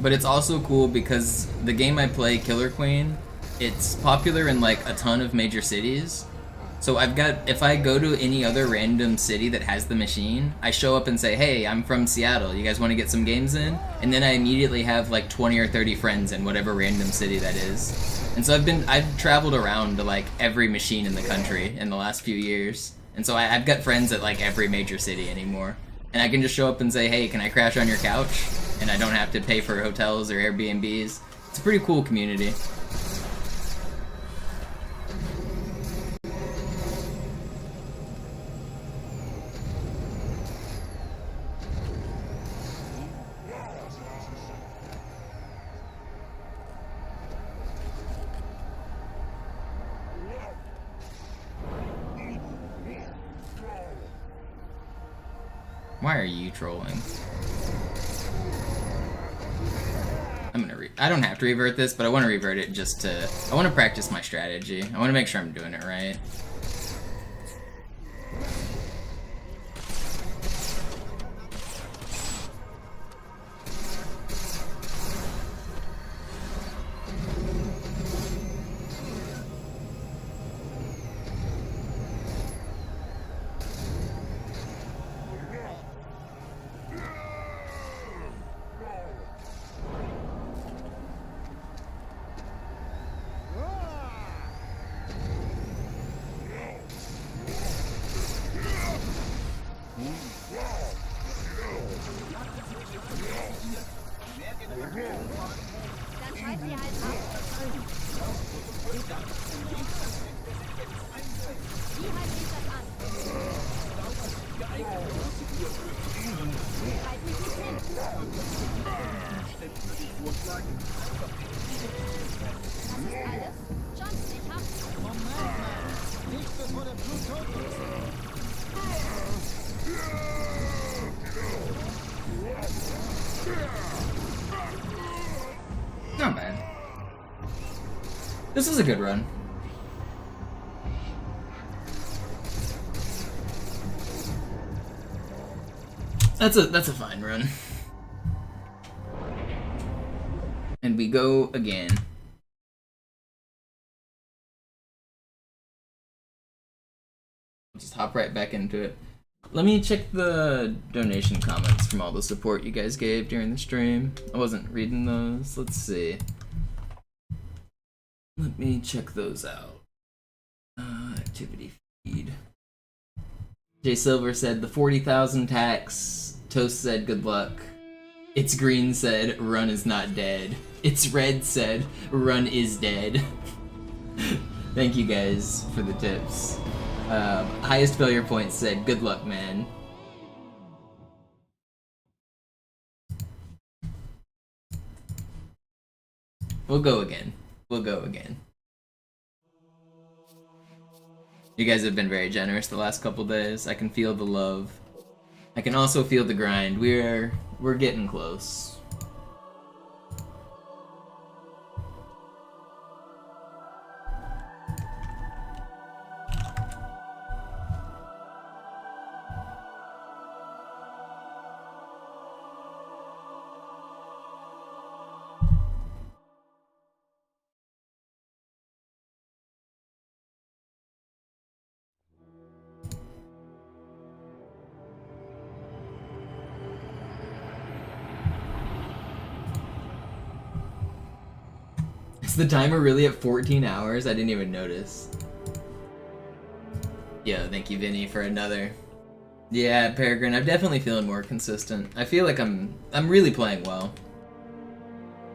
But it's also cool because the game I play, Killer Queen, it's popular in like a ton of major cities. So if I go to any other random city that has the machine, I show up and say, hey, I'm from Seattle, you guys want to get some games in? And then I immediately have like 20 or 30 friends in whatever random city that is. And so I've traveled around to like every machine in the country in the last few years. And so I've got friends at like every major city anymore. And I can just show up and say, hey, can I crash on your couch? And I don't have to pay for hotels or Airbnbs. It's a pretty cool community. Why are you trolling? I don't have to revert this, but I want to revert it I want to practice my strategy. I want to make sure I'm doing it right. This was a good run. That's a fine run. And we go again. Just hop right back into it. Let me check the donation comments from all the support you guys gave during the stream. I wasn't reading those. Let's see. Let me check those out. Activity feed. Jay Silver said the 40,000 tax. Toast said good luck. It's Green said run is not dead. It's Red said run is dead. Thank you guys for the tips. Highest failure point said good luck, man. We'll go again. We'll go again. You guys have been very generous the last couple days. I can feel the love. I can also feel the grind. We're getting close. Is the timer really at 14 hours? I didn't even notice. Yo, thank you, Vinny, for another. Yeah, Peregrine, I'm definitely feeling more consistent. I feel like I'm really playing well.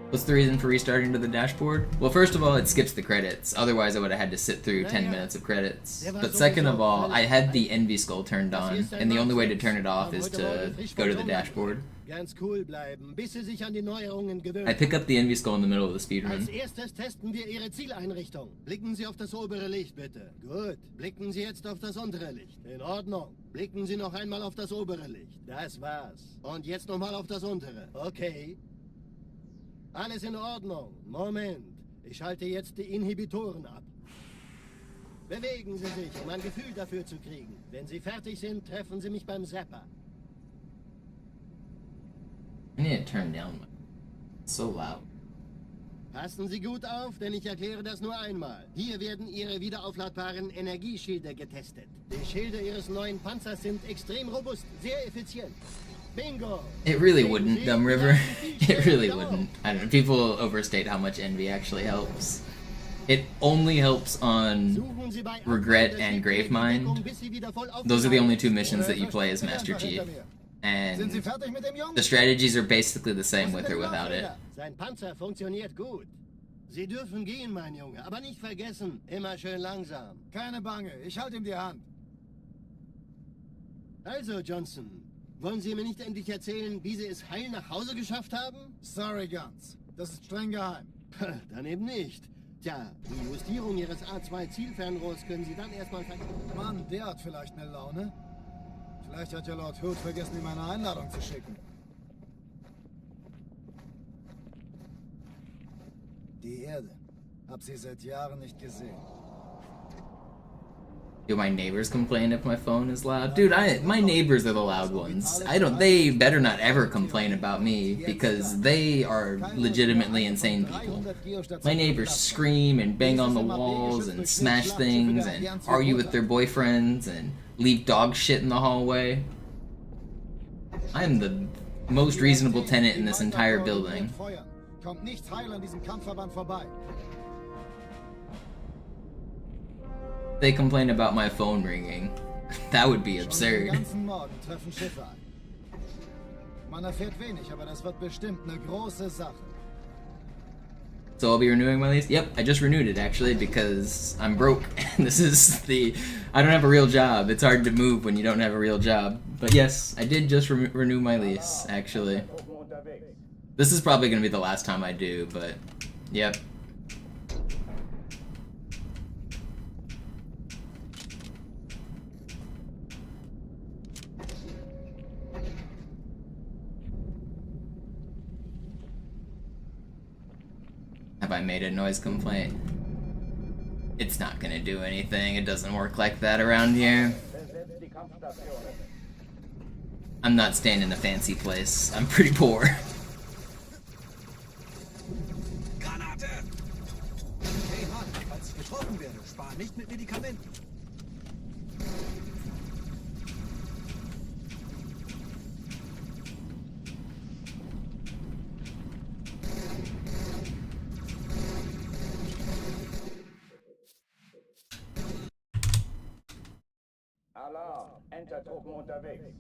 What's the reason for restarting to the dashboard? Well, first of all, it skips the credits. Otherwise, I would have had to sit through 10 minutes of credits. But second of all, I had the Envy Skull turned on, and the only way to turn it off is to go to the dashboard. I pick up the Envy Skull in the middle of the speedrun. Als erstes testen wir Ihre Zieleinrichtung. Blicken Sie auf das obere Licht, bitte. Gut. Blicken Sie jetzt auf das untere Licht. In Ordnung. Blicken Sie noch einmal auf das obere Licht. Das war's. Und jetzt nochmal auf das untere. Okay. Alles in Ordnung. Moment. Ich schalte jetzt die Inhibitoren ab. Bewegen Sie sich, um ein Gefühl dafür zu kriegen. Wenn Sie fertig sind, treffen Sie mich beim Zapper. I need to turn down. It's so loud. Passen Sie gut auf, denn ich erkläre das nur einmal. Hier werden Ihre wiederaufladbaren Energieschilde getestet. Die Schilde Ihres neuen Panzers sind extrem robust, sehr effizient. Bingo! It really wouldn't, Dumb River. It really wouldn't. I don't know. People overstate how much envy actually helps. It only helps on Regret and Gravemind. Those are the only two missions that you play as Master Chief. And the strategies are basically the same with or without it. Sein Panzer funktioniert gut. Sie dürfen gehen, mein Junge, aber nicht vergessen, immer schön langsam. Keine Bange, ich halte ihm die Hand. Also, Johnson, wollen Sie mir nicht endlich erzählen, wie Sie es heil nach Hause geschafft haben? Sorry, Guns. Das ist streng geheim. Dann eben nicht. Tja, die Justierung Ihres A2-Zielfernrohrs können Sie dann erstmal Mann, der hat vielleicht eine Laune. Vielleicht hat ja Lord Hood vergessen, ihm eine Einladung zu schicken. Die Erde. Hab sie seit Jahren nicht gesehen. Do my neighbors complain if my phone is loud? Dude, my neighbors are the loud ones. They better not ever complain about me, because they are legitimately insane people. My neighbors scream and bang on the walls and smash things and argue with their boyfriends and leave dog shit in the hallway. I am the most reasonable tenant in this entire building. Kommt nichts heil an diesem Kampfverband vorbei. They complain about my phone ringing. That would be absurd. Man erfährt wenig, aber das wird bestimmt eine große Sache. So I'll be renewing my lease? Yep, I just renewed it actually because I'm broke. I don't have a real job. It's hard to move when you don't have a real job. But yes, I did just renew my lease actually. This is probably going to be the last time I do, but yep. Have I made a noise complaint? It's not gonna do anything. It doesn't work like that around here. Besetzt die Kampfstationen. I'm not staying in a fancy place. I'm pretty poor. Granate! Hey Mann, falls ich getroffen werde, spar nicht mit Medikamenten. Alarm! Enter-Truppen unterwegs.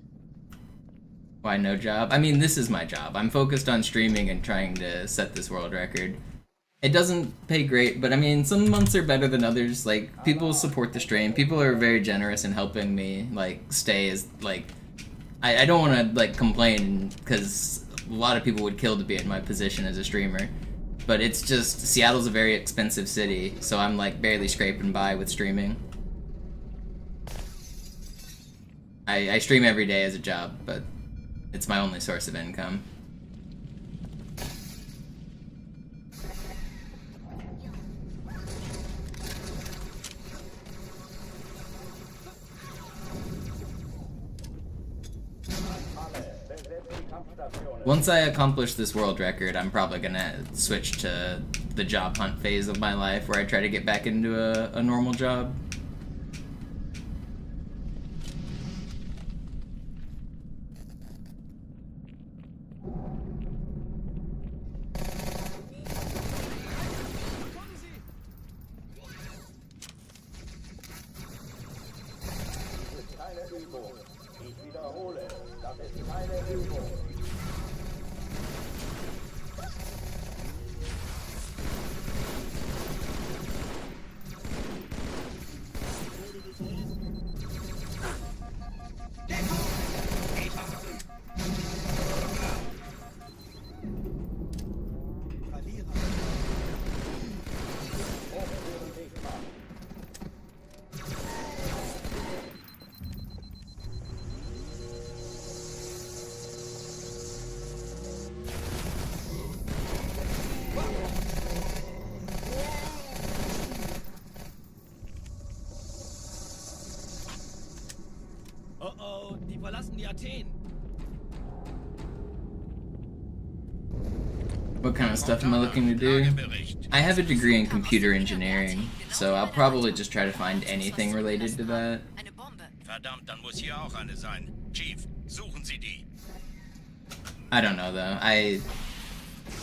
Why no job? I mean, this is my job. I'm focused on streaming and trying to set this world record. It doesn't pay great, but I mean, some months are better than others. Like, people support the stream. People are very generous in helping me, like, stay as, like... I don't want to, like, complain, because a lot of people would kill to be in my position as a streamer. But it's just, Seattle's a very expensive city, so I'm, like, barely scraping by with streaming. I stream every day as a job, but it's my only source of income. Once I accomplish this world record, I'm probably gonna switch to the job hunt phase of my life, where I try to get back into a normal job. Oh, die verlassen die Athen. What kind of stuff am I looking to do? I have a degree in computer engineering, so I'll probably just try to find anything related to that. Verdammt, dann muss hier auch eine sein. Chief, suchen Sie die. I don't know though.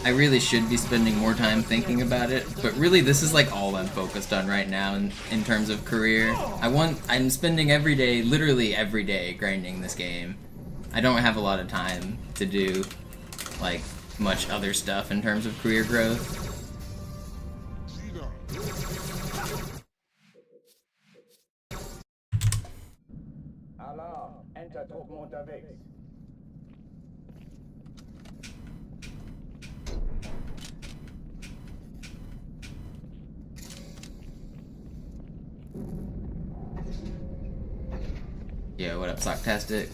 I really should be spending more time thinking about it, but really this is like all I'm focused on right now in terms of career. I'm spending every day, literally every day, grinding this game. I don't have a lot of time to do like much other stuff in terms of career growth. Alarm! Enter-Truppen unterwegs. Yeah, what up, Socktastic?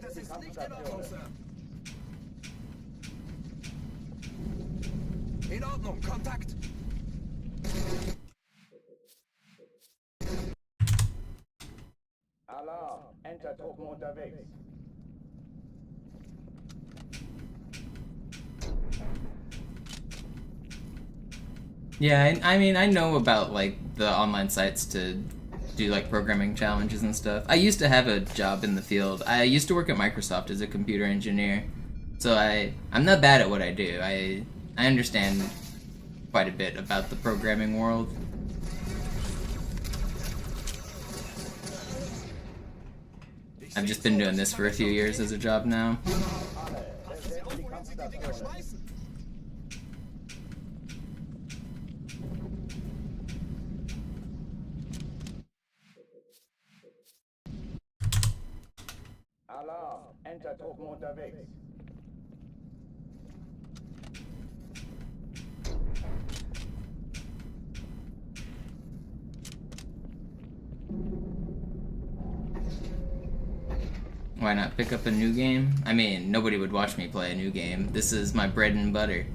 Das ist nicht in Ordnung, Sir. In Ordnung, Kontakt. Alarm! Enter-Truppen unterwegs. Yeah, I mean, I know about like the online sites to do like programming challenges and stuff. I used to have a job in the field. I used to work at Microsoft as a computer engineer, so I'm not bad at what I do. I understand quite a bit about the programming world. I've just been doing this for a few years as a job now. Alarm! Enter-Truppen unterwegs. Why not pick up a new game? I mean, nobody would watch me play a new game. This is my bread and butter.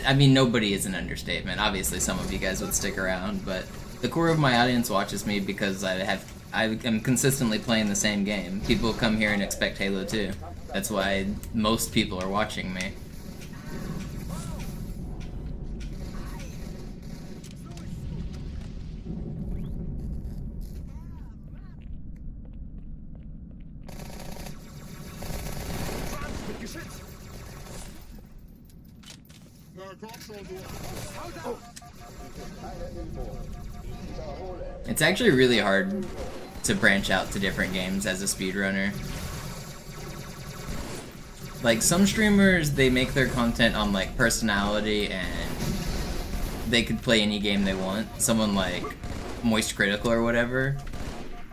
I mean, nobody is an understatement. Obviously, some of you guys would stick around, but the core of my audience watches me because I am consistently playing the same game. People come here and expect Halo 2. That's why most people are watching me. It's actually really hard to branch out to different games as a speedrunner. Like, some streamers, they make their content on, like, personality and they could play any game they want. Someone like Moist Critical or whatever,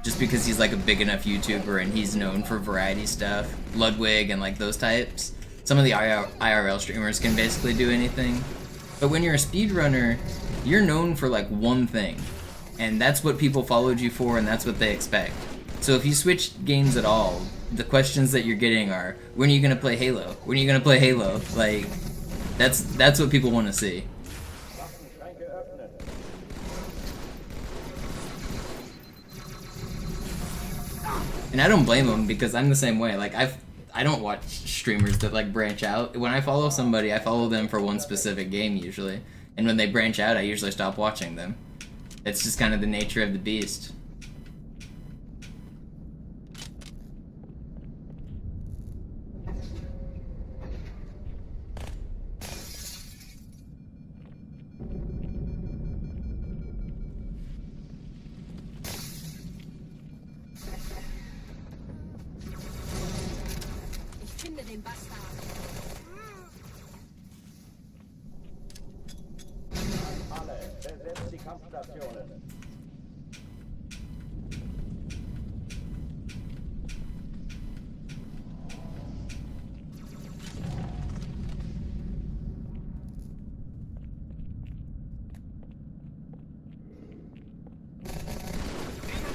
just because he's, like, a big enough YouTuber and he's known for variety stuff. Ludwig and, like, those types. Some of the IRL streamers can basically do anything. But when you're a speedrunner, you're known for, like, one thing. And that's what people followed you for, and that's what they expect. So if you switch games at all, the questions that you're getting are, when are you gonna play Halo? When are you gonna play Halo? Like, that's what people want to see. And I don't blame them, because I'm the same way. Like, I don't watch streamers that, like, branch out. When I follow somebody, I follow them for one specific game usually. And when they branch out, I usually stop watching them. It's just kind of the nature of the beast. Ich finde den Bastard. Alle, besetzt die Kampfstationen.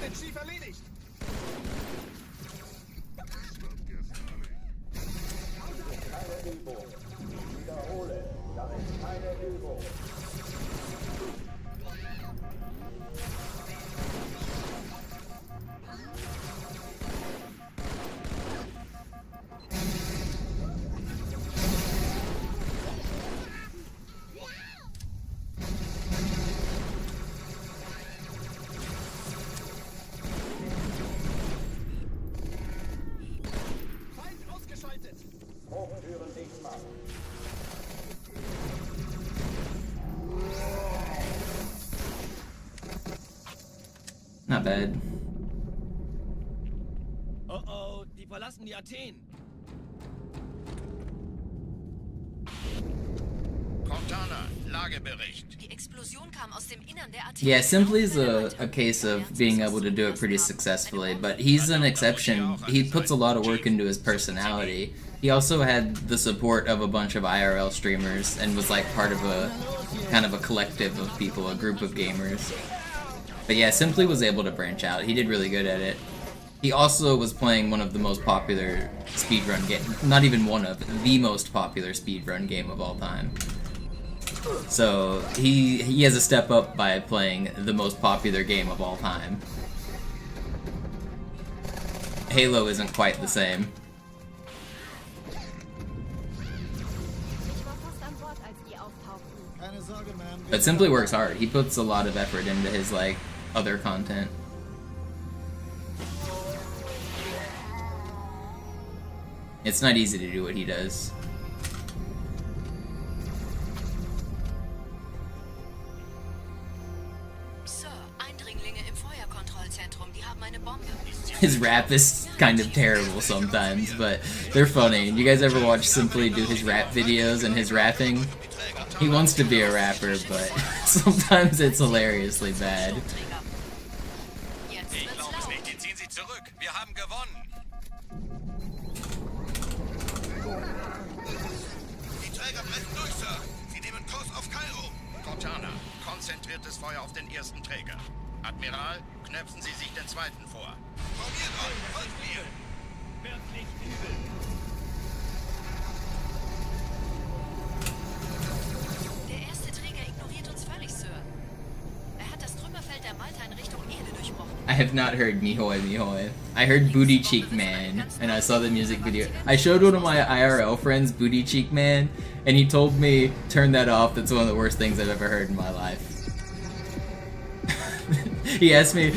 Den Chief erledigt. Keine Übung. Ich wiederhole, das ist keine Übung. Feind ausgeschaltet. Hochtüren dicht machen. Not bad. Oh oh, die verlassen die Athen. Cortana, Lagebericht. Die Explosion kam aus dem Innern der Athen. Yeah, Simply's a case of being able to do it pretty successfully, but he's an exception. He puts a lot of work into his personality. He also had the support of a bunch of IRL streamers and was like part of a kind of a collective of people, a group of gamers. But yeah, Simply was able to branch out. He did really good at it. He also was playing one of the most popular speedrun game, not even one of, the most popular speedrun game of all time. So he has a step up by playing the most popular game of all time. Halo isn't quite the same. Ich war fast an Bord, als die auftauchten. Keine Sorge, Ma'am. But Simply works hard. He puts a lot of effort into his, like, other content. It's not easy to do what he does. Sir, Eindringlinge im Feuerkontrollzentrum, die haben eine Bombe. His rap is kind of terrible sometimes, but they're funny. You guys ever watch Simply do his rap videos and his rapping? He wants to be a rapper, but sometimes it's hilariously bad. Jetzt Ich wird's glaube es laut. nicht. Die ziehen sie zurück. Wir haben gewonnen. Die Träger brechen durch, Sir. Sie nehmen Kurs auf Kairo. Cortana, konzentriertes Feuer auf den ersten Träger. Admiral, knöpfen Sie sich den zweiten vor. Formiert euch! Folgt mir! Wird nicht übel! Der erste Träger ignoriert uns völlig, Sir. Er hat das Trümmerfeld der Malta in Richtung Erde durchbrochen. I have not heard Mihoy Mihoy. I heard Booty Cheek Man, and I saw the music video. I showed one of my IRL friends Booty Cheek Man, and he told me, turn that off, that's one of the worst things I've ever heard in my life. He asked me,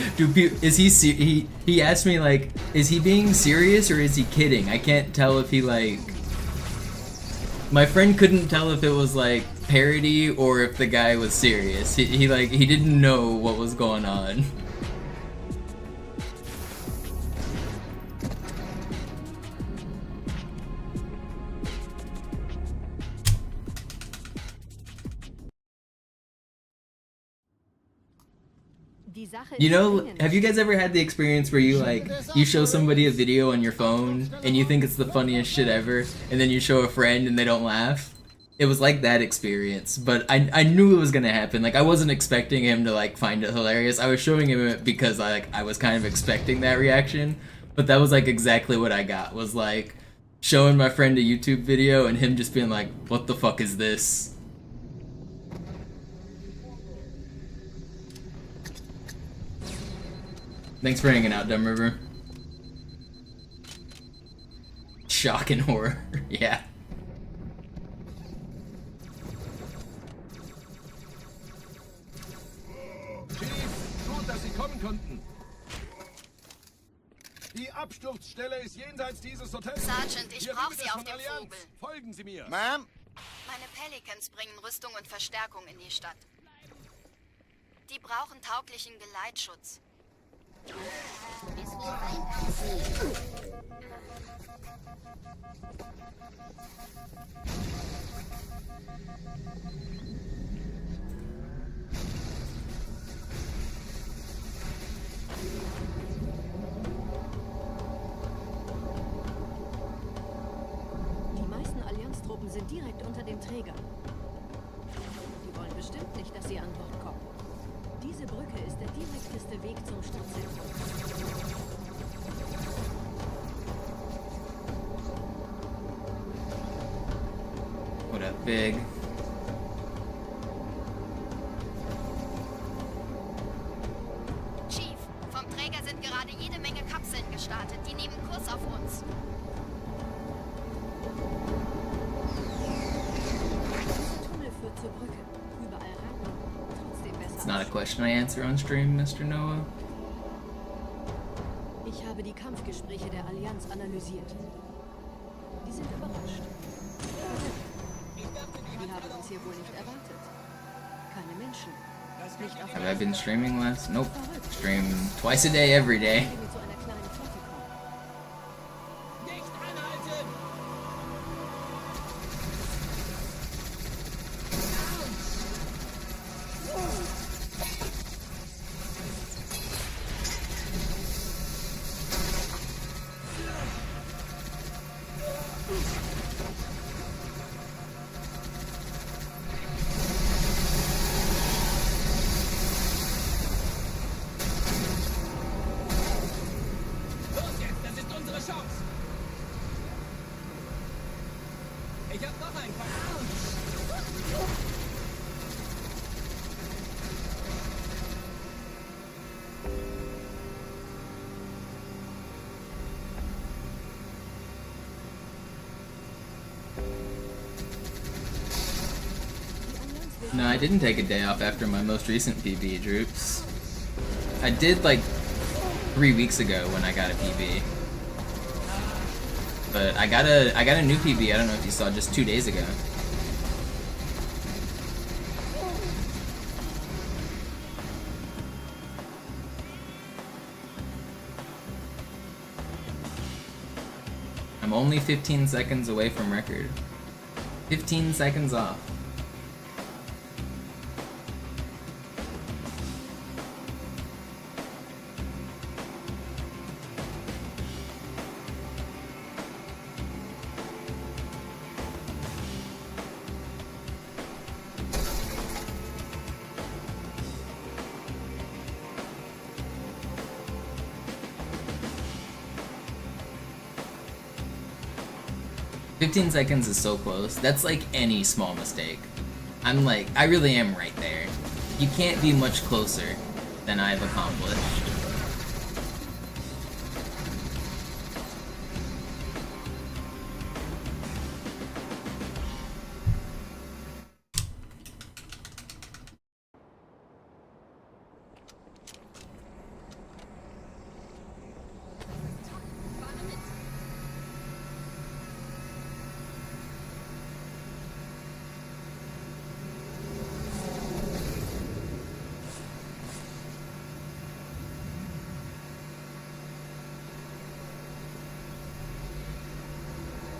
he asked me, like, is he being serious or is he kidding? I can't tell if he, like... My friend couldn't tell if it was, like, parody or if the guy was serious. He didn't know what was going on. You know, have you guys ever had the experience where you you show somebody a video on your phone and you think it's the funniest shit ever, and then you show a friend and they don't laugh? It was like that experience, but I knew it was gonna happen. Like, I wasn't expecting him to like find it hilarious. I was showing him it because I was kind of expecting that reaction, but that was like exactly what I got, was like showing my friend a YouTube video and him just being like, what the fuck is this? Thanks for hanging out, Dumb River. Shock and horror, yeah. Chief, gut, dass Sie kommen konnten. Die Absturzstelle ist jenseits dieses Hotels. Sergeant, ich brauche Sie auf dem Vogel. Folgen Sie mir. Ma'am? Meine Pelicans bringen Rüstung und Verstärkung in die Stadt. Die brauchen tauglichen Geleitschutz. Die meisten Allianztruppen sind direkt unter dem Träger. Die wollen bestimmt nicht, dass sie an Bord kommen. Diese Brücke ist der direkteste Weg zum Stadtzentrum. What up, Big? Chief, vom Träger sind gerade jede Menge Kapseln gestartet. Die nehmen Kurs auf uns. Dieser Tunnel führt zur Brücke. Überall Rampen. Trotzdem besser. It's not a question I answer on stream, Mr. Noah. Ich habe die Kampfgespräche der Allianz analysiert. Die sind überrascht. Die haben uns hier wohl nicht erwartet. Keine Menschen. Nicht auf Have I been streaming less? Nope. Stream twice a day, every day. mit so einer kleinen Flotte kommen. Nicht anhalten! Los jetzt, das ist unsere Chance! Ich hab noch einen Fall. No, I didn't take a day off after my most recent PB, Droops. I did like 3 weeks ago when I got a PB. But I got a new PB, I don't know if you saw, just 2 days ago. I'm only 15 seconds away from record. 15 seconds off. 15 seconds is so close. That's like any small mistake. I'm like, I really am right there. You can't be much closer than I've accomplished.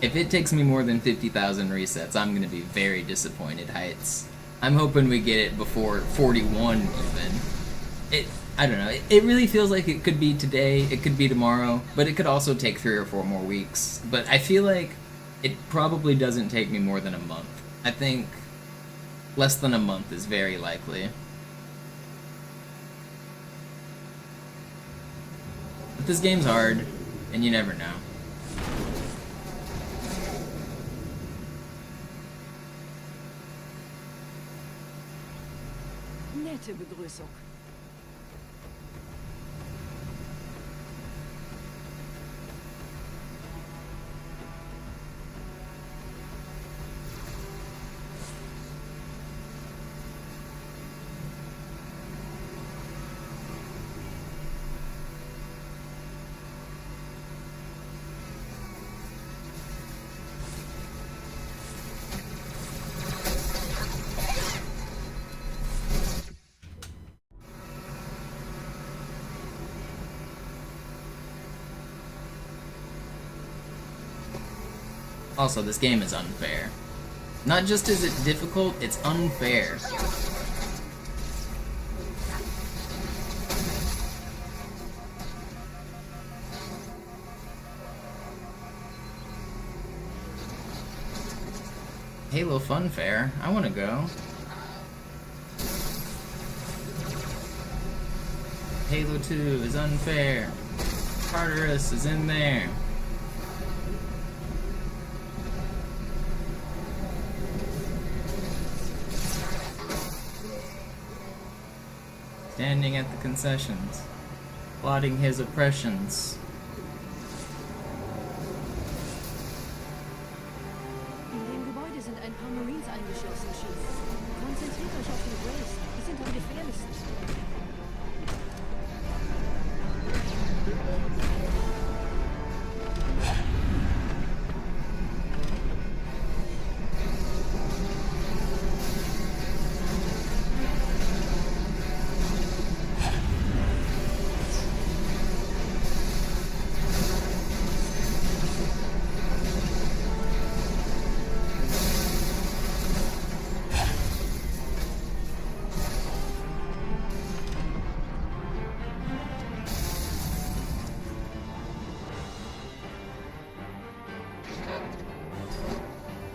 If it takes me more than 50,000 resets, I'm gonna be very disappointed, Heights. I'm hoping we get it before 41 even. I don't know, it really feels like it could be today, it could be tomorrow, but it could also take 3 or 4 more weeks. But I feel like it probably doesn't take me more than a month. I think less than a month is very likely. But this game's hard, and you never know. Nette Begrüßung. Also, this game is unfair. Not just is it difficult, it's unfair. Halo Fun Fair, I wanna go. Halo 2 is unfair. Tartarus is in there. Standing at the concessions, plotting his oppressions. In dem Gebäude sind ein paar Marines eingeschlossen, Chief. Konzentriert euch auf die Graves, die sind am gefährlichsten.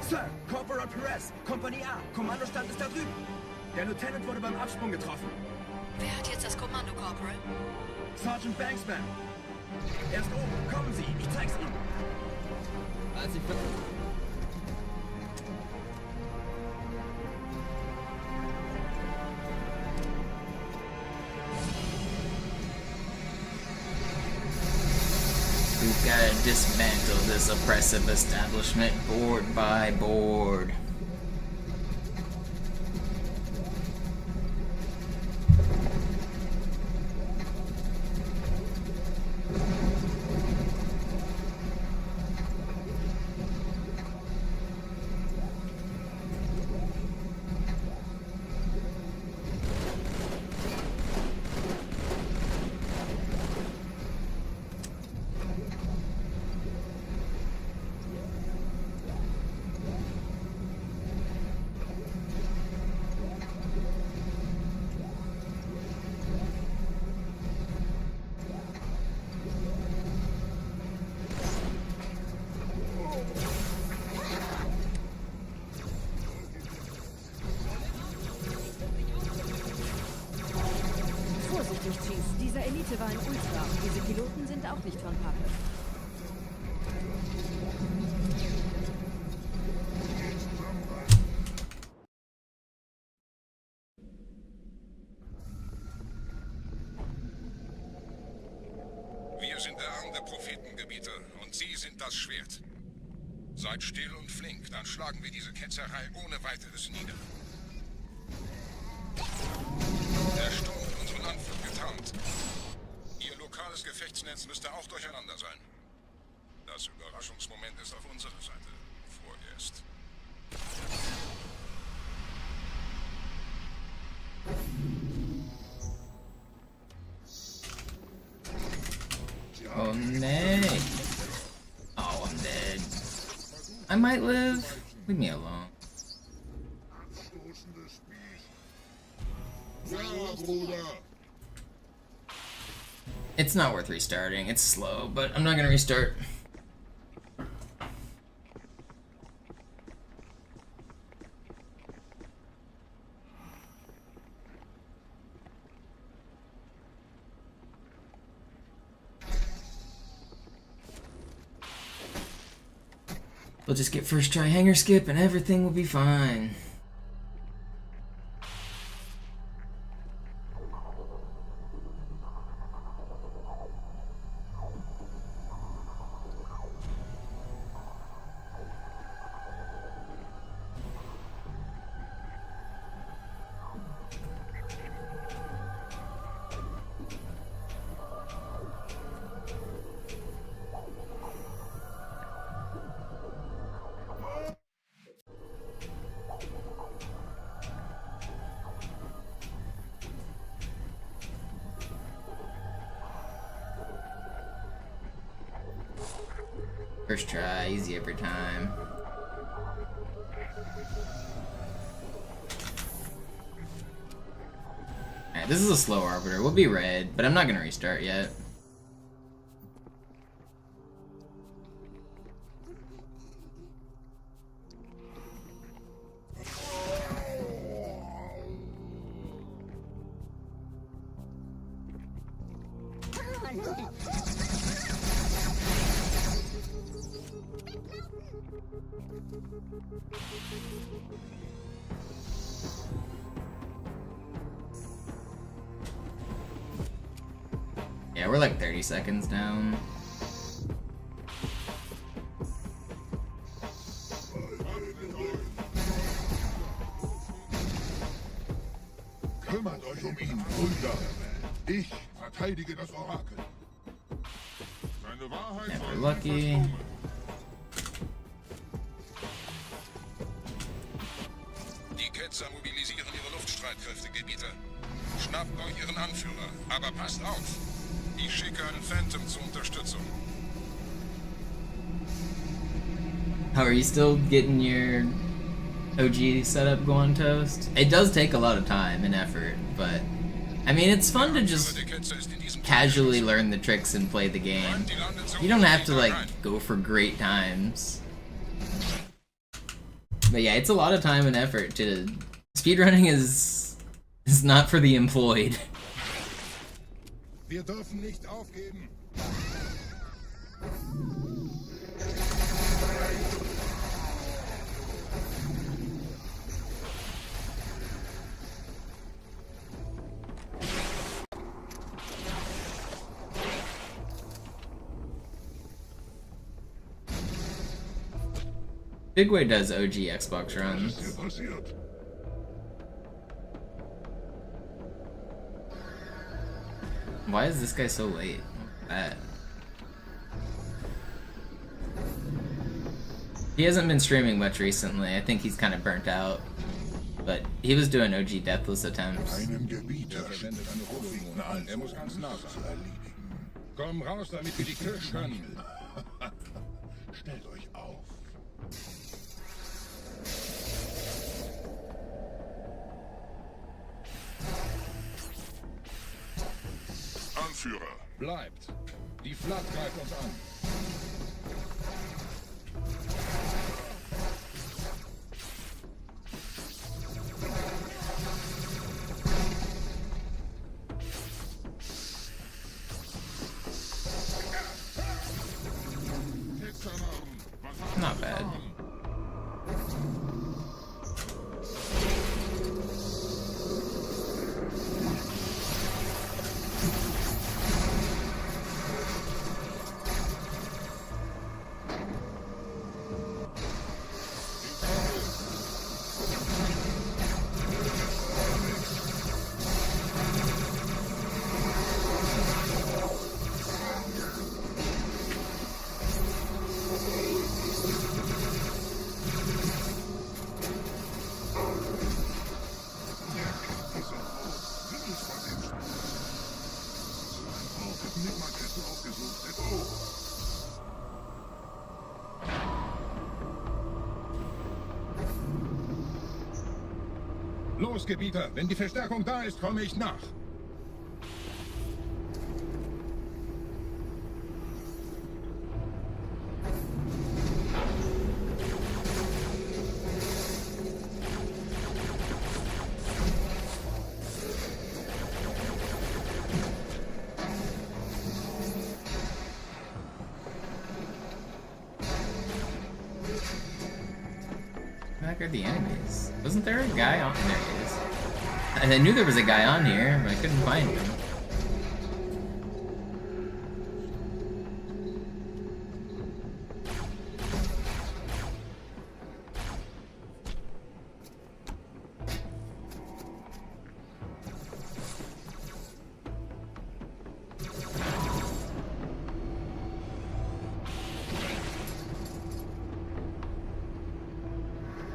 Sir, Corporal Perez, Kompanie A, Kommandostand ist da drüben. Der Lieutenant wurde beim Absprung getroffen. Wer hat jetzt das Kommando, Corporal? Sergeant Banksman. Er ist oben, kommen Sie, ich zeig's Ihnen. Als ich We've gotta dismantle this oppressive establishment board by board. Vorsichtig, Chief. Dieser Elite war ein Ultra. Diese Piloten sind auch nicht von Pappe. sind der Arm der Prophetengebieter und Sie sind das Schwert. Seid still und flink, dann schlagen wir diese Ketzerei ohne weiteres nieder. Der Sturm hat unseren Anflug getarnt. Ihr lokales Gefechtsnetz müsste auch durcheinander sein. Das Überraschungsmoment ist auf unserer Seite. Vorerst. Oh, nee. Oh, I'm dead. I might live. Leave me alone. It's not worth restarting. It's slow, but I'm not gonna restart. We'll just get first try hanger skip and everything will be fine. First try, easy every time. Alright, this is a slow arbiter. We'll be red, but I'm not gonna restart yet. Yeah, we're like 30 seconds down. Kümmert euch ihn, Brüder. Ich verteidige das Orakel. Seine Wahrheit Never lucky. Die Ketzer mobilisieren ihre Luftstreitkräfte, Gebieter. Schnappt euch ihren Anführer, aber passt auf. Ich schicke einen Phantom zur Unterstützung. How are you still getting your OG setup going, Toast? It does take a lot of time and effort, but I mean, it's fun to just casually learn the tricks and play the game. You don't have to like go for great times. But yeah, it's a lot of time and effort to speedrunning is not for the employed. Wir dürfen nicht aufgeben. Bigway does OG Xbox runs. Why is this guy so late? He hasn't been streaming much recently. I think he's kind of burnt out. But he was doing OG Deathless attempts. Muss ganz nah sein. Komm raus, damit wir die Kirche können. Stellt euch auf. Anführer. Bleibt. Die Flak greift uns an. Not bad. Los, Gebieter, wenn die Verstärkung da ist, komme ich nach. Back are the enemies. Wasn't there a guy on there? He is. I knew there was a guy on here, but I couldn't find him.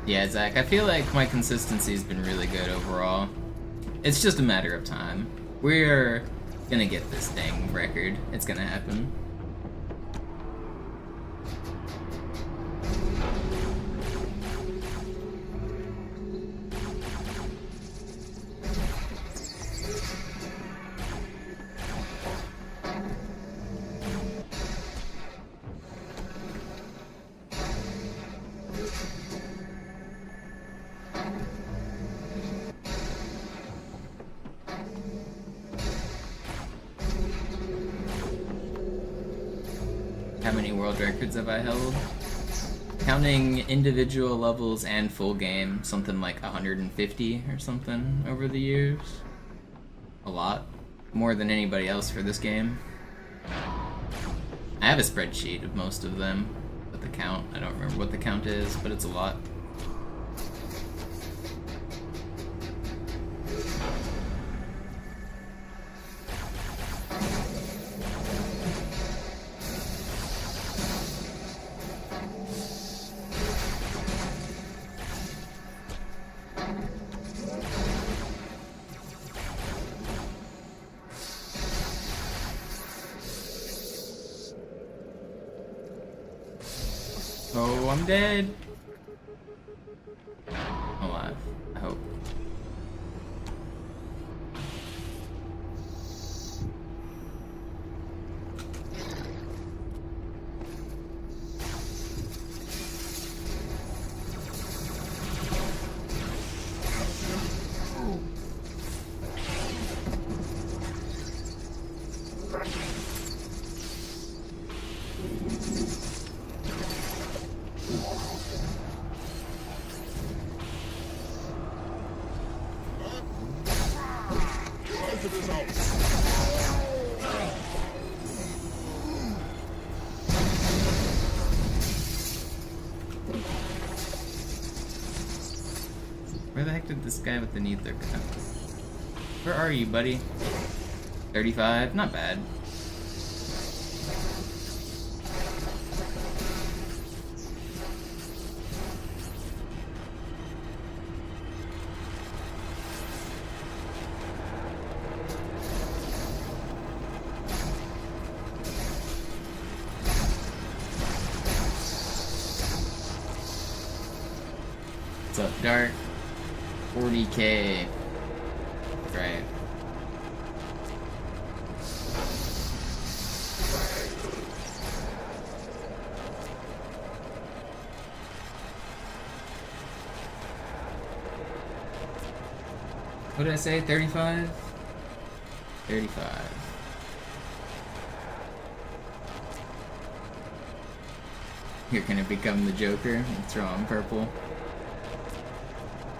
Yeah, Zach, I feel like my consistency's been really good overall. It's just a matter of time. We're gonna get this thing record. It's gonna happen. How many world records have I held? Counting individual levels and full game, something like 150 or something over the years. A lot. More than anybody else for this game. I have a spreadsheet of most of them, but the count, I don't remember what the count is, but it's a lot. Oh, I'm dead. I'm alive, I hope. Where the heck did this guy with the needler come? Where are you, buddy? 35? Not bad. What's up, Dark? 40k. That's right. What did I say? 35? 35. You're gonna become the Joker and throw on purple.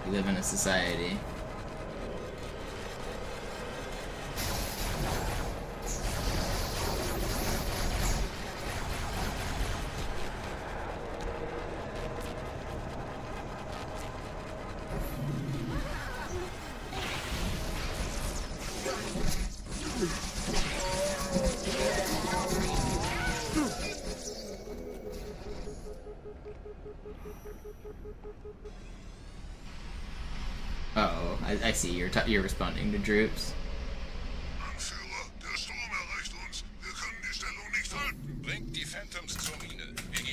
We live in a society. Uh-oh, I see, you're responding to Droops.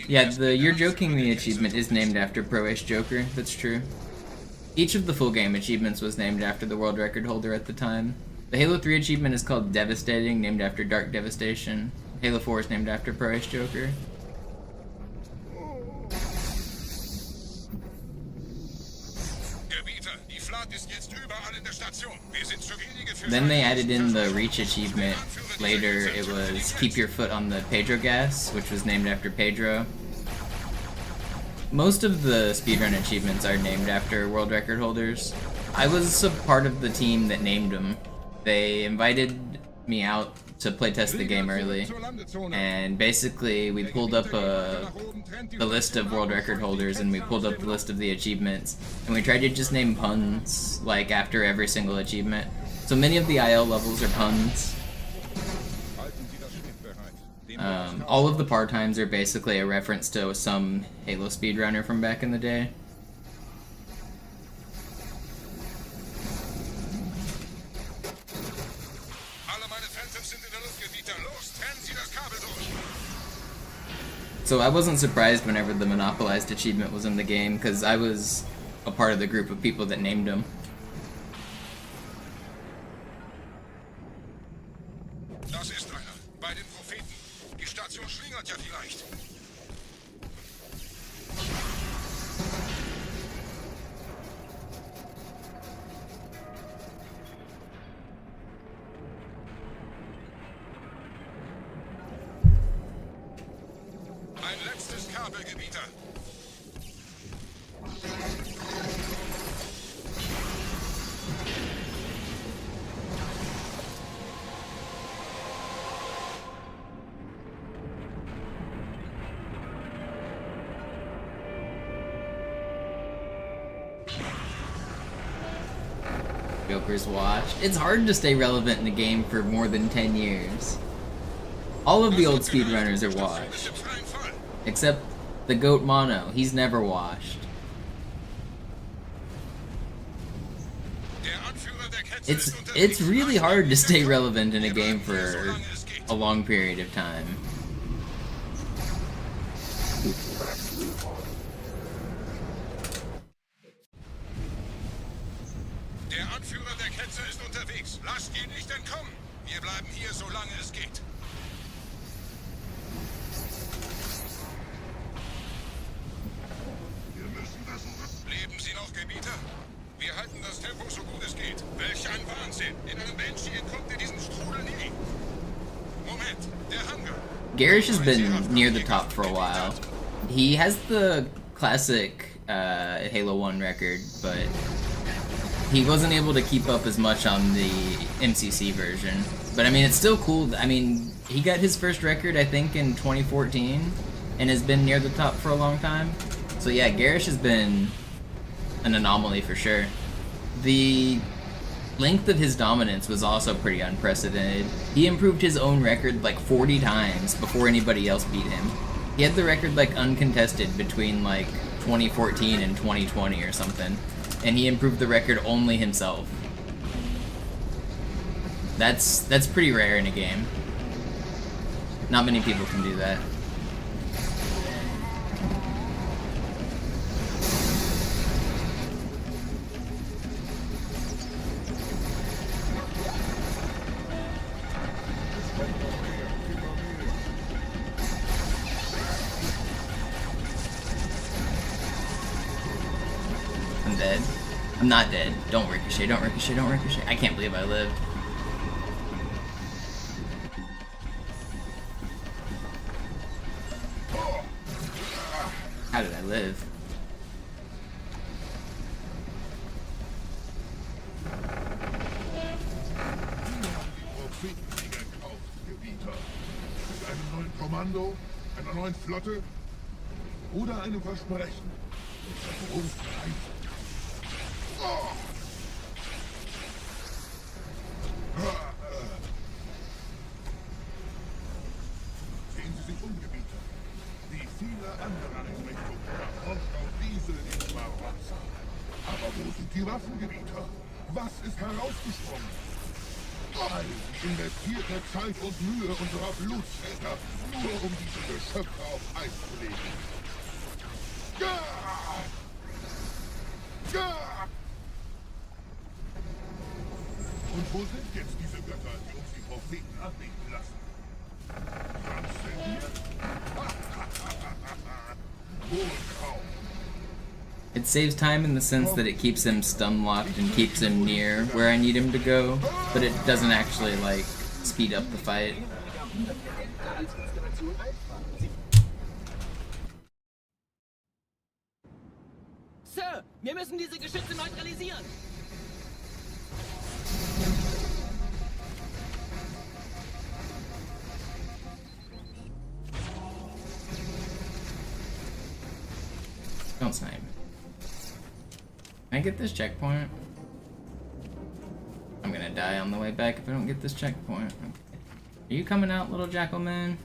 Yeah, the You're Joking Me achievement is named after Pro Ace Joker, that's true. Each of the full game achievements was named after the world record holder at the time. The Halo 3 achievement is called Devastating, named after Dark Devastation. Halo 4 is named after Pro Ace Joker. Then they added in the Reach achievement later. It was Keep Your Foot on the Pedro Gas, which was named after Pedro. Most of the speedrun achievements are named after world record holders. I was a part of the team that named them. They invited me out to playtest the game early, and basically we pulled up the list of world record holders and we pulled up the list of the achievements, and we tried to just name puns like after every single achievement. So many of the IL levels are puns. All of the par times are basically a reference to some Halo speedrunner from back in the day. So I wasn't surprised whenever the monopolized achievement was in the game, because I was a part of the group of people that named them. Das ist einer. Bei den Propheten. Die Station schlingert ja vielleicht. Ein letztes Kabelgebieter. Joker's washed. It's hard to stay relevant in the game for more than 10 years. All of the old speedrunners are washed. Except the GOAT Mono. He's never washed. It's really hard to stay relevant in a game for a long period of time. Der Anführer der Ketzer ist unterwegs. Lasst ihn nicht entkommen. Wir bleiben hier, solange es geht. Leben Sie noch, Gebieter? Wir halten das Tempo so gut es geht. Welch ein Wahnsinn! In einem Banshee entkommt ihr diesen Strudel nie. Moment, der Hangar. Garish has been near the top for a while. He has the classic Halo 1 record, but he wasn't able to keep up as much on the MCC version. But I mean, it's still cool. I mean, he got his first record, I think, in 2014, and has been near the top for a long time. So yeah, Garish has been an anomaly for sure. The length of his dominance was also pretty unprecedented. He improved his own record like 40 times before anybody else beat him. He had the record like uncontested between like 2014 and 2020 or something, and he improved the record only himself. That's pretty rare in a game. Not many people can do that. I'm dead. I'm not dead. Don't ricochet, don't ricochet, don't ricochet. I can't believe I lived. How did I live? Mit einem neuen Kommando, einer neuen Flotte oder einem Versprechen. Sehen Sie sich um, Gebieter. Wie viele andere Einrichtungen erforscht auch diese nicht mal Wasser. Aber wo sind die Waffengebieter? Was ist herausgesprungen? All investierte Zeit und Mühe unserer Blutsväter, nur um diese Geschöpfe auf Eis zu legen. Ja! Ja! Wo sind jetzt diese Götter, die uns die Propheten anbeten lassen? Transzendiert? Wohl kaum. It saves time in the sense that it keeps him stun locked and keeps him near where I need him to go, but it doesn't actually like speed up the fight. Sir, wir müssen diese Geschütze neutralisieren. Don't snipe. Can I get this checkpoint? I'm gonna die on the way back if I don't get this checkpoint. Okay. Are you coming out, little jackal man?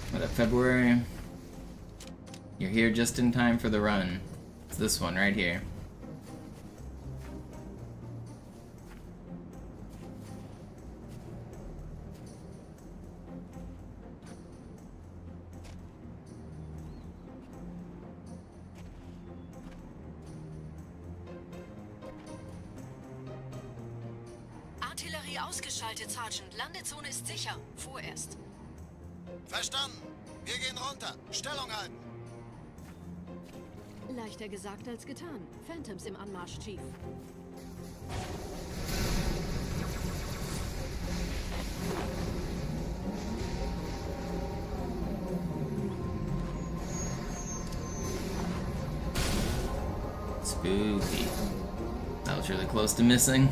What up, February? You're here just in time for the run. It's this one right here. Artillerie ausgeschaltet, Sergeant. Landezone ist sicher. Vorerst. Verstanden. Wir gehen runter. Stellung halten. Leichter gesagt als getan. Phantoms im Anmarsch, Chief. Spooky. That was really close to missing.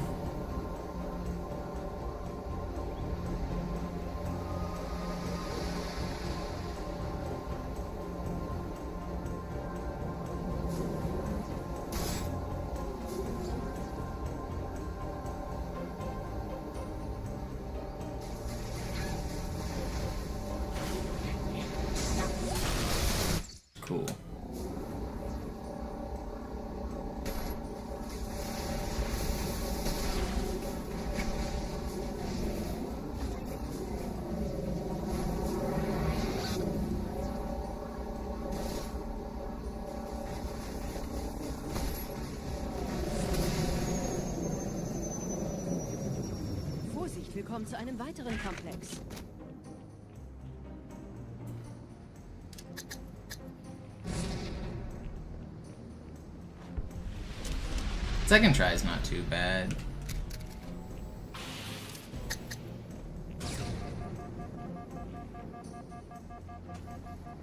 Cool. Vorsicht, wir kommen zu einem weiteren Komplex. Second try is not too bad.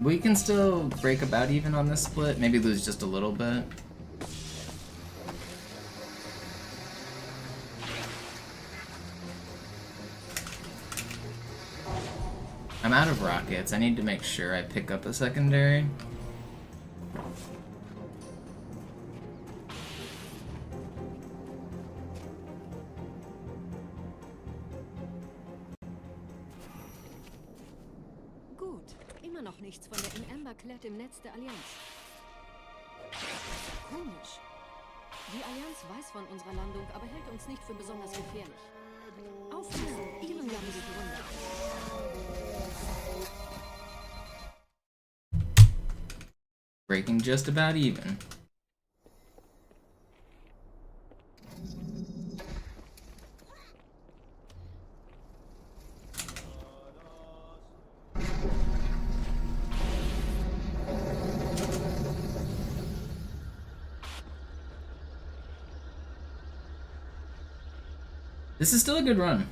We can still break about even on this split, maybe lose just a little bit. I'm out of rockets. I need to make sure I pick up a secondary. Gut, immer noch nichts von der in Amber Clad im Netz der Allianz. Komisch. Die Allianz weiß von unserer Landung, aber hält uns nicht für besonders gefährlich. Aufpassen, ihren jagen sie runter. Breaking just about even. This is still a good run.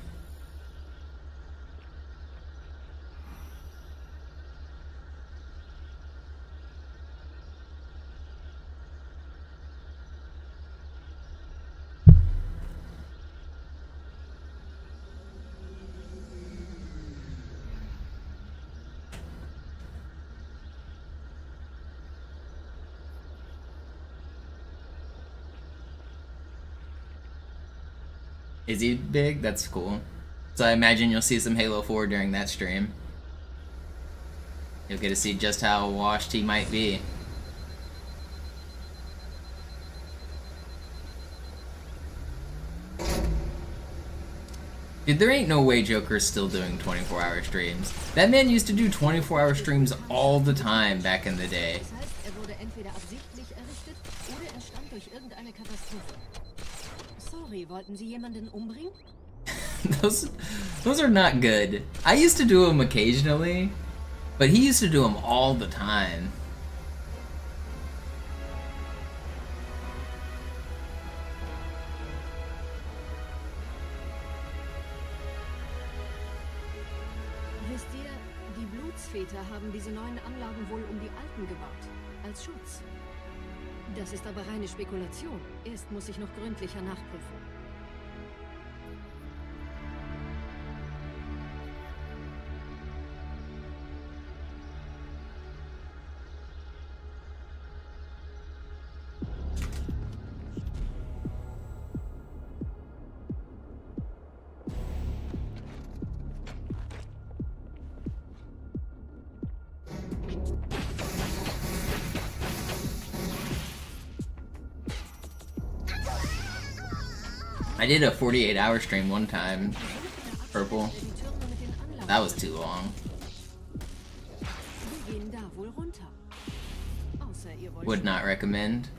Is he big? That's cool. So I imagine you'll see some Halo 4 during that stream. You'll get to see just how washed he might be. Dude, there ain't no way Joker's still doing 24-hour streams. That man used to do 24-hour streams all the time back in the day. Das heißt, er wurde entweder absichtlich errichtet oder er stammt durch irgendeine Katastrophe. Sorry, wollten Sie jemanden umbringen? Those are not good. I used to do them occasionally, but he used to do them all the time. Wisst ihr, die Blutsväter haben diese neuen Anlagen wohl um die alten gebaut. Als Schutz. Das ist aber reine Spekulation. Erst muss ich noch gründlicher nachprüfen. I did a 48-hour stream one time, Purple. That was too long. Wir gehen da wohl runter. Außer ihr wollt. Would not recommend.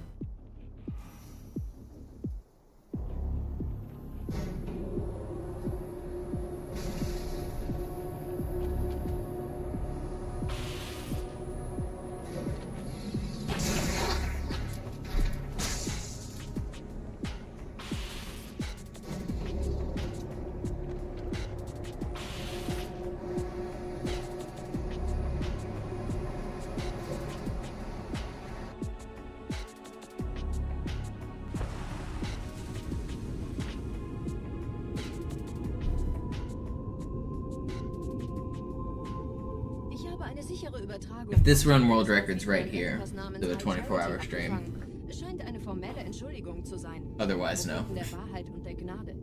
If this run world records right here, do a 24-hour stream. Es scheint eine formelle Entschuldigung zu sein. Otherwise, no. Der Wahrheit und der Gnade.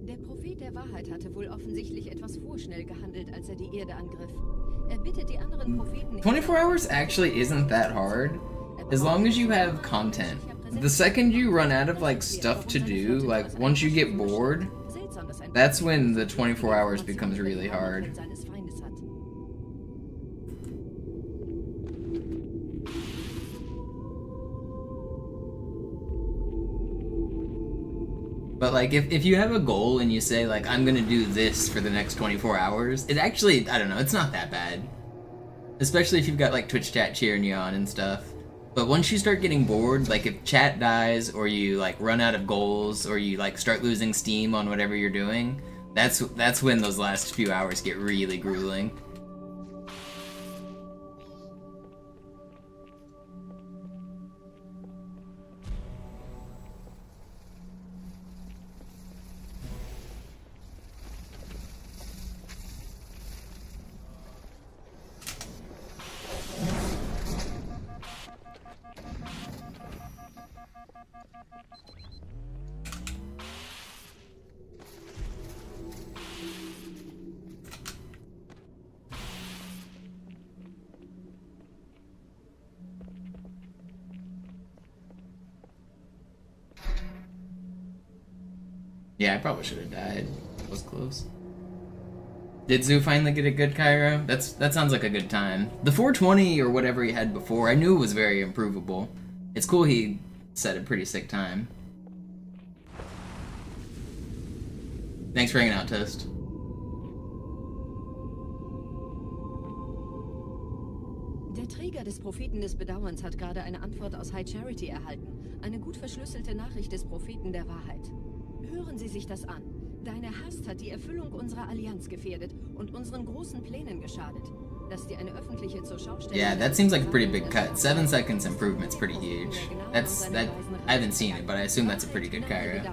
Der Prophet der Wahrheit hatte wohl offensichtlich etwas vorschnell gehandelt, als er die Erde angriff. Er bittet die anderen Propheten. 24 hours actually isn't that hard, as long as you have content. The second you run out of like stuff to do, like once you get bored, that's when the 24 hours becomes really hard. But like if you have a goal and you say like I'm gonna do this for the next 24 hours, it actually, I don't know, it's not that bad. Especially if you've got like Twitch chat cheering you on and stuff. But once you start getting bored, like if chat dies or you like run out of goals or you like start losing steam on whatever you're doing, that's when those last few hours get really grueling. Yeah, I probably should have died. That was close. Did Zoo finally get a good Cairo? That sounds like a good time. The 420 or whatever he had before, I knew it was very improvable. It's cool he set a pretty sick time. Thanks for hanging out, Toast. Der Träger des Propheten des Bedauerns hat gerade eine Antwort aus High Charity erhalten. Eine gut verschlüsselte Nachricht des Propheten der Wahrheit. Hören Sie sich das an. Deine Hast hat die Erfüllung unserer Allianz gefährdet und unseren großen Plänen geschadet. Dass dir eine öffentliche zur Schaustellung... Yeah, that seems like a pretty big cut. 7 seconds improvement's pretty huge. I haven't seen it, but I assume that's a pretty good Cairo.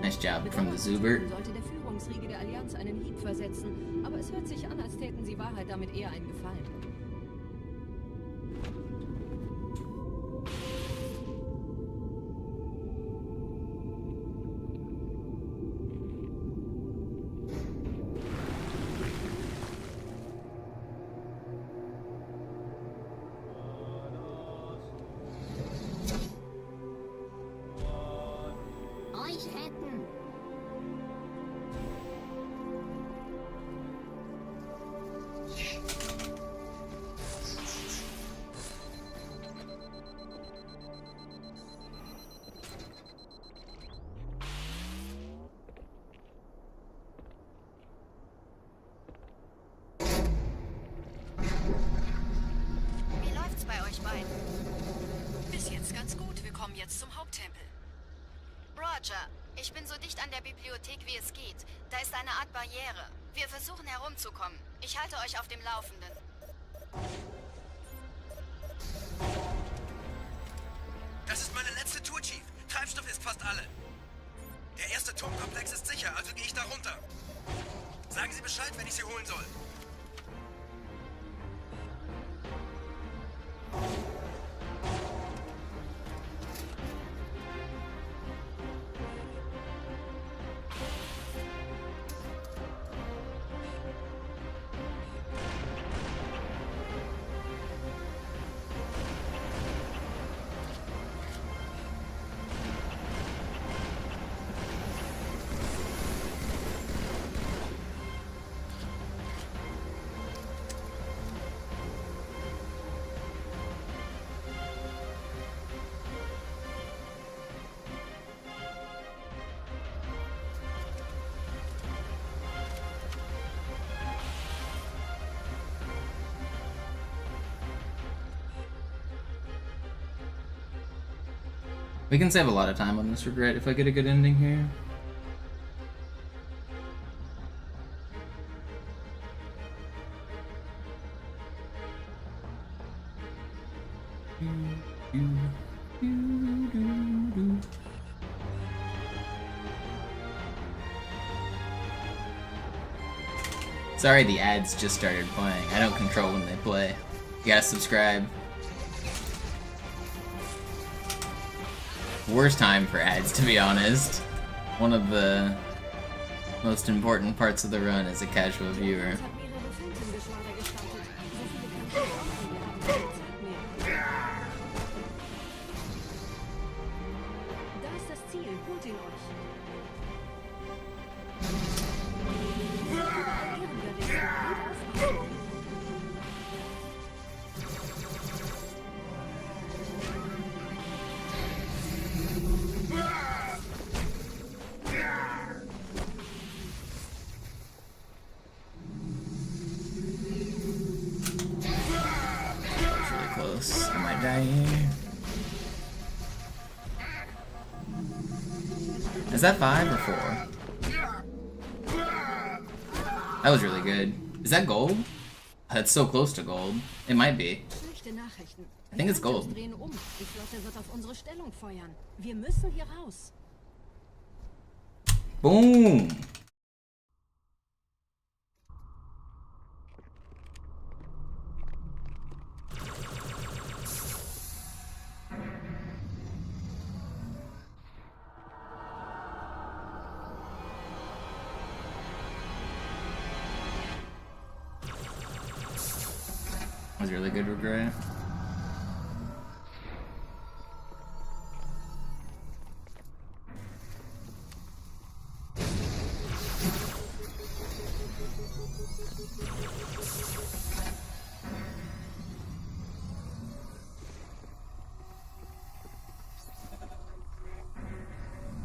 Nice job from the Zubert. Sollte der Führungsriege der Allianz einen Hieb versetzen, aber es hört sich an, als täten sie Wahrheit damit eher einen Gefallen. Roger. Ich bin so dicht an der Bibliothek, wie es geht. Da ist eine Art Barriere. Wir versuchen herumzukommen. Ich halte euch auf dem Laufenden. Das ist meine letzte Tour, Chief. Treibstoff ist fast alle. Der erste Turmkomplex ist sicher, also gehe ich da runter. Sagen Sie Bescheid, wenn ich Sie holen soll. We can save a lot of time on this regret if I get a good ending here. Sorry, the ads just started playing. I don't control when they play. You gotta subscribe. Worst time for ads, to be honest. One of the most important parts of the run as a casual viewer. I might die here. Is that 5 or 4? That was really good. Is that gold? That's so close to gold. It might be. I think it's gold. Boom! That was really good regret.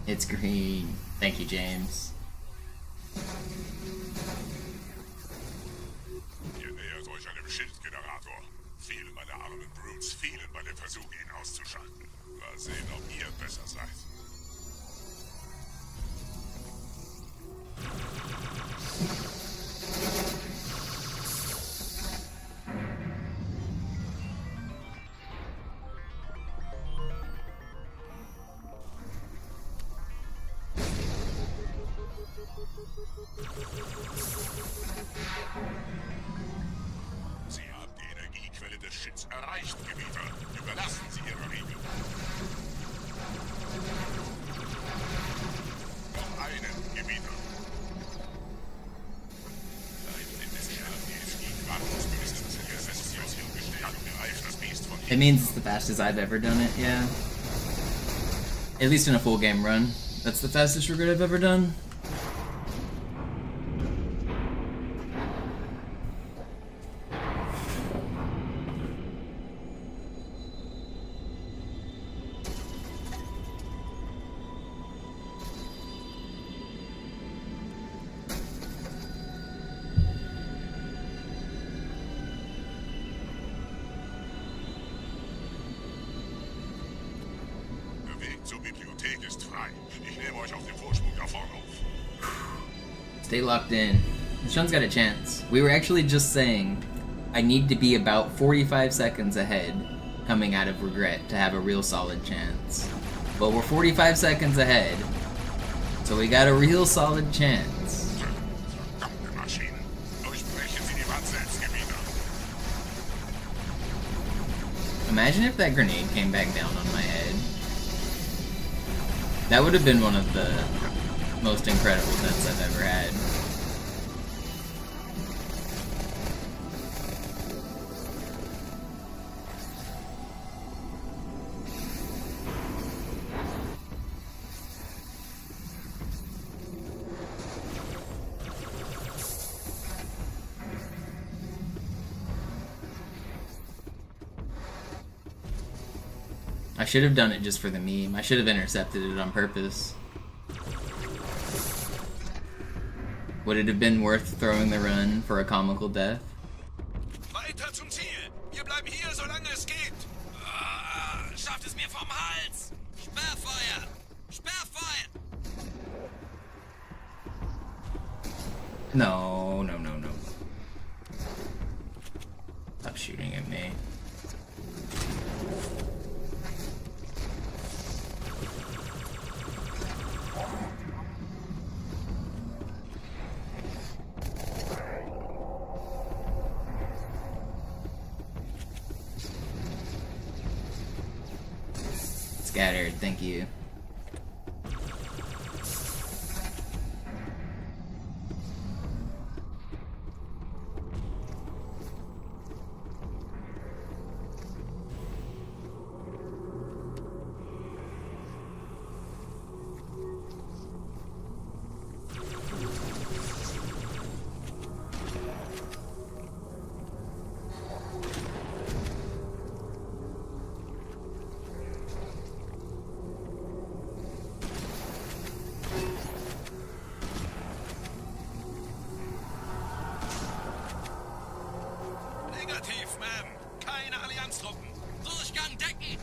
It's green. Thank you, James. Ihr nähert euch einem Schildgenerator. Viele meiner armen Brutes fielen bei dem Versuch, ihn auszuschalten. Mal sehen, ob ihr besser seid. Sie haben die Energiequelle des Shits erreicht, Gebieter. Überlassen Sie Ihre Riegel. Noch einen, Gebieter. It means it's the fastest I've ever done it, yeah. At least in a full game run. That's the fastest regret I've ever done. Der Weg zur Bibliothek ist frei. Ich nehme euch auf dem Vorsprung da vorne auf. Stay locked in. Sean's got a chance. We were actually just saying I need to be about 45 seconds ahead coming out of regret to have a real solid chance. But we're 45 seconds ahead, so we got a real solid chance. Verdammte Maschinen. Durchbrechen Sie die Wand selbst, Gebieter. Imagine if that grenade came back down on my head. That would have been one of the most incredible deaths I've ever had. I should have done it just for the meme. I should have intercepted it on purpose. Would it have been worth throwing the run for a comical death? Weiter zum Ziel! Wir bleiben hier, solange es geht! Schafft es mir vom Hals! Sperrfeuer! Sperrfeuer! No, no, no, no. Stop shooting at me. Scattered, thank you. Negativ, Ma'am. Keine Allianztruppen. Durchgang decken!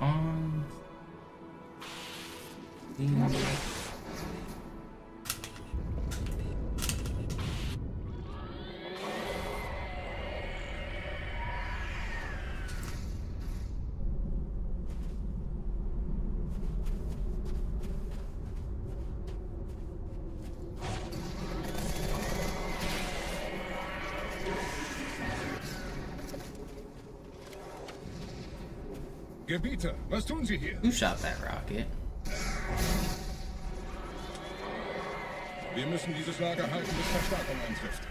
On. Gebieter, was tun Sie hier? Who shot that rocket? Wir müssen dieses Lager halten, bis Verstärkung eintrifft.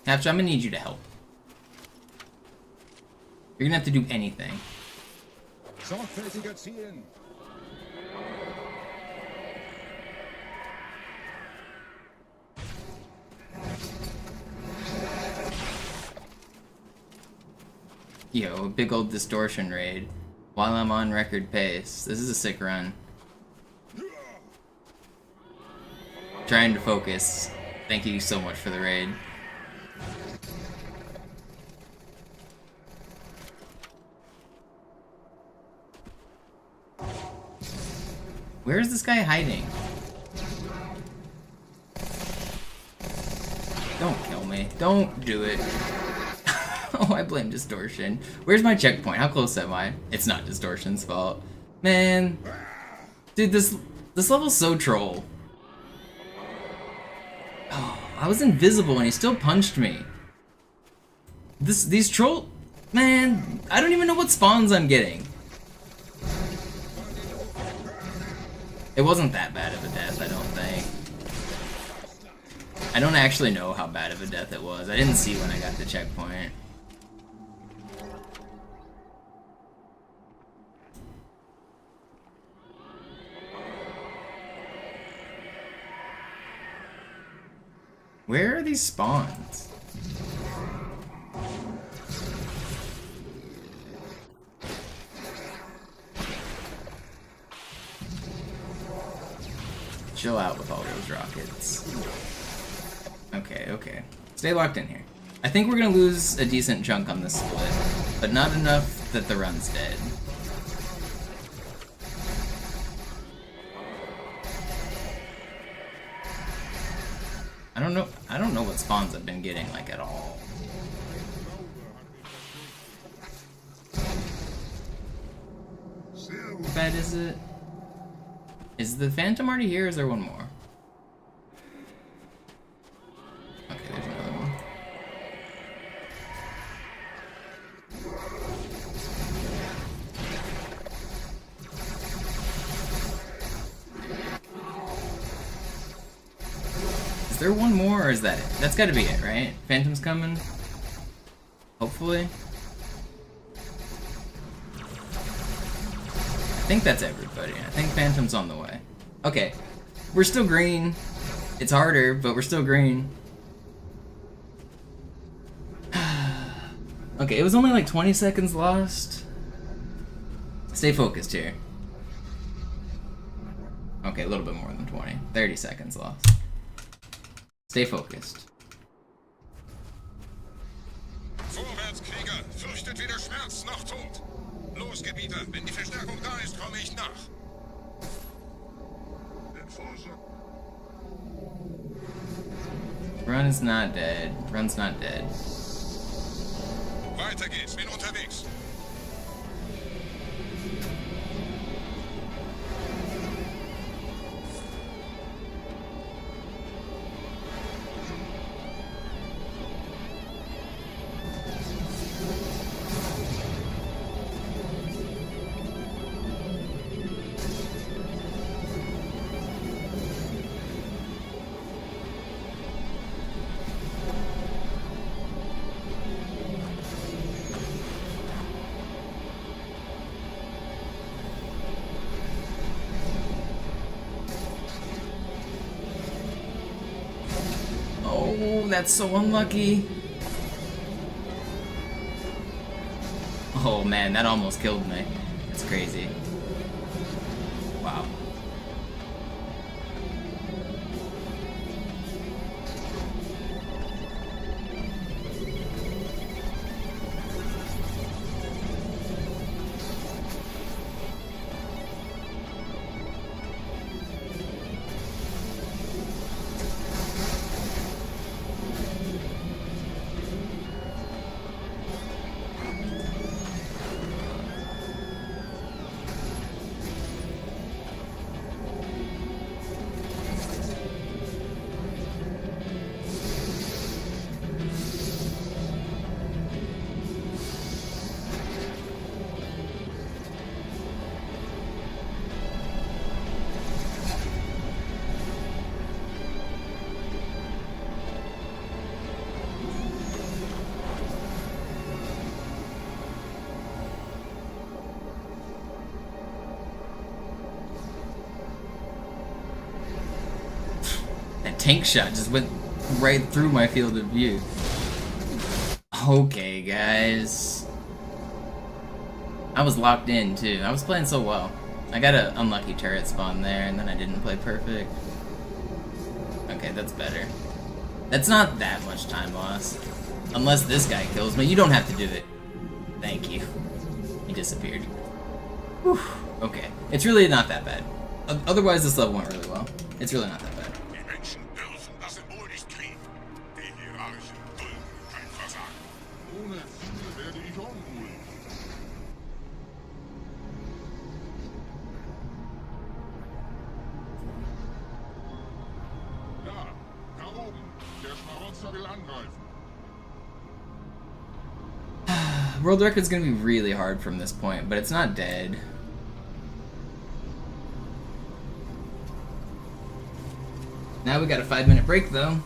After, I'm gonna need you to help. You're gonna have to do anything. Sorgfältiger zielen. Yo, a big old distortion raid. While I'm on record pace. This is a sick run. Trying to focus. Thank you so much for the raid. Where is this guy hiding? Don't kill me. Don't do it. Oh, I blame Distortion. Where's my checkpoint? How close am I? It's not Distortion's fault. Man. Dude, this level's so troll. Oh, I was invisible and he still punched me. These troll... Man, I don't even know what spawns I'm getting. It wasn't that bad of a death, I don't think. I don't actually know how bad of a death it was. I didn't see when I got the checkpoint. Where are these spawns? Chill out with all those rockets. Okay, okay. Stay locked in here. I think we're gonna lose a decent chunk on this split, but not enough that the run's dead. I don't know what spawns I've been getting, like, at all. How bad is it? Is the Phantom already here, or is there one more? Okay, there's another one. Is there one more, or is that it? That's gotta be it, right? Phantom's coming? Hopefully? I think that's everybody. I think Phantom's on the way. Okay. We're still green. It's harder, but we're still green. Okay, it was only like 20 seconds lost. Stay focused here. Okay, a little bit more than 20. 30 seconds lost. Stay focused. Vorwärts, Krieger! Fürchtet weder Schmerz noch Tod! Los, Gebieter! Wenn die Verstärkung da ist, komme ich nach! Run is not dead. Run's not dead. Weiter geht's, bin unterwegs! Oh, that's so unlucky. Oh man, that almost killed me. That's crazy. Wow. Tank shot just went right through my field of view. Okay, guys. I was locked in, too. I was playing so well. I got an unlucky turret spawn there, and then I didn't play perfect. Okay, that's better. That's not that much time loss. Unless this guy kills me. You don't have to do it. Thank you. He disappeared. Whew. Okay. It's really not that bad. Otherwise, this level went really well. It's really not that bad. Die Menschen dürfen das Symbol nicht kriegen. Die Hierarchen dulden kein Versagen. Ohne Ziel werde ich unruhig. Da oben. Der Schmarotzer will angreifen. World record's gonna be really hard from this point, but it's not dead. Now we got a 5-minute break though.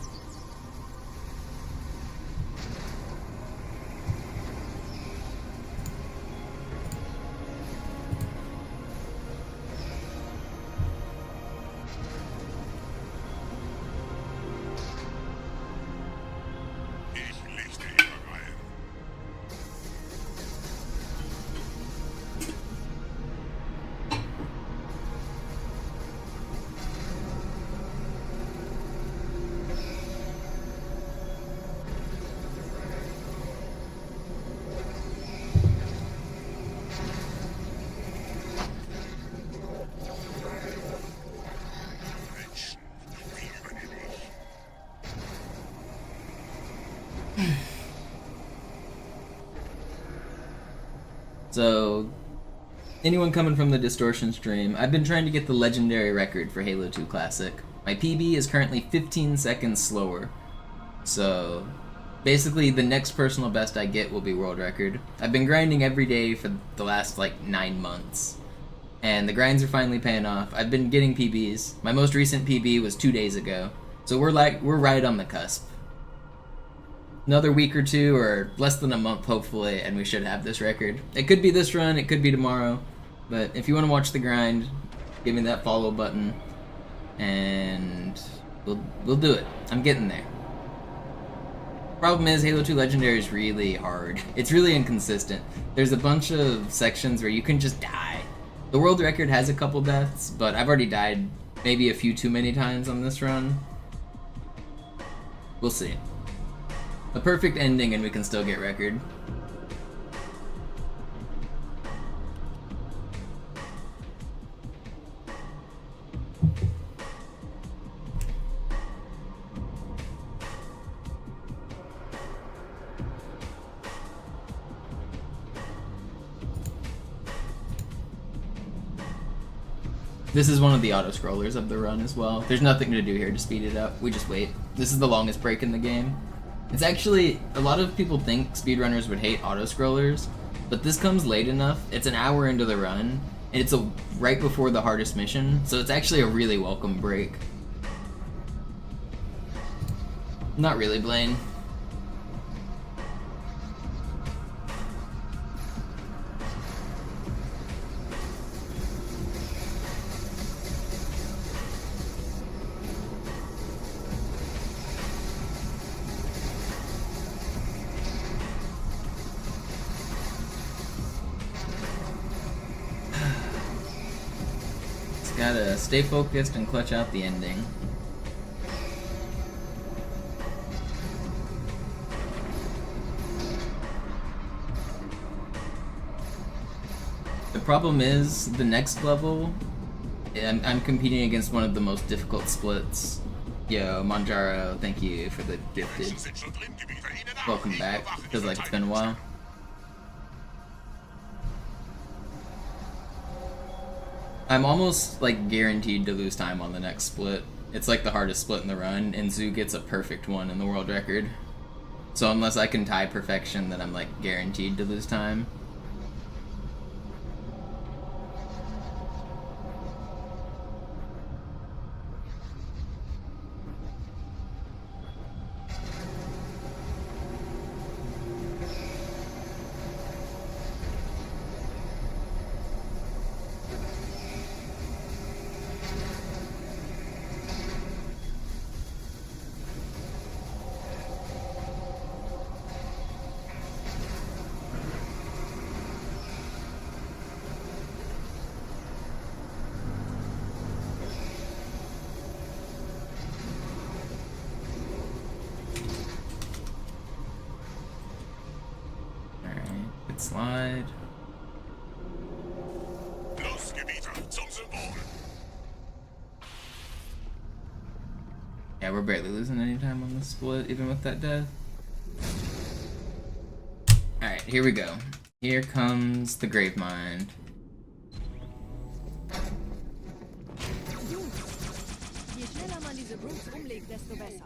So, anyone coming from the Distortion stream, I've been trying to get the legendary record for Halo 2 Classic. My PB is currently 15 seconds slower. So, basically the next personal best I get will be world record. I've been grinding every day for the last like 9 months. And the grinds are finally paying off. I've been getting PBs. My most recent PB was 2 days ago. So we're right on the cusp. Another week or two, or less than a month hopefully, and we should have this record. It could be this run, it could be tomorrow, but if you want to watch the grind, give me that follow button, and we'll do it. I'm getting there. Problem is, Halo 2 Legendary is really hard. It's really inconsistent. There's a bunch of sections where you can just die. The world record has a couple deaths, but I've already died maybe a few too many times on this run. We'll see. A perfect ending and we can still get record. This is one of the auto-scrollers of the run as well. There's nothing to do here to speed it up. We just wait. This is the longest break in the game. It's actually, a lot of people think speedrunners would hate auto-scrollers, but this comes late enough. It's an hour into the run, and it's right before the hardest mission, so it's actually a really welcome break. Not really, Blaine. Gotta stay focused and clutch out the ending. The problem is, the next level, I'm competing against one of the most difficult splits. Yo, Manjaro, thank you for the gifted. Welcome back. Feels like it's been a while. I'm almost like guaranteed to lose time on the next split. It's like the hardest split in the run, and Zoo gets a perfect one in the world record. So unless I can tie perfection, then I'm like guaranteed to lose time. Slide. Los, Gebieter, zum Symbol! Yeah, we're barely losing any time on this split, even with that death. Alright, here we go. Here comes the Gravemind. Je schneller man diese Brutes umlegt, desto besser.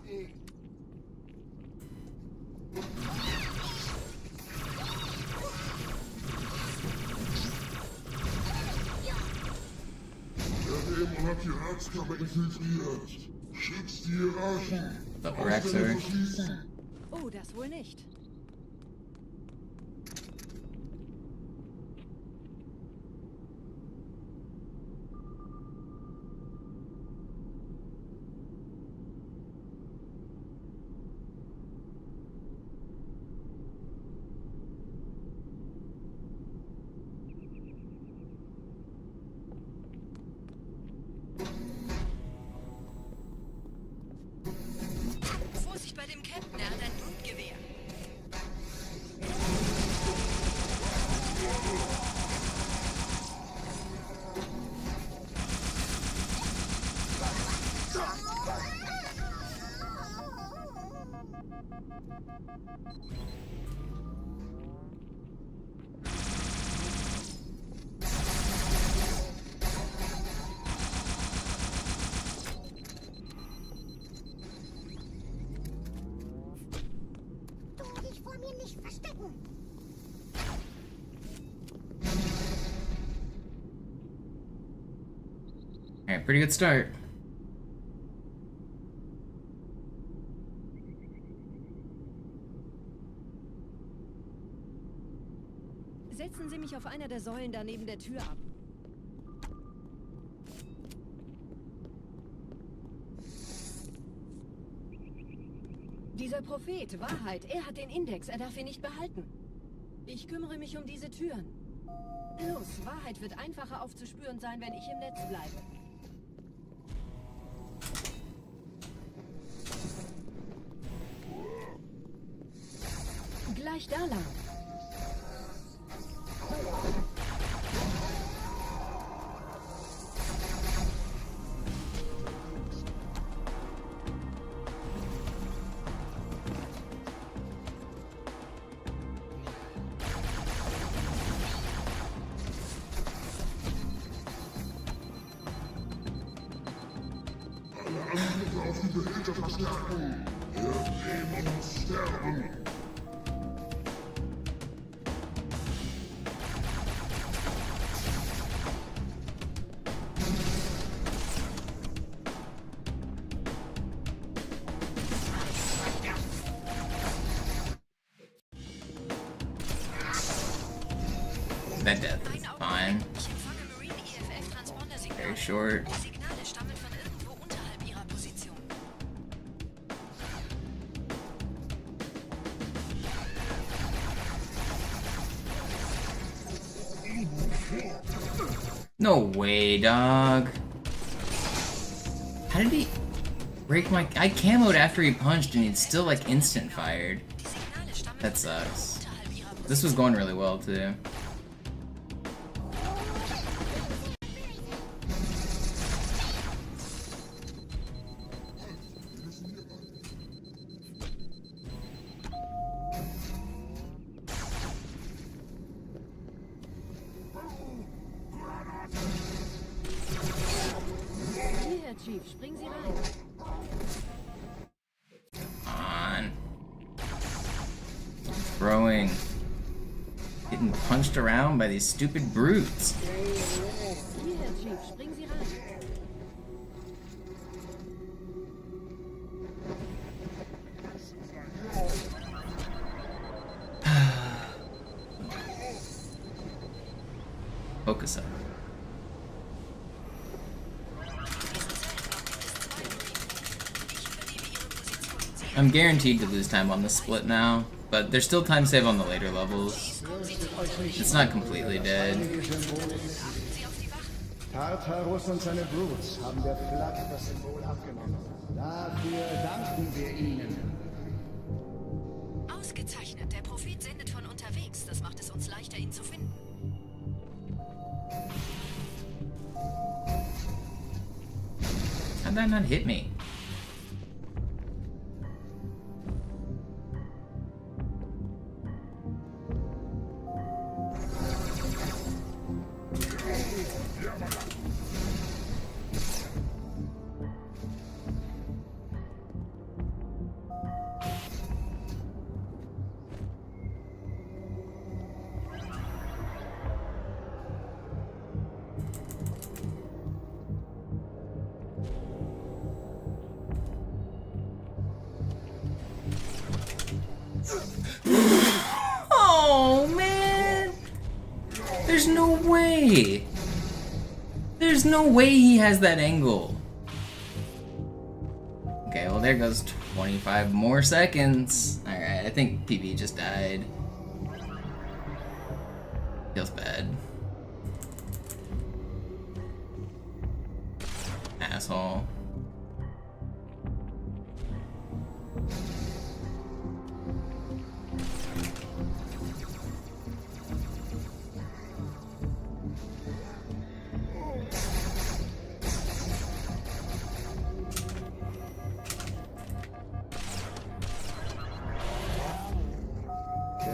Der Dämon hat die Ratskammer infiltriert. Schützt die Hierarchen. Rexer. Oh, das wohl nicht. Vorsicht bei dem Captain, er hat ein Blutgewehr. Du dich vor mir nicht verstecken. Alright, pretty good start. Setzen Sie mich auf einer der Säulen da neben der Tür ab. Dieser Prophet, Wahrheit, er hat den Index, er darf ihn nicht behalten. Ich kümmere mich um diese Türen. Los, Wahrheit wird einfacher aufzuspüren sein, wenn ich im Netz bleibe. Gleich da lang. Alle Angriffe auf die Behälterverstärkung. Der Dämon muss sterben. That death is fine. Ich empfange Marine EFF-Transponder-Signale. Very short. Die Signale stammen von irgendwo unterhalb ihrer Position. No way, dog. How did he break my... I camoed after he punched and he'd still like instant fired. That sucks. This was going really well too. Hier, Chief, springen Sie rein. On. Throwing. Getting punched around by these stupid brutes. Hier, Chief, springen Sie rein. Focus up. I'm guaranteed to lose time on this split now, but there's still time save on the later levels. It's not completely dead. Tartarus und seine Brutes haben der Flak das Symbol abgenommen. Dafür danken wir ihnen. Ausgezeichnet. Der Prophet sendet von unterwegs. Das macht es uns leichter, später, ihn zu finden. How'd that not hit me? Oh man! There's no way! There's no way he has that angle. Okay, well there goes 25 more seconds. Alright, I think PB just died. Feels bad. Asshole.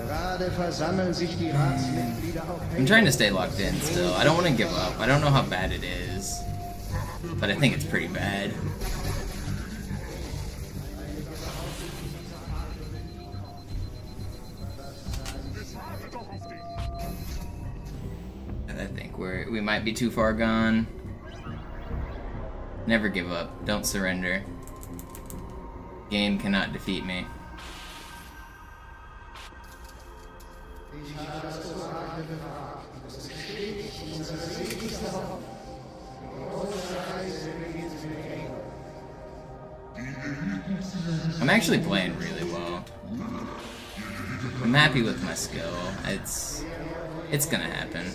Gerade versammeln sich die Ratsmitglieder auf I'm trying to stay locked in still. I don't want to give up. I don't know how bad it is, but I think it's pretty bad. I think we might be too far gone. Never give up. Don't surrender. Game cannot defeat me. I'm actually playing really well. I'm happy with my skill. It's gonna happen.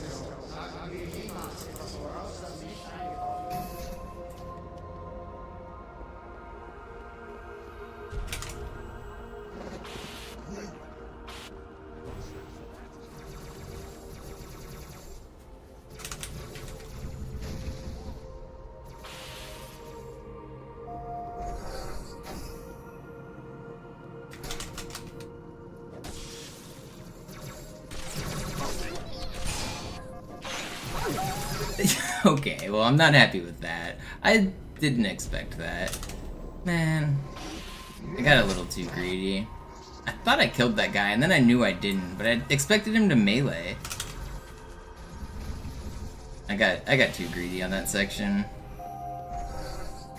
Okay, well, I'm not happy with that. I didn't expect that. Man, I got a little too greedy. I thought I killed that guy, and then I knew I didn't, but I expected him to melee. I got too greedy on that section.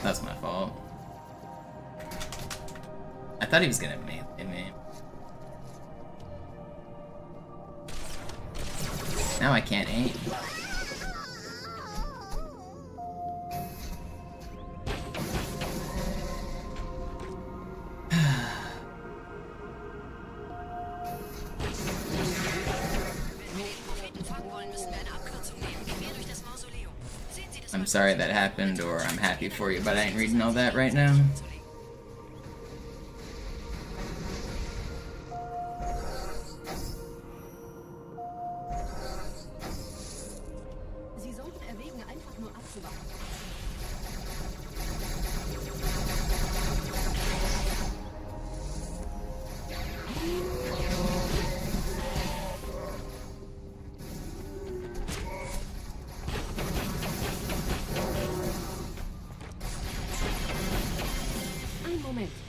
That's my fault. I thought he was gonna melee me. Now I can't aim. I'm sorry that happened, or I'm happy for you, but I ain't reading all that right now. Sie sollten erwägen, einfach nur abzuwarten.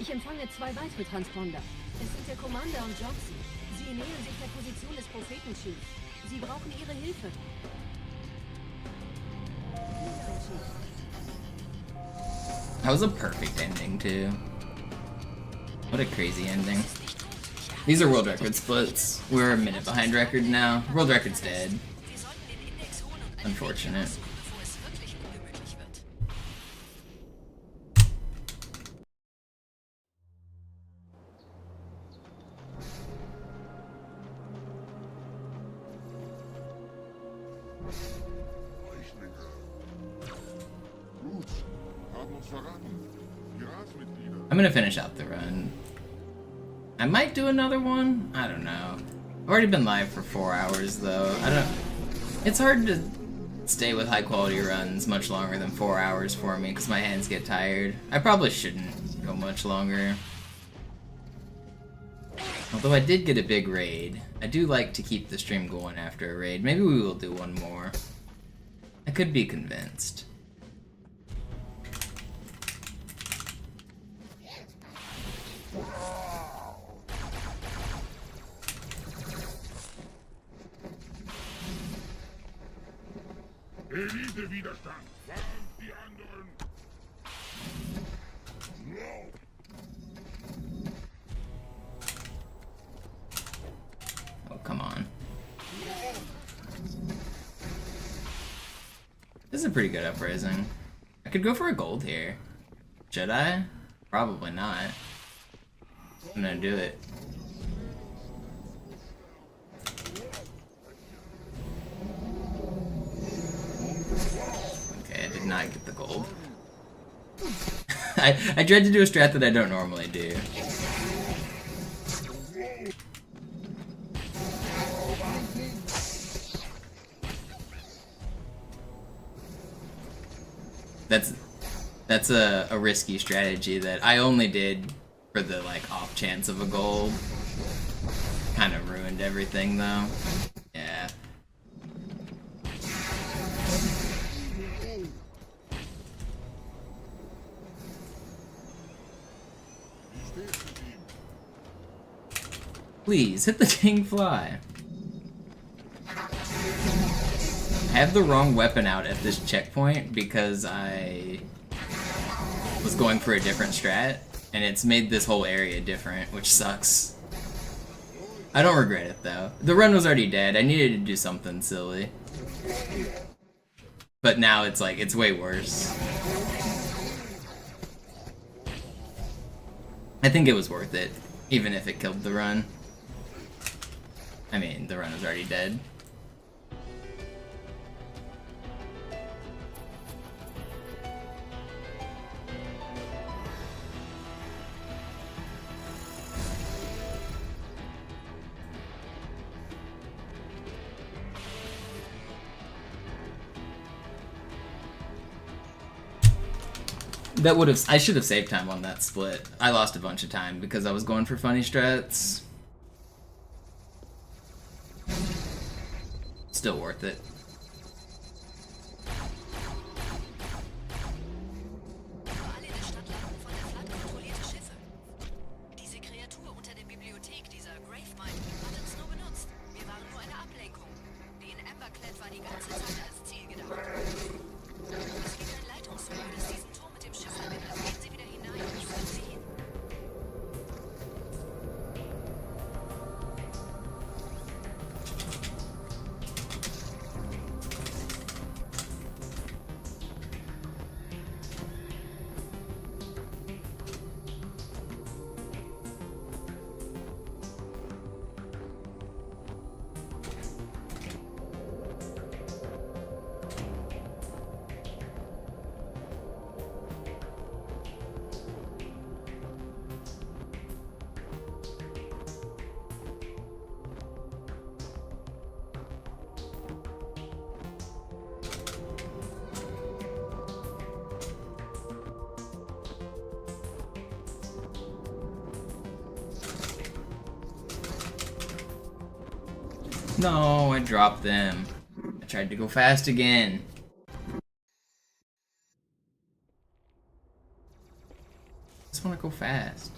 Ich empfange 2 weitere Transponder. Es sind der Commander und Johnson. Sie nähern sich der Position des Propheten-Chiefs. Sie brauchen Ihre Hilfe. That was a perfect ending, too. What a crazy ending. These are world record splits. We're a minute behind record now. World record's dead. Unfortunate. I'm gonna finish out the run. I might do another one. I don't know. I've already been live for 4 hours though. It's hard to stay with high quality runs much longer than 4 hours for me because my hands get tired. I probably shouldn't go much longer. Although I did get a big raid. I do like to keep the stream going after a raid. Maybe we will do one more. I could be convinced. Elite-Widerstand! Warnt die anderen! Oh, come on. This is a pretty good uprising. I could go for a gold here. Should I? Probably not. I'm gonna do it. Okay, I did not get the gold. I tried to do a strat that I don't normally do. That's a risky strategy that I only did for the like off chance of a gold. Kind of ruined everything though. Yeah. Please hit the dang fly. I have the wrong weapon out at this checkpoint because I was going for a different strat, and it's made this whole area different, which sucks. I don't regret it though. The run was already dead. I needed to do something silly. But now it's like, it's way worse. I think it was worth it, even if it killed the run. I mean, the run was already dead. That would have, I should have saved time on that split. I lost a bunch of time because I was going for funny strats. Still worth it. No, I dropped them. I tried to go fast again. I just want to go fast.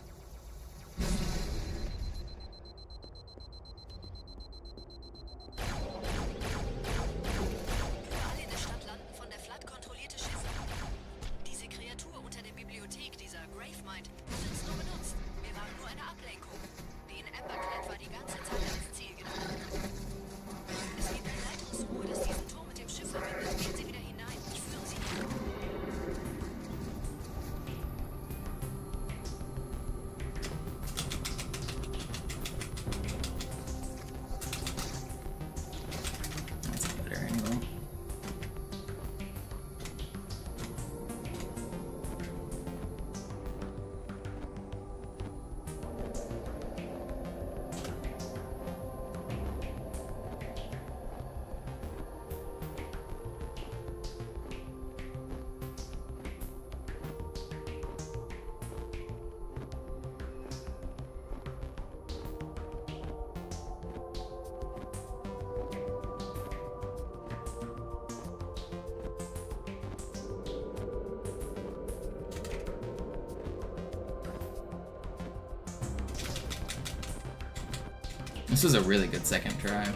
This was a really good second try.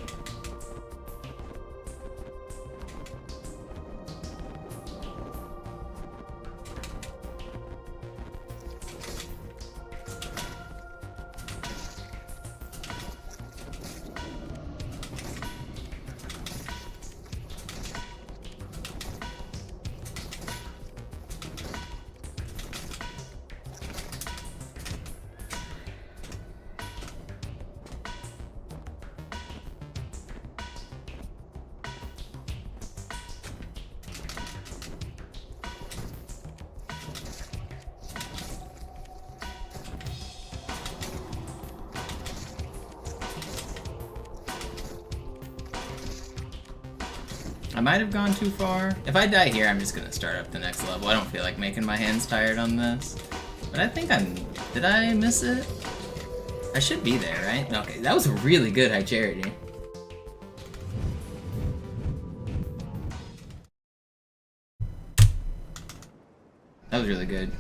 I might have gone too far. If I die here, I'm just gonna start up the next level. I don't feel like making my hands tired on this. But I think I'm... Did I miss it? I should be there, right? Okay, that was a really good high charity. That was really good.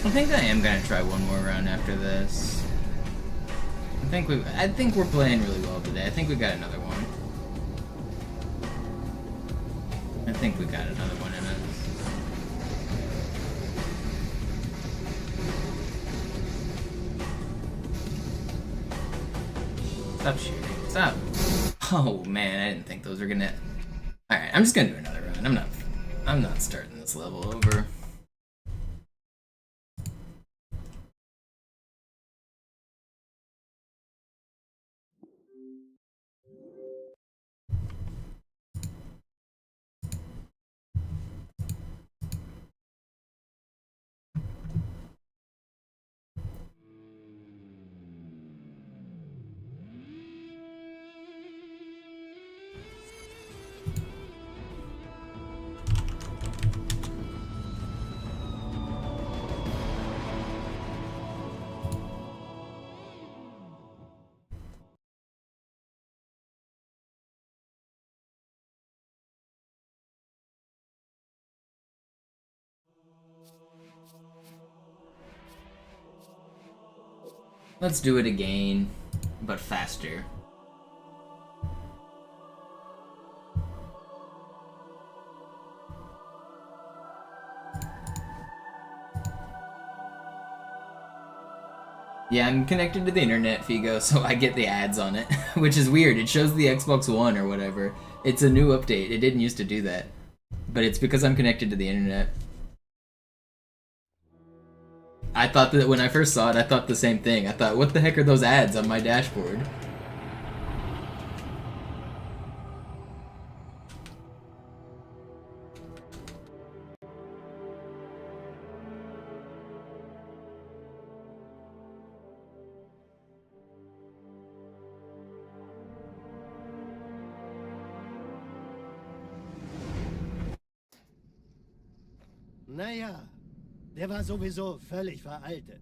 I think I am gonna try one more round after this. I think we're playing really well today. I think we got another one. I think we got another one in us. Stop shooting. Stop. Oh man, I didn't think those were gonna. Alright, I'm just gonna do another round. I'm not starting this level over. Let's do it again, but faster. Yeah, I'm connected to the internet, Figo, so I get the ads on it, which is weird. It shows the Xbox One or whatever. It's a new update. It didn't used to do that. But it's because I'm connected to the internet. I thought that when I first saw it, I thought the same thing. I thought, what the heck are those ads on my dashboard? Naja, der war sowieso völlig veraltet.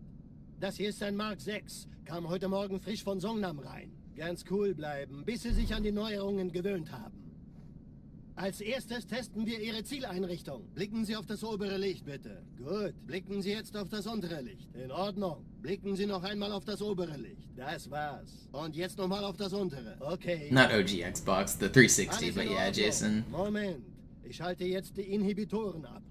Das hier ist ein Mark 6, kam heute Morgen frisch von Songnam rein. Ganz cool bleiben, bis Sie sich an die Neuerungen gewöhnt haben. Als erstes testen wir Ihre Zieleinrichtung. Blicken Sie auf das obere Licht, bitte. Gut. Blicken Sie jetzt auf das untere Licht. In Ordnung. Blicken Sie noch einmal auf das obere Licht. Das war's. Und jetzt nochmal auf das untere. Okay. Not OG Xbox, the 360, but yeah, Jason. Moment. Ich schalte jetzt die Inhibitoren ab.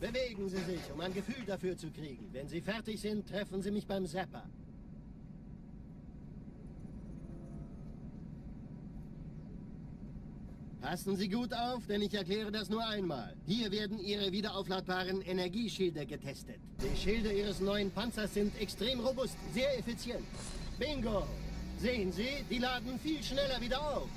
Bewegen Sie sich, um ein Gefühl dafür zu kriegen. Wenn Sie fertig sind, treffen Sie mich beim Zapper. Passen Sie gut auf, denn ich erkläre das nur einmal. Hier werden Ihre wiederaufladbaren Energieschilde getestet. Die Schilde Ihres neuen Panzers sind extrem robust, sehr effizient. Bingo! Sehen Sie, die laden viel schneller wieder auf.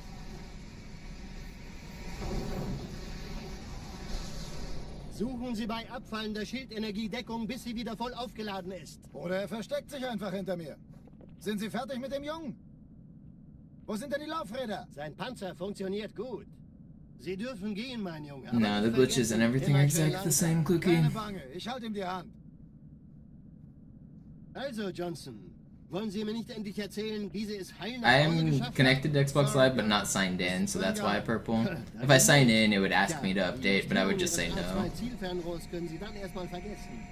Suchen Sie bei abfallender Schildenergie Deckung, bis sie wieder voll aufgeladen ist. Oder er versteckt sich einfach hinter mir. Sind Sie fertig mit dem Jungen? Wo sind denn die Laufräder? Sein Panzer funktioniert gut. Sie dürfen gehen, mein Junge. No, the glitches and everything are exactly the same, Cookie. Keine Bange, ich halte ihm die Hand. Also, Johnson, wollen Sie mir nicht endlich erzählen, diese ist heil nach Hause I'm geschafft connected to Xbox Live, but not signed in, so that's why purple. If I sign in, it would ask me to update, but I would just say no. Zielfernrohrs können Sie dann erstmal vergessen.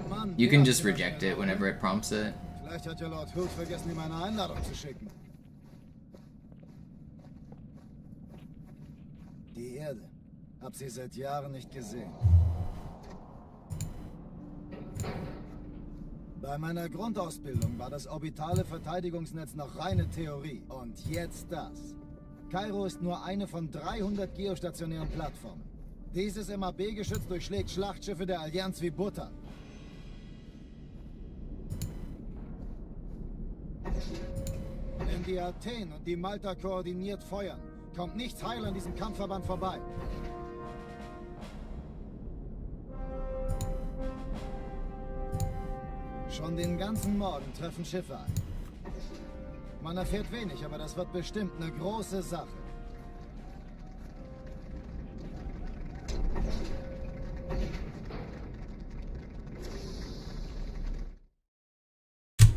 Mann, You can just reject it whenever it prompts it. Vielleicht hat ja Lord Hood vergessen, ihm eine Einladung zu schicken. Die Erde. Hab sie seit Jahren nicht gesehen. Bei meiner Grundausbildung war das orbitale Verteidigungsnetz noch reine Theorie. Und jetzt das. Kairo ist nur eine von 300 geostationären Plattformen. Dieses MAB-Geschütz durchschlägt Schlachtschiffe der Allianz wie Butter. Wenn die Athen und die Malta koordiniert feuern, kommt nichts heil an diesem Kampfverband vorbei. Schon den ganzen Morgen treffen Schiffe ein. Man erfährt wenig, aber das wird bestimmt eine große Sache.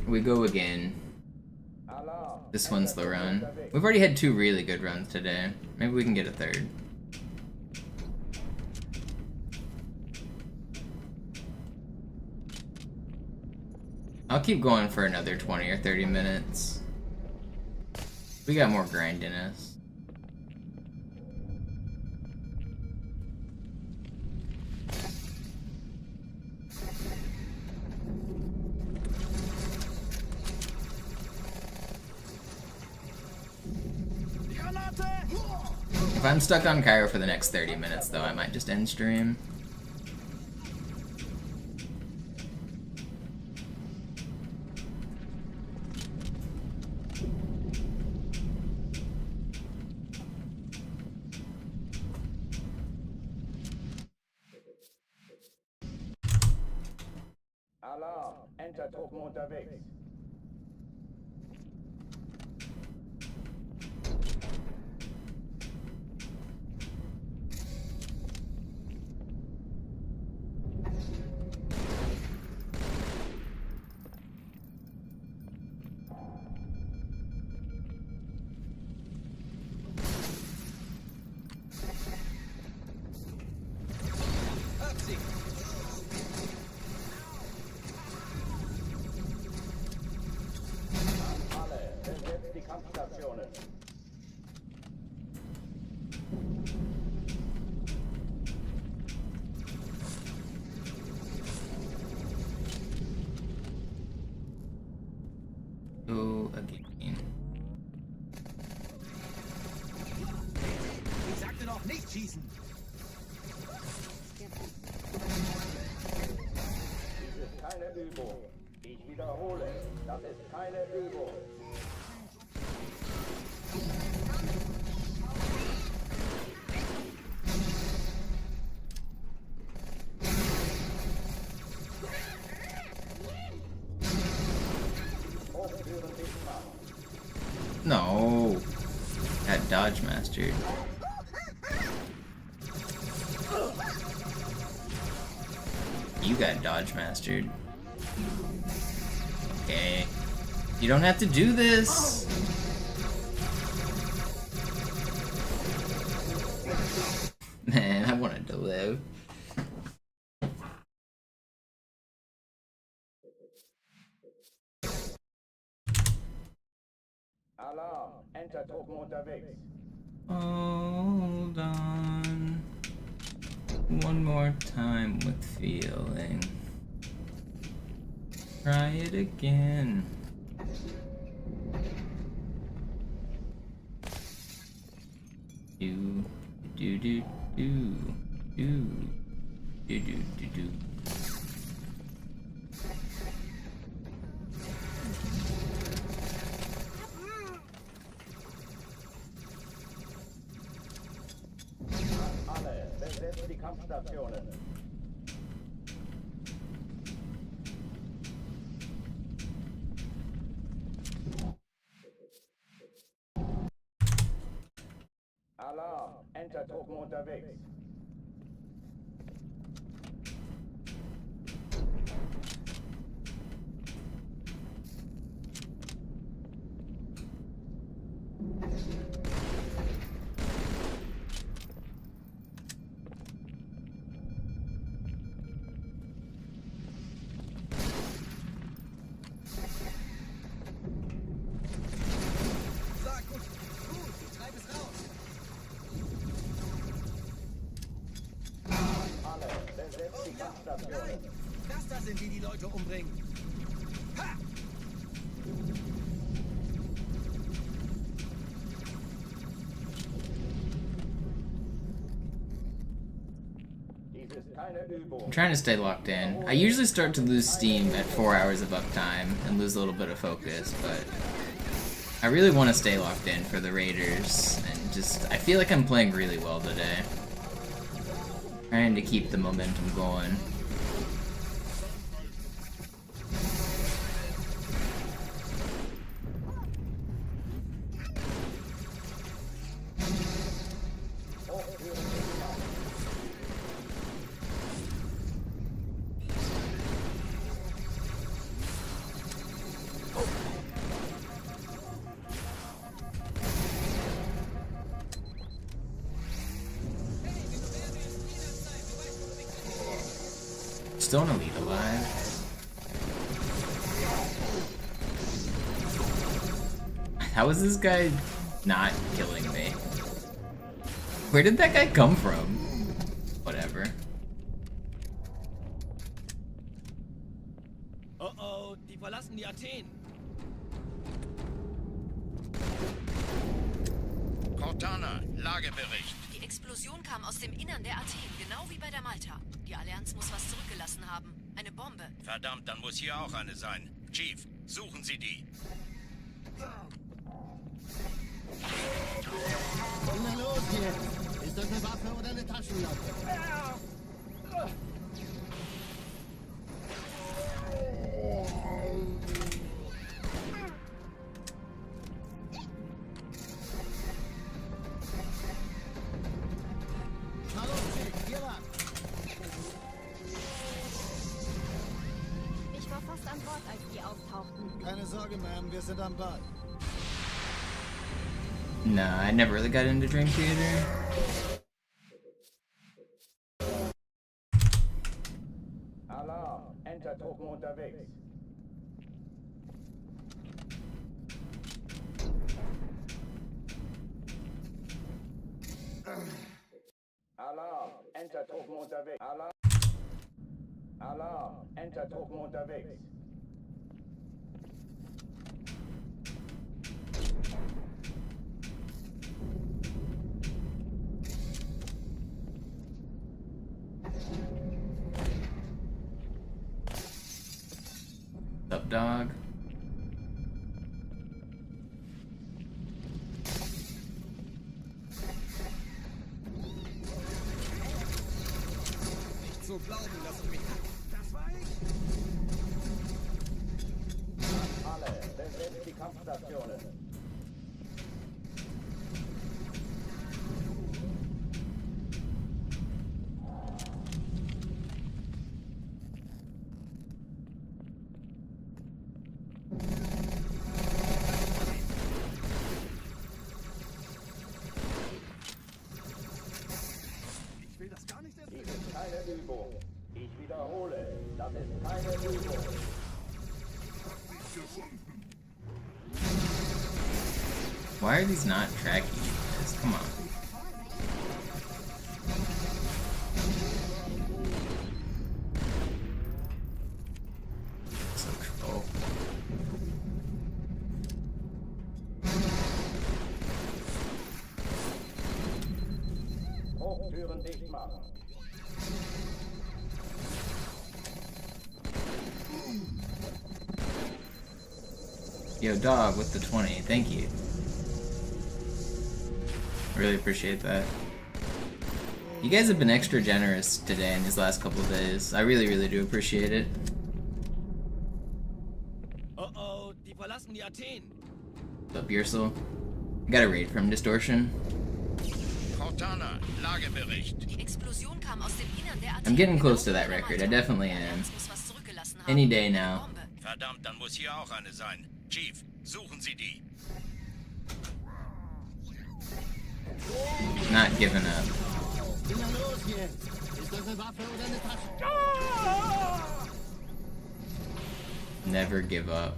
We go again. This one's the run. We've already had 2 really good runs today. Maybe we can get a 3rd. I'll keep going for another 20 or 30 minutes. We got more grind in us. If I'm stuck on Cairo for the next 30 minutes, though, I might just end stream. Alarm! Enter-Truppen unterwegs. Die Kampfstationen. Go again. Ich sagte doch nicht schießen. Dies ist keine Übung. Ich wiederhole, das ist keine Übung. No. Got dodge mastered. You got dodge mastered. Okay. You don't have to do this. Man, I wanted to live. Alarm! Enter-Truppen unterwegs. Hold on. One more time with feeling. Try it again. Do do do do do do do do do. Alle, besetzt die Kampfstationen. Alarm! Entertruppen unterwegs. Sag gut. Gut, treib es raus. Alle, besetzt die Kampfstation. Nein! Das da sind die Leute umbringen. Ha! Dies ist keine Übung. I'm trying to stay locked in. I usually start to lose steam at 4 hours of uptime and lose a little bit of focus, but I really want to stay locked in for the Raiders, and just, I feel like I'm playing really well today. Trying to keep the momentum going. Still an elite alive. How is this guy not killing me? Where did that guy come from? Whatever. Oh oh, die verlassen die Athen. Cortana, Lagebericht. Die Explosion kam aus dem Innern der Athen, genau wie bei der Malta. Die Allianz muss was zurückgelassen haben. Eine Bombe. Verdammt, dann muss hier auch eine sein. Chief, suchen Sie die. Na los jetzt! Ist das eine Waffe oder eine Taschenlampe? Hallo, Chief, hier lang. Ich war fast an Bord, als die auftauchten. Keine Sorge, Ma'am, wir sind am Ball. Nah, I never really got into Dream Theater. Alarm! Entertruppen unterwegs. Alarm! Entertruppen unterwegs. Alarm! Alarm! Entertruppen unterwegs. What's up, dog? Nicht so glauben, dass ich mich... Das war ich! Alle, besetzt die Kampfstationen. Ich will das gar nicht erst... Dies ist keine Übung. Ich wiederhole, das ist keine Übung. Why are these not tracking you guys? Come on. So troll. Hochtüren dicht machen. Yo, dog with the 20. Thank you. Really appreciate that. You guys have been extra generous today in these last couple of days. I really, really do appreciate it. Oh oh, die verlassen die Athen. What's up, Ursel? Got a raid from Distortion. Cortana, Lagebericht. Die Explosion kam aus dem Innern der I'm getting close to that record. I definitely am. Any day now. Verdammt, dann muss hier auch eine sein. Chief, suchen Sie die. Not giving up. Na los jetzt! Ist das eine Waffe oder eine Tasche? Never give up.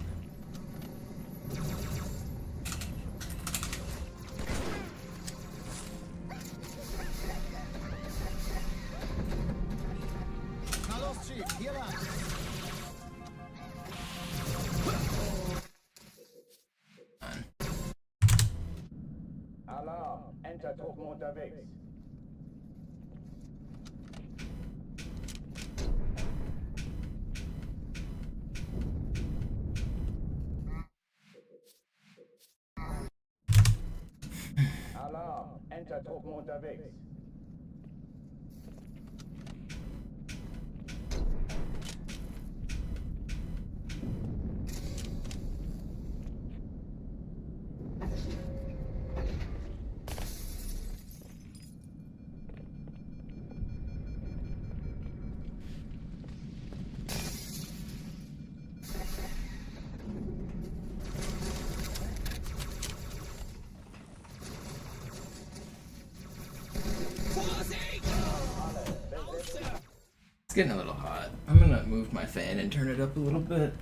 Na los, Chief, hier lang. Alarm! Enter-Truppen unterwegs. Alarm! Enter-Truppen unterwegs. It's getting a little hot. I'm gonna move my fan and turn it up a little bit.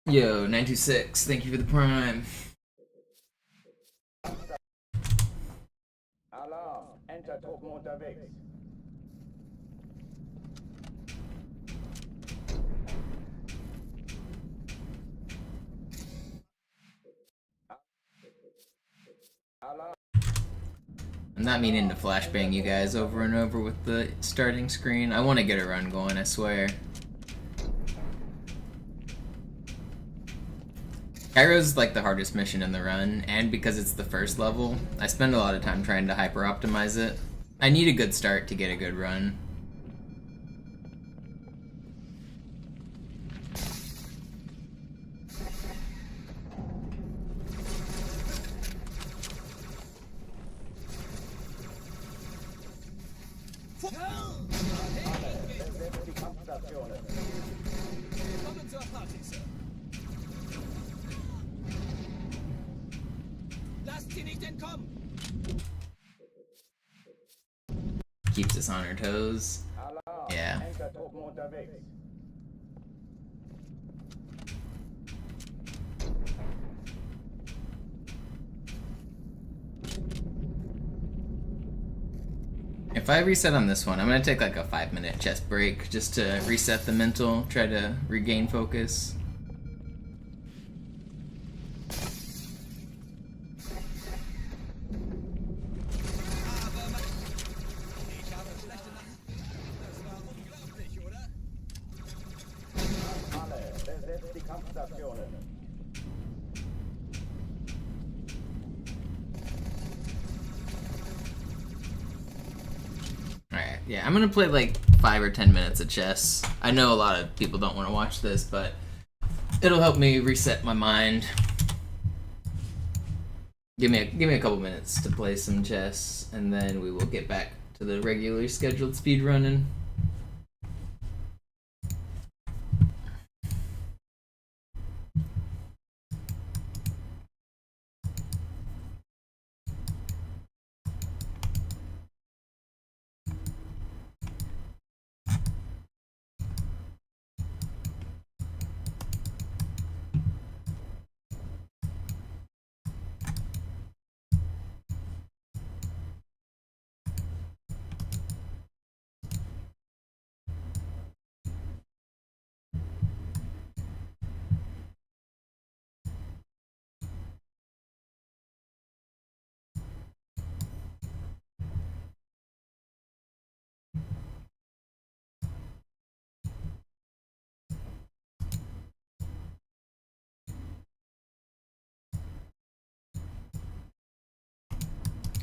Yo, 926, thank you for the prime. Alarm! Enter-Truppen unterwegs. Alarm! I'm not meaning to flashbang you guys over and over with the starting screen. I want to get a run going, I swear. Cairo's like the hardest mission in the run, and because it's the first level, I spend a lot of time trying to hyper-optimize it. I need a good start to get a good run. Besetzt die Kampfstationen. Willkommen zur Party, Sir. Lasst sie nicht entkommen! Keeps us on our toes. Alarm! Yeah. Enter-Truppen unterwegs. If I reset on this one, I'm gonna take like a 5-minute chest break just to reset the mental, try to regain focus. Alle, besetzt die Kampfstationen. Alright, yeah, I'm gonna play like 5 or 10 minutes of chess. I know a lot of people don't want to watch this, but it'll help me reset my mind. Give me a couple minutes to play some chess, and then we will get back to the regularly scheduled speedrunning.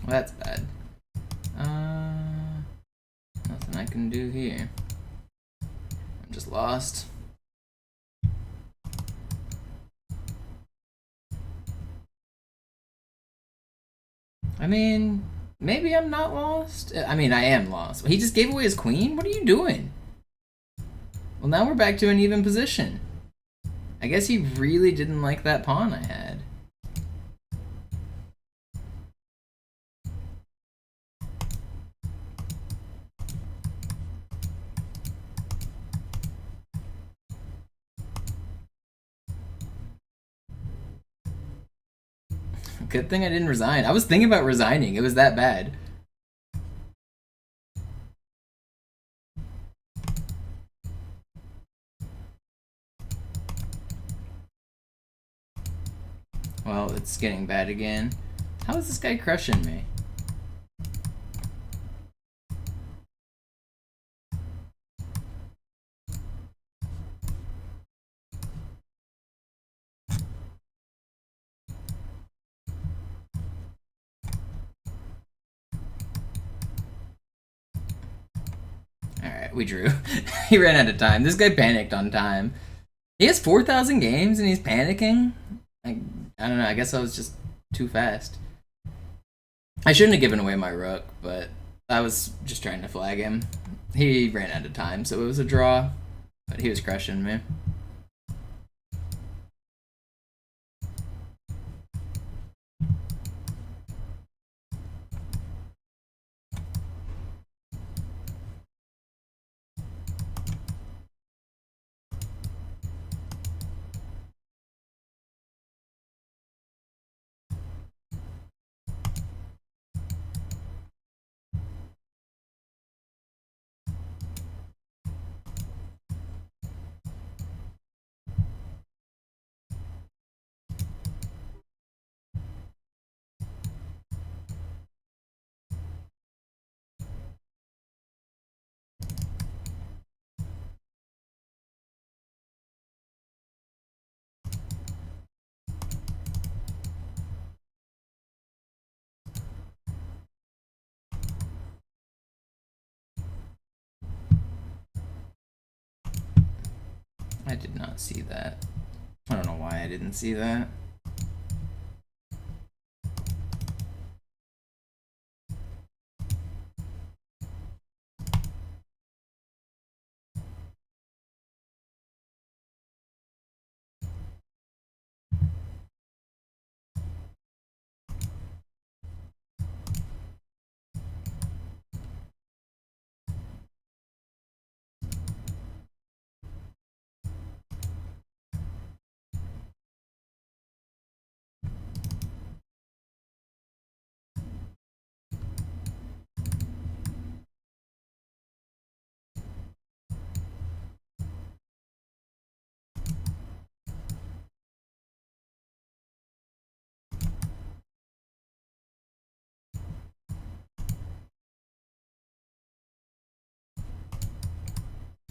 Well, that's bad. Nothing I can do here. I'm just lost. I mean, maybe I'm not lost. I mean, I am lost. He just gave away his queen? What are you doing? Well, now we're back to an even position. I guess he really didn't like that pawn I had. Good thing I didn't resign. I was thinking about resigning. It was that bad. Well, it's getting bad again. How is this guy crushing me? Alright, we drew. He ran out of time. This guy panicked on time. He has 4,000 games and he's panicking? I don't know, I guess I was just too fast. I shouldn't have given away my rook, but I was just trying to flag him. He ran out of time, so it was a draw, but he was crushing me. I did not see that. I don't know why I didn't see that.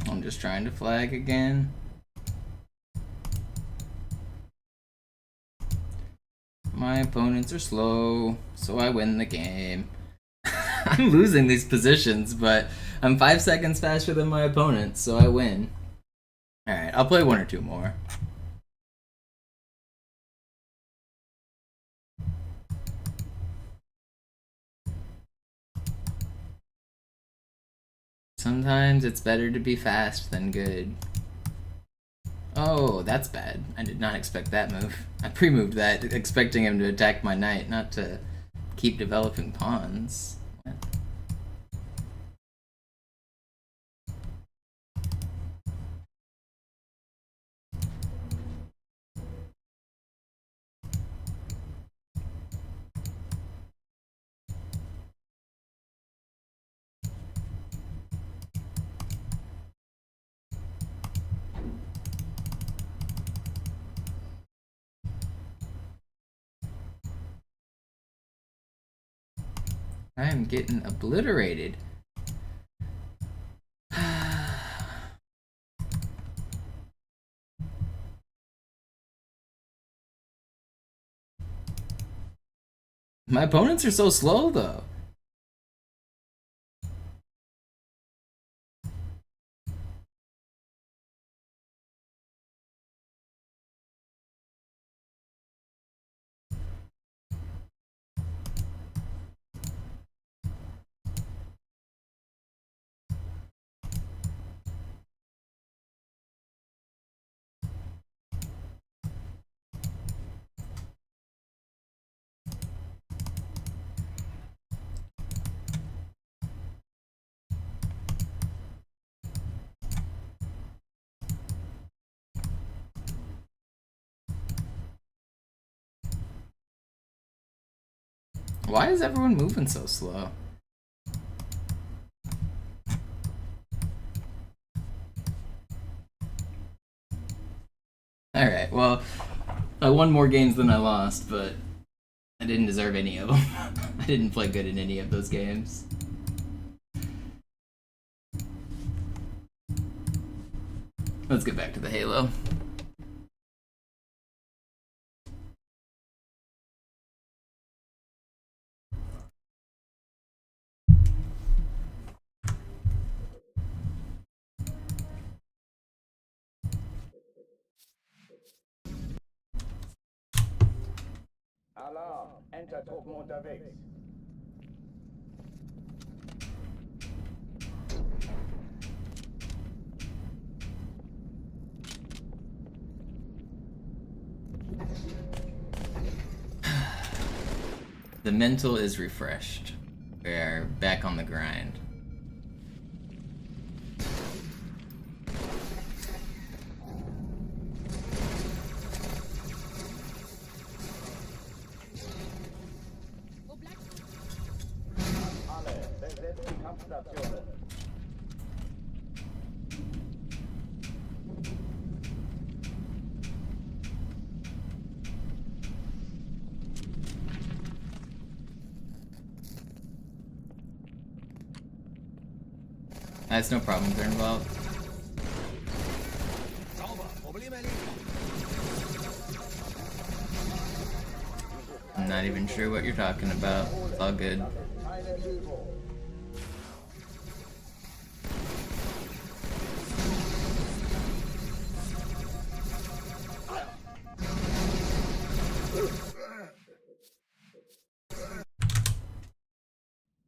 I'm just trying to flag again. My opponents are slow, so I win the game. I'm losing these positions, but I'm 5 seconds faster than my opponent, so I win. Alright, I'll play one or two more. Sometimes it's better to be fast than good. Oh, that's bad. I did not expect that move. I pre-moved that, expecting him to attack my knight, not to keep developing pawns. I am getting obliterated. My opponents are so slow though. Why is everyone moving so slow? Alright, well, I won more games than I lost, but I didn't deserve any of them. I didn't play good in any of those games. Let's get back to the Halo. Alarm! Enter-Truppen unterwegs. The mental is refreshed. We are back on the grind. Alle, besetzt die Kampfstationen. That's no problem, they're involved. I'm not even sure what you're talking about. It's all good.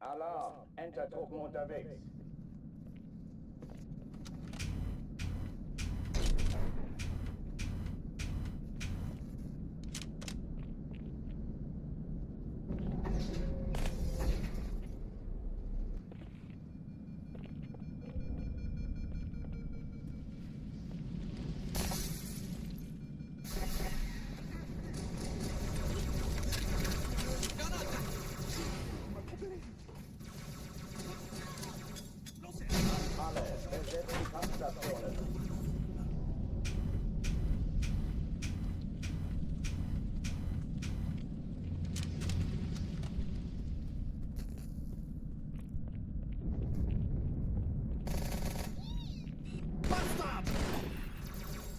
Alarm! Enter-Truppen unterwegs. Alle, besetzt die Kampfstationen.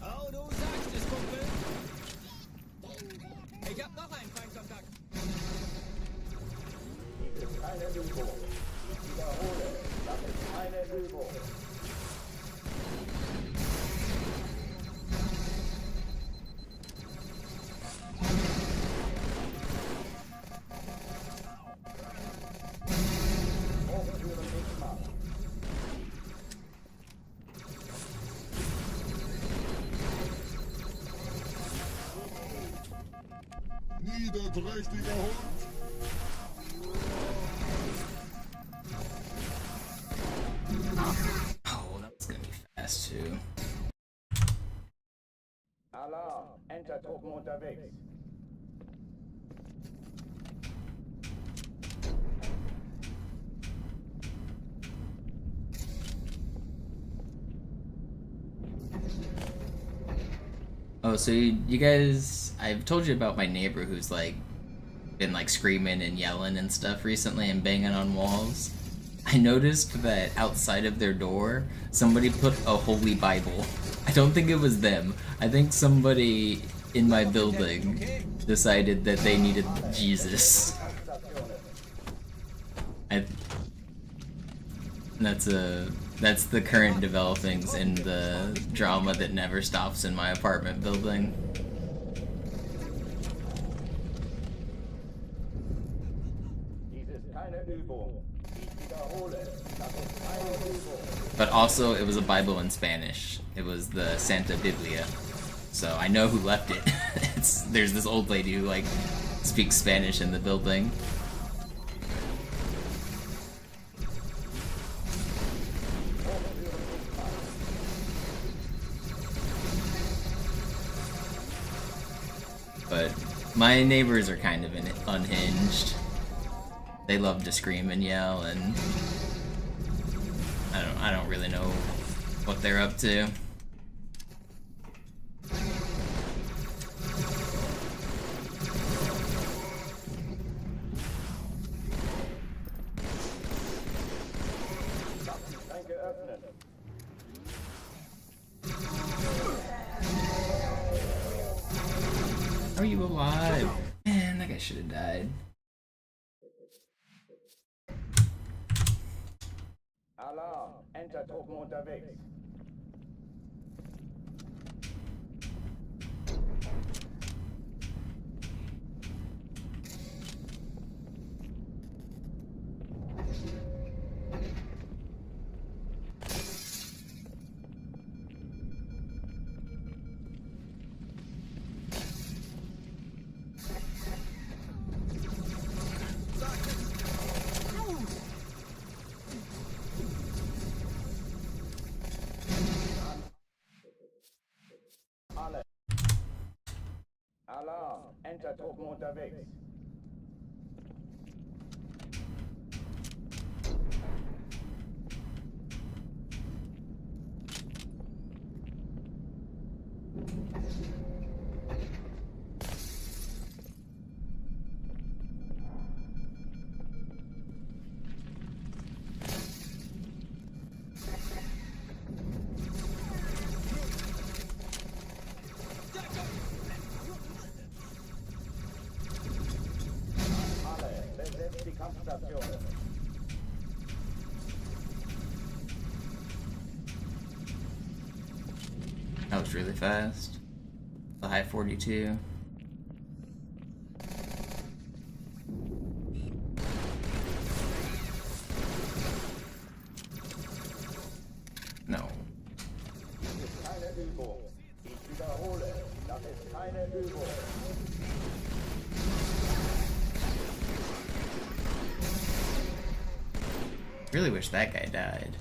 Oh, du sagst es, Kumpel. Ich hab noch einen Feindkontakt. Dies ist keine Übung. Ich wiederhole, das ist keine Übung. Hochführen nicht mal. Niederträchtiger Hund! Oh, that's gonna be fast too. Alarm! Enter-Truppen unterwegs. Oh, so you guys, I've told you about my neighbor who's like been like screaming and yelling and stuff recently and banging on walls. I noticed that outside of their door, somebody put a holy Bible. I don't think it was them. I think somebody in my building decided that they needed Jesus. That's the current developings in the drama that never stops in my apartment building. But also, it was a Bible in Spanish. It was the Santa Biblia. So I know who left it. There's this old lady who, like, speaks Spanish in the building. But my neighbors are kind of unhinged. They love to scream and yell, and I don't really know what they're up to. Are you alive? Man, that guy should have died. Alarm! Enter-Truppen unterwegs. Alarm! Enter-Truppen unterwegs. That was really fast. The high 42. No. Keine Übung. Ich wiederhole, das ist keine Übung. Really wish that guy died.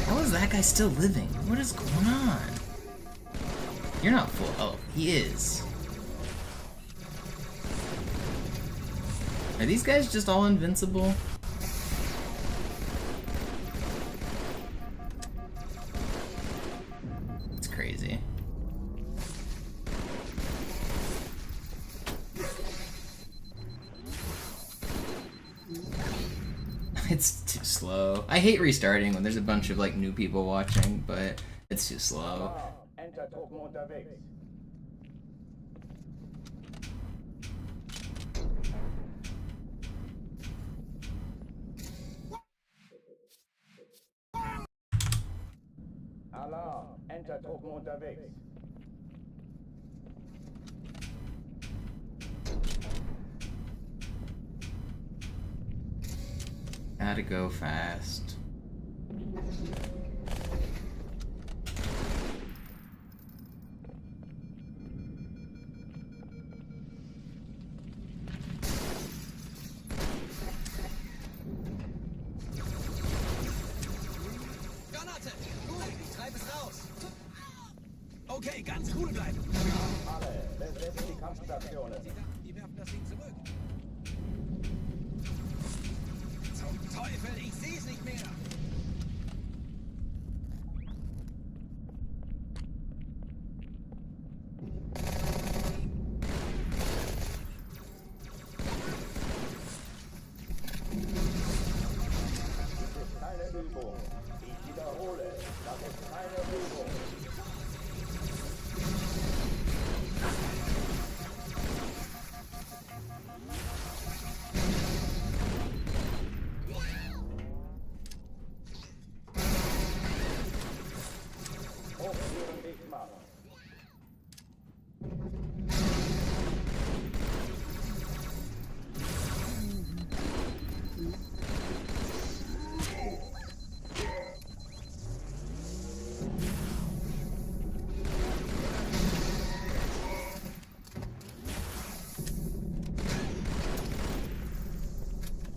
How is that guy still living? What is going on? You're not full health. He is. Are these guys just all invincible? It's crazy. It's too slow. I hate restarting when there's a bunch of like new people watching, but it's too slow. Enter-Truppen unterwegs. Alarm! Enter-Truppen unterwegs. Gotta go fast. Granate! Gut, ich treib es raus. Okay, ganz cool bleiben. Alle, besetzt die Kampfstationen. Die werfen das Ding zurück. Zum Teufel, ich seh's nicht mehr. Übung. Ich wiederhole, das ist keine Übung. Hochführen dicht machen.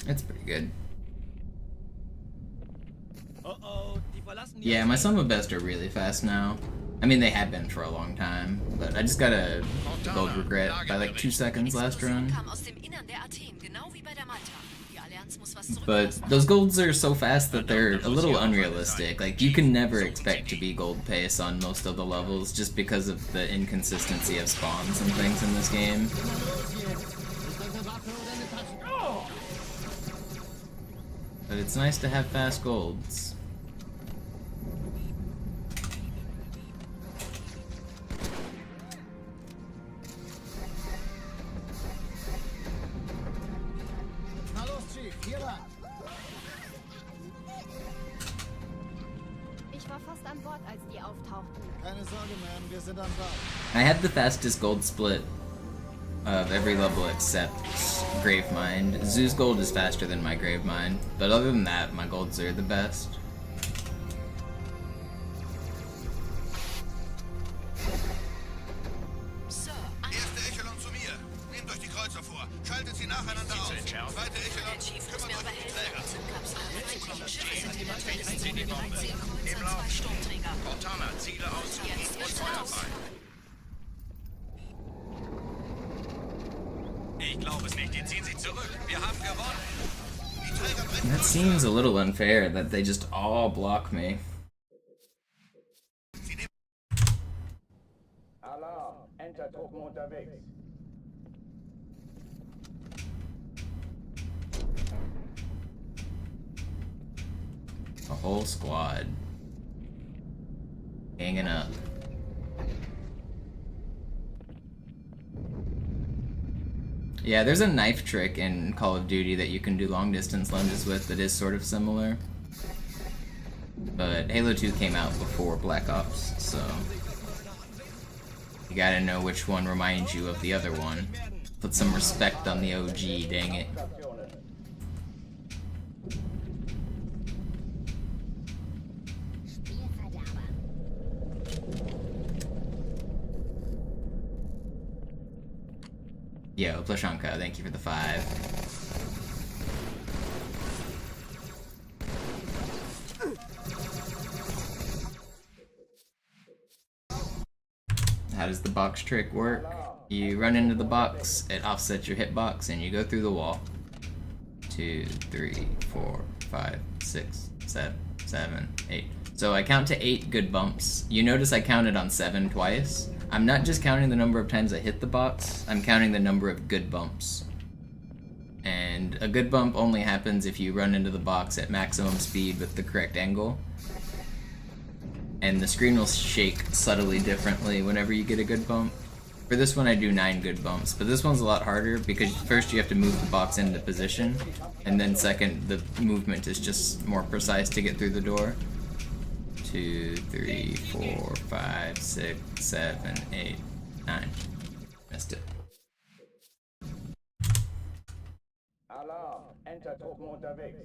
It's pretty good. Uh-oh, die verlassen die Yeah, my Summa Best are really fast now. I mean, they have been for a long time, but I just got a gold regret by like 2 seconds last run. But those golds are so fast that they're a little unrealistic. Like, you can never expect to be gold pace on most of the levels just because of the inconsistency of spawns and things in this game. But it's nice to have fast golds. Na los, Chief, hier lang. Ich war fast an Bord, als die auftauchten. Keine Sorge, man, wir sind am Bord. I had the fastest gold split of every level except Gravemind. Zoo's gold is faster than my Gravemind, but other than that, my golds are the best. Erste Echelon zu mir. Nehmt euch die Kreuzer vor. Schaltet sie nacheinander auf. Zweite Echelon, kümmert euch um die Träger. Im Lauf. Cortana, Ziele aussuchen und Feuer frei. Ich glaube es nicht, die ziehen sich zurück. Wir haben gewonnen. That seems a little unfair that they just all block me. Alarm, Entertruppen unterwegs. A whole squad. Hanging up. Yeah, there's a knife trick in Call of Duty that you can do long distance lunges with that is sort of similar. But Halo 2 came out before Black Ops, so you gotta know which one reminds you of the other one. Put some respect on the OG, dang it. Yo, Plashanka, thank you for the 5. How does the box trick work? You run into the box, it offsets your hitbox, and you go through the wall. 2, 3, 4, 5, 6, 7, 8. So I count to 8 good bumps. You notice I counted on 7 twice. I'm not just counting the number of times I hit the box, I'm counting the number of good bumps. And a good bump only happens if you run into the box at maximum speed with the correct angle. And the screen will shake subtly differently whenever you get a good bump. For this one I do 9 good bumps, but this one's a lot harder because first you have to move the box into position, and then second, the movement is just more precise to get through the door. 2, 3, 4, 5, 6, 7, 8, 9. Missed it. Alarm, Entertruppen unterwegs.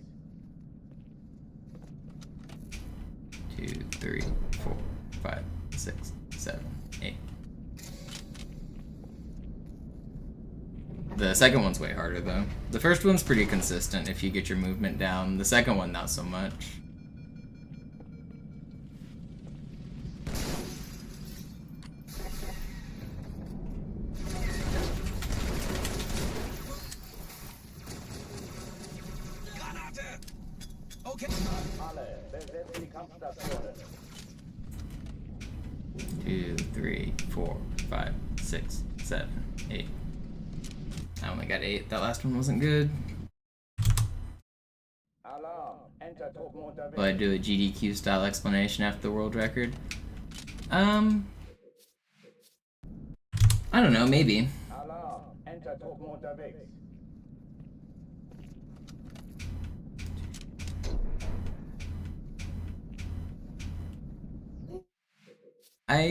2, 3, 4, 5, 6, 7, 8. The second one's way harder though. The first one's pretty consistent if you get your movement down. The second one, not so much. Okay. Alle, besetzen die Kampfstationen. 2, 3, 4, 5, 6, 7, 8. I only got 8. That last one wasn't good. Alarm, Entertruppen unterwegs. Will I do a GDQ style explanation after the world record? I don't know, maybe. Alarm, Entertruppen unterwegs. I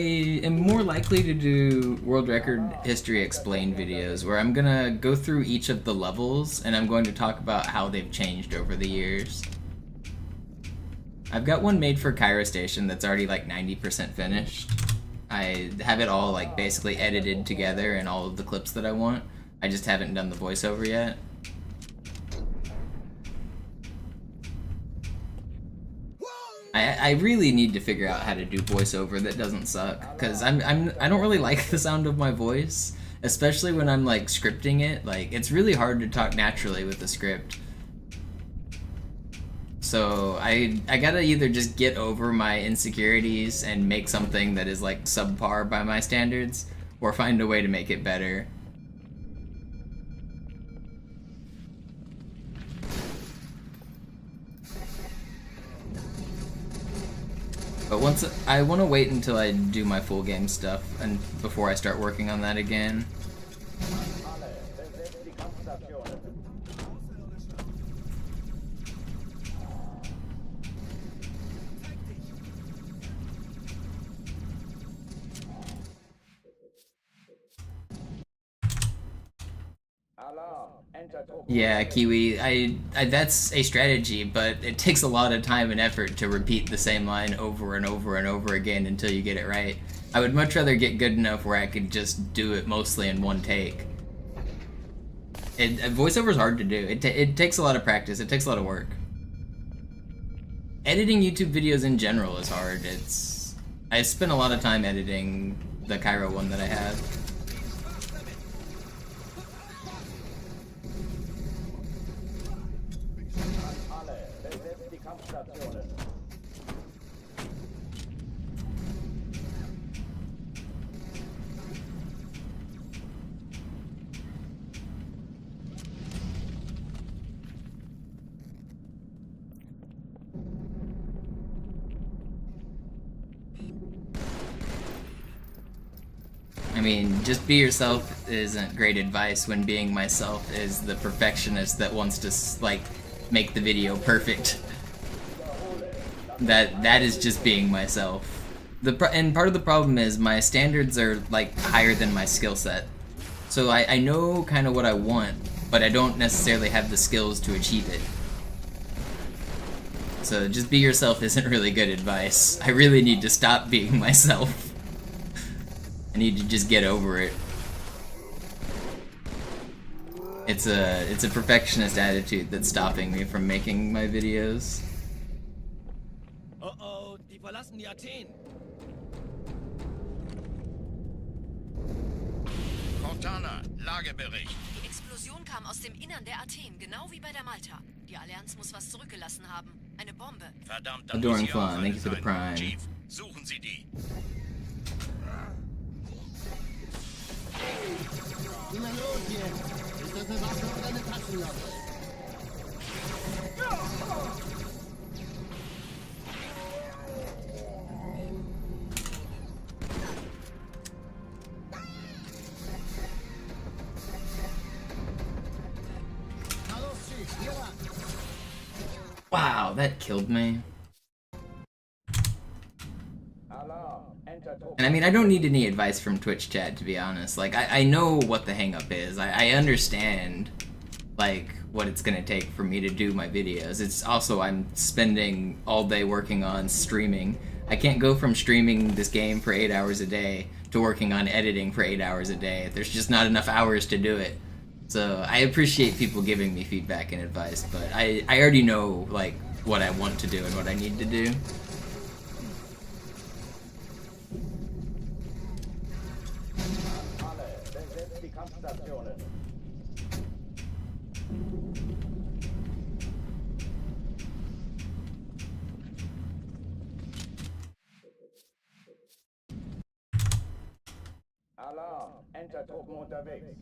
am more likely to do world record history explained videos where I'm gonna go through each of the levels and I'm going to talk about how they've changed over the years. I've got one made for Cairo Station that's already like 90% finished. I have it all like basically edited together and all of the clips that I want. I just haven't done the voiceover yet. I really need to figure out how to do voiceover that doesn't suck, because I don't really like the sound of my voice, especially when I'm like scripting it. Like, it's really hard to talk naturally with the script. So I gotta either just get over my insecurities and make something that is like subpar by my standards, or find a way to make it better. But once I want to wait until I do my full game stuff and before I start working on that again. Yeah, Kiwi, I that's a strategy, but it takes a lot of time and effort to repeat the same line over and over and over again until you get it right. I would much rather get good enough where I could just do it mostly in one take. Voiceover is hard to do. It takes a lot of practice. It takes a lot of work. Editing YouTube videos in general is hard. I spent a lot of time editing the Cairo one that I have. I mean, just be yourself isn't great advice when being myself is the perfectionist that wants to, like, make the video perfect. That is just being myself. And part of the problem is my standards are, like, higher than my skill set. So I know kind of what I want, but I don't necessarily have the skills to achieve it. So just be yourself isn't really good advice. I really need to stop being myself. I need to just get over it. It's a perfectionist attitude that's stopping me from making my videos. Oh, die verlassen die Athen. Cortana, Lagebericht. Die Explosion kam aus dem Innern der Athen, genau wie bei der Malta. Die Allianz muss was zurückgelassen haben. Eine Bombe. Verdammt, Adoring Flan, thank you for the prime. Chief, suchen Sie die. Nimm ein Los jetzt! Ist das eine Waffe oder eine Taschenlampe? Wow, that killed me. And I mean, I don't need any advice from Twitch chat, to be honest. Like, I know what the hang-up is. I understand, like, what it's gonna take for me to do my videos. It's also, I'm spending all day working on streaming. I can't go from streaming this game for 8 hours a day to working on editing for 8 hours a day. There's just not enough hours to do it. So I appreciate people giving me feedback and advice, but I already know, like, what I want to do and what I need to do. Alarm, Entertruppen unterwegs.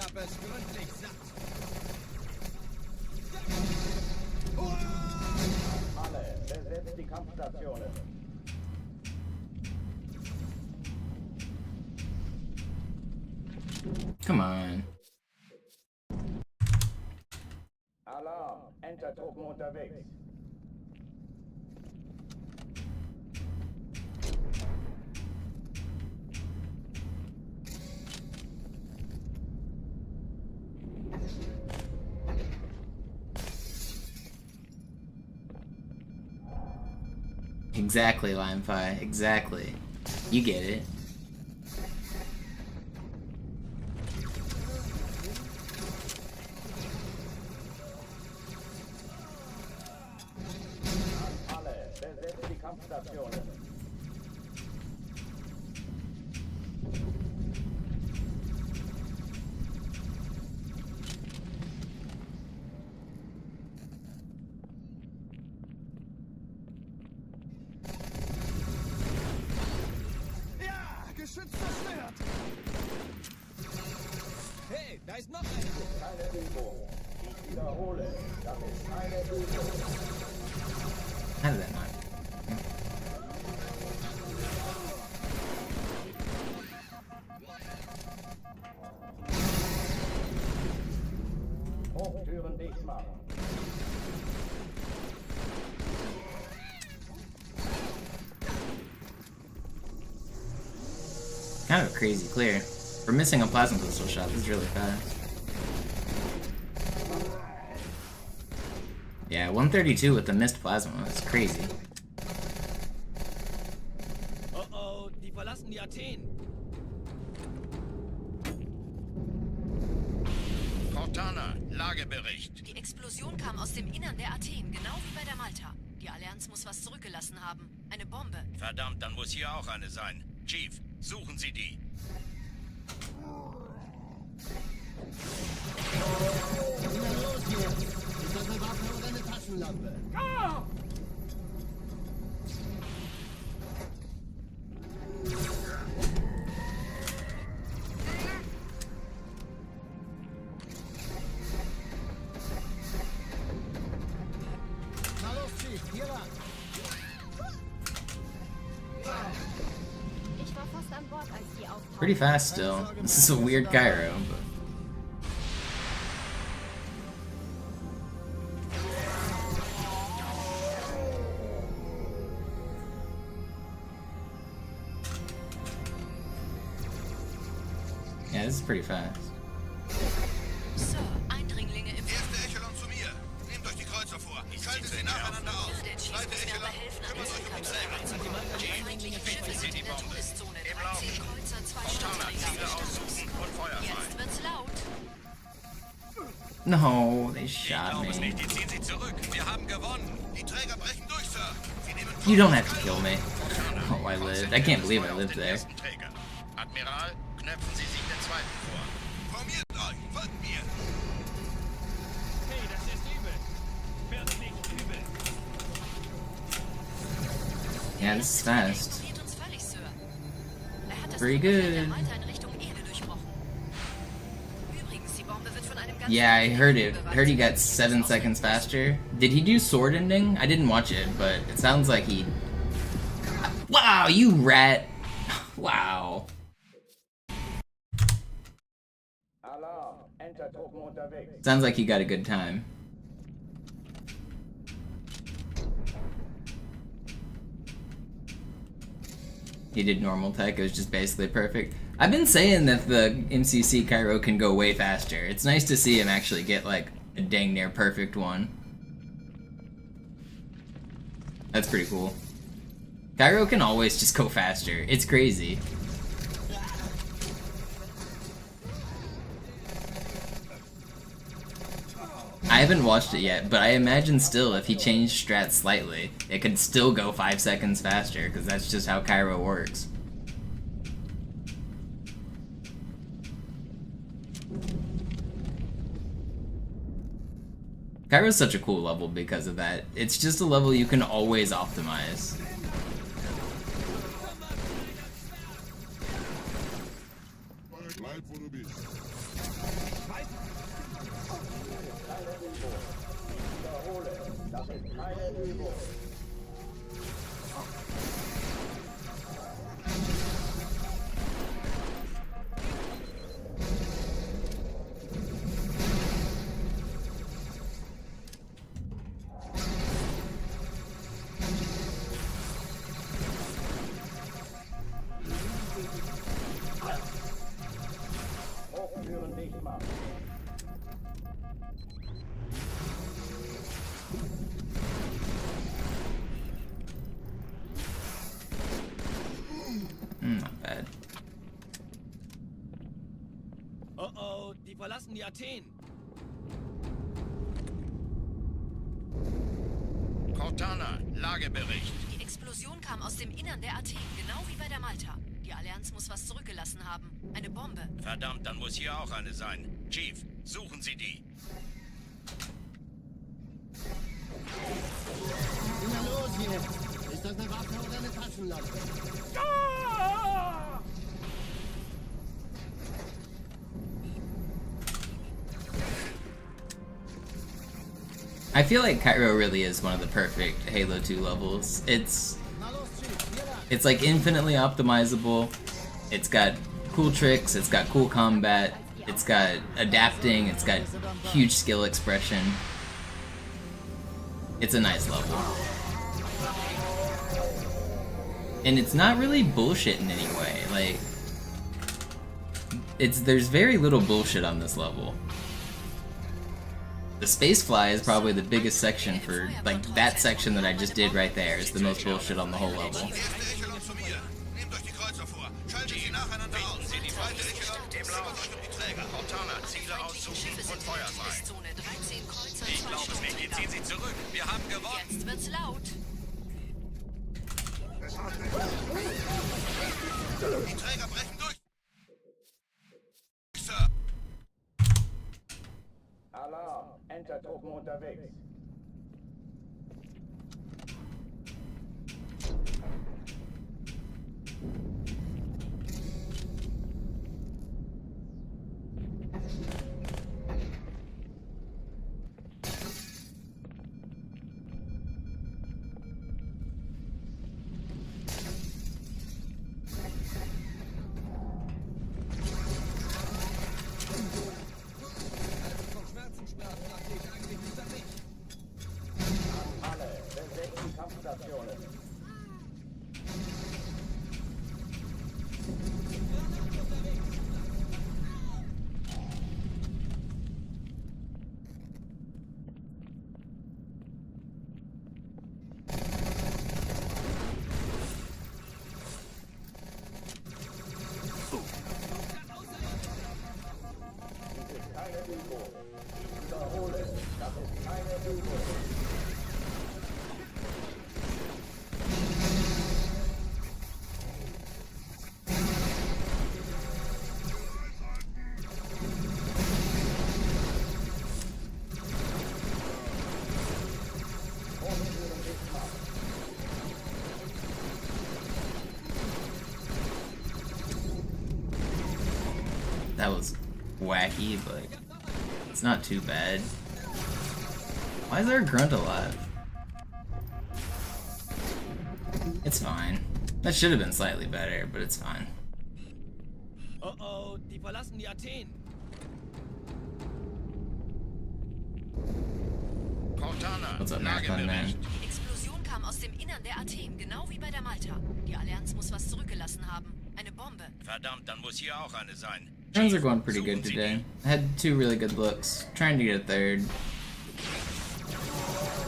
hab es gründlich satt. Alle, besetzt die Kampfstationen. Come on. Alarm, Entertruppen unterwegs. Exactly, Limefy. Exactly. You get it. Alle, besetzt die Kampfstationen. Geschütz zerstört! Hey, da ist noch eine! Keine Übung. Ich wiederhole, das ist keine Übung. How did that not? Hochtüren dicht machen. Kind of a crazy clear. For missing a plasma pistol shot, this is really fast. Yeah, 132 with the missed plasma, that's crazy. Oh oh, die verlassen die Athen. Cortana, Lagebericht. Die Explosion kam aus dem Innern der Athen, genau wie bei der Malta. Die Allianz muss was zurückgelassen haben. Eine Bombe. Verdammt, dann muss hier auch eine sein. Chief, suchen Sie die. Na los jetzt! Ist das eine Waffe oder eine Taschenlampe? Ah! Na los, Chief, hier lang! Ich war fast an Bord, als die auftauchten. Pretty fast still. This is a weird gyro, but... Yeah, this is pretty fast. Sir, Eindringlinge im... Erste Echelon zu mir. Nehmt euch die Kreuzer vor. Ich halte sie nacheinander auf. Der Chief Zweite muss mir aber Echelon, helfen, an kümmert der euch um die Träger. Träger. Feindliche Schiffe sind in der Todeszone. Im 13 Laufen. Kreuzer, 2 Cortana, Ziele Schlaftträger. aussuchen und Feuer frei. Jetzt wird's laut. No, they shot Ich glaube es me. nicht, die ziehen sie zurück. Wir haben gewonnen. Die Träger brechen durch, Sir. Sie nehmen You don't have to kill me. Oh, I lived. I can't believe I lived there. Admiral, knöpfen Sie sich den zweiten vor. Formiert euch, folgt mir. Hey, das ist übel. Wird nicht übel. Yeah, this is fast. Ignoriert uns völlig, Sir. Er hat das Pretty Triebwerk der good. Malta in Richtung Erde durchbrochen. Übrigens, die Bombe wird von einem ganz Yeah, I heard it. bewacht. Heard he got 7 seconds faster. Did he do sword ending? I didn't watch it, but it sounds like he... Wow, you rat! Wow. Alarm, Entertruppen unterwegs. Sounds like you got a good time. He did normal tech, it was just basically perfect. I've been saying that the MCC Cairo can go way faster. It's nice to see him actually get like a dang near perfect one. That's pretty cool. Cairo can always just go faster. It's crazy. I haven't watched it yet, but I imagine still if he changed strats slightly, it could still go 5 seconds faster, because that's just how Cairo works. Cairo's such a cool level because of that. It's just a level you can always optimize. Bleib, wo du bist. Das ist keine Übung. Hochtüren dicht machen. Not bad. Oh oh, die verlassen die Athen. Cortana, Lagebericht. Die Explosion kam aus dem Innern der Athen, genau wie bei der Malta. Die Allianz muss was zurückgelassen haben. Eine Bombe. Verdammt, dann muss hier auch eine sein. Chief, suchen Sie die. Na los jetzt! Ist das eine Waffe oder eine Taschenlampe? I feel like Cairo really is one of the perfect Halo 2 levels. It's like infinitely optimizable. It's got cool tricks, it's got cool combat, it's got adapting, it's got huge skill expression. It's a nice level. And it's not really bullshit in any way. Like, there's very little bullshit on this level. The spacefly is probably the biggest section for, like, that section that I just did right there is the most bullshit on the whole level. Ich glaube es nicht. Jetzt ziehen Sie zurück. Wir haben gewonnen. Jetzt wird's laut. Die Träger brechen durch. Sir. Alarm, Entertruppen unterwegs. That was wacky, but it's not too bad. Why is there a grunt alive? It's fine. That should have been slightly better, but it's fine. Oh oh, die verlassen die Athen. Cortana, What's up, Marathon Man? Die Explosion kam aus dem Innern der Athen, genau wie bei der Malta. Die Allianz muss was zurückgelassen haben. Eine Bombe. Verdammt, dann muss hier auch eine sein. Runs are going pretty good today. I had 2 really good looks. Trying to get a third.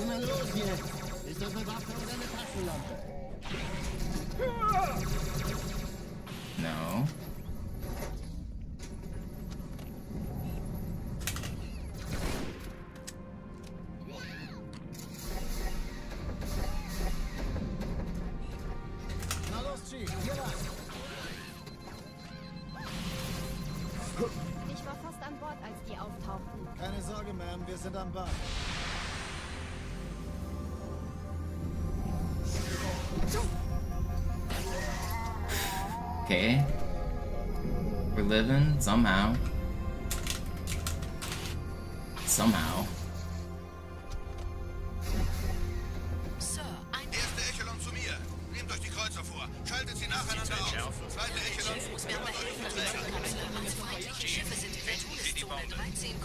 Na los jetzt! Ist das eine Waffe oder eine Taschenlampe? No. Na los, Chief, hier lang. Ich war fast an Bord, als die auftauchten. Keine Sorge, Ma'am, wir sind am Band. Okay. We're living somehow. somehow. Erste Echelon zu mir. Nehmt euch die Kreuzer vor. Schaltet sie nacheinander auf. Zweite Echelon.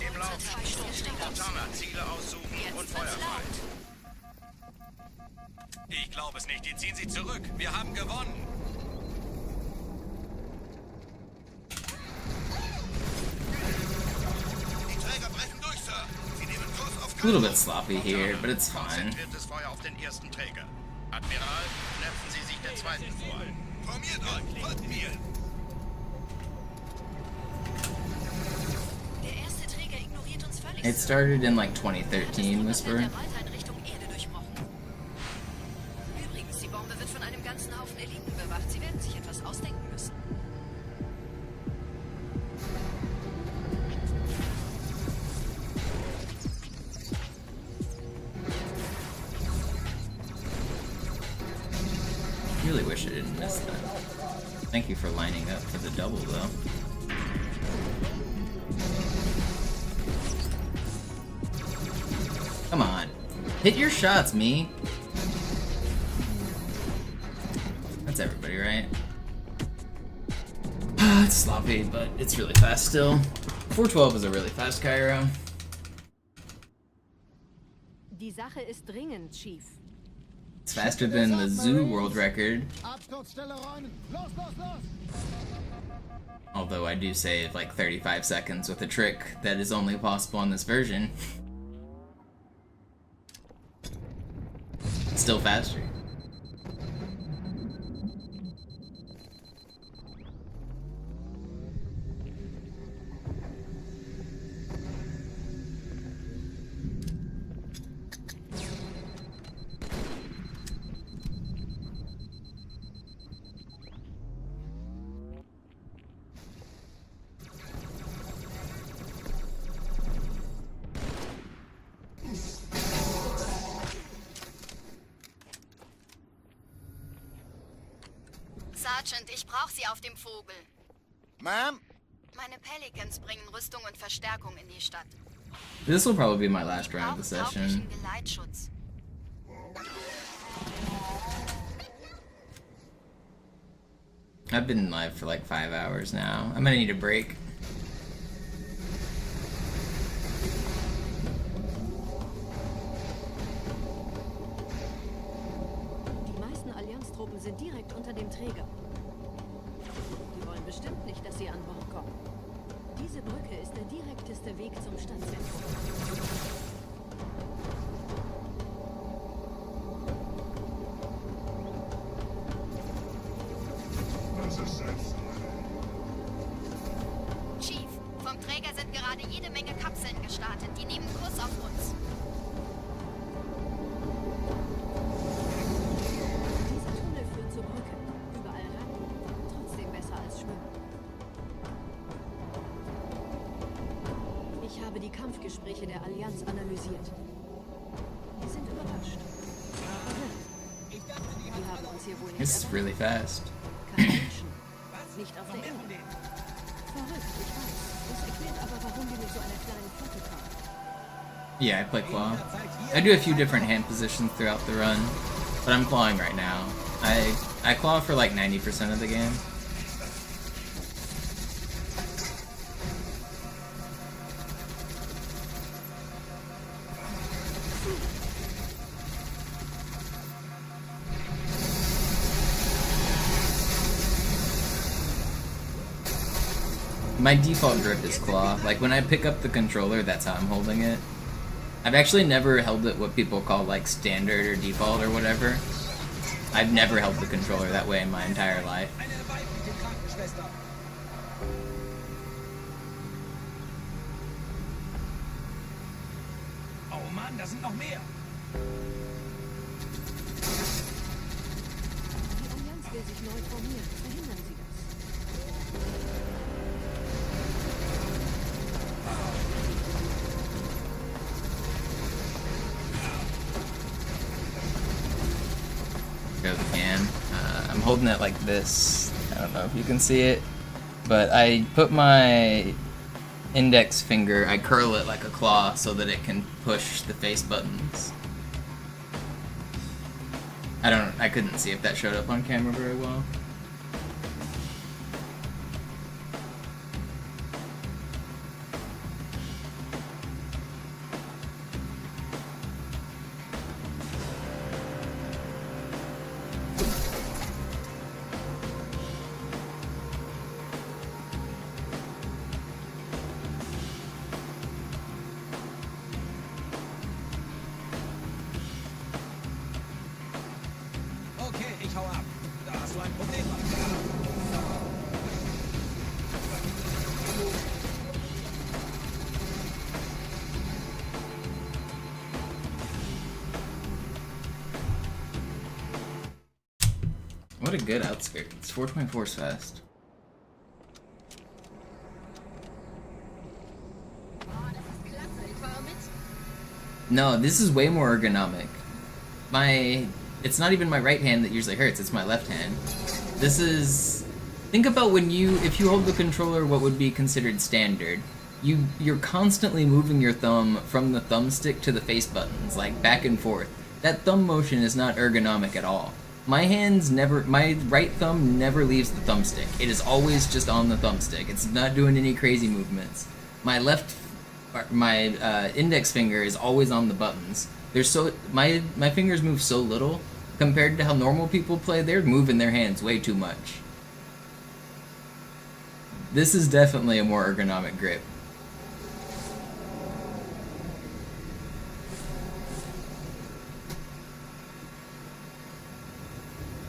Im Lauf. Montana, Ziele aussuchen und Feuer frei. Ich glaube es nicht. Die ziehen sich zurück. Wir haben gewonnen. Die Träger brechen durch, Sir. Sie nehmen Kurs auf A little bit sloppy here, but it's fine. Konzentriertes Feuer auf den ersten Träger. Admiral, knöpfen Sie sich den zweiten vor. Formiert euch, folgt mir. Der erste Träger ignoriert uns völlig. It started in like 2013, Whisper. Übrigens, die Bombe wird von einem ganzen Haufen Eliten bewacht. Sie werden sich etwas ausdenken müssen. Really wish I didn't miss that. Thank you for lining up for the double, though. Come on. Hit your shots, me. That's everybody, right? It's sloppy, but it's really fast still. 412 is a really fast Cairo. Die Sache ist dringend, Chief. It's faster than the Zoo world record. Although I do save like 35 seconds with a trick that is only possible on this version. Still faster. Sergeant, ich brauche Sie auf dem Vogel. Ma'am? Meine Pelicans bringen Rüstung und Verstärkung in die Stadt. This will probably be my last round of the Brauchen session. tauglichen Geleitschutz. I've been live for like 5 hours now. I'm gonna need a break. Die meisten Allianztruppen sind direkt unter dem Träger. Die wollen bestimmt nicht, dass sie an Bord kommen. Diese Brücke ist der direkteste Weg zum Stadtzentrum. Chief, vom Träger sind gerade jede Menge Kapseln gestartet. Die nehmen Kurs auf uns. Dieser Tunnel führt zur Brücke. Überall Ratten. Trotzdem besser als Schwimmen. Ich habe die Kampfgespräche der Allianz analysiert. Die sind überrascht. Die haben uns hier wohl nicht This is really fast. Keine Menschen. Nicht auf der Erde. Verrückt, ich weiß. Das erklärt aber, warum wir mit so einer kleinen Flotte kamen. Yeah, I play claw. I do a few different hand positions throughout the run, but I'm clawing right now. I claw for like 90% of the game. My default grip is claw. Like when I pick up the controller, that's how I'm holding it. I've actually never held it what people call like standard or default or whatever. I've never held the controller that way in my entire life. Oh Mann, da sind noch mehr. Die Allianz will sich neu formieren. Verhindern Sie das. Go the can. I'm holding it like this. I don't know if you can see it, but I put my index finger, I curl it like a claw so that it can push the face buttons. I couldn't see if that showed up on camera very well. Okay, ich hau ab. Da hast du ein Problem. What a good outskirts. 4.4 is fast. No, this is way more ergonomic. It's not even my right hand that usually hurts, it's my left hand. This is... Think about if you hold the controller what would be considered standard. You're constantly moving your thumb from the thumbstick to the face buttons, like back and forth. That thumb motion is not ergonomic at all. My right thumb never leaves the thumbstick. It is always just on the thumbstick. It's not doing any crazy movements. My index finger is always on the buttons. My fingers move so little compared to how normal people play. They're moving their hands way too much. This is definitely a more ergonomic grip.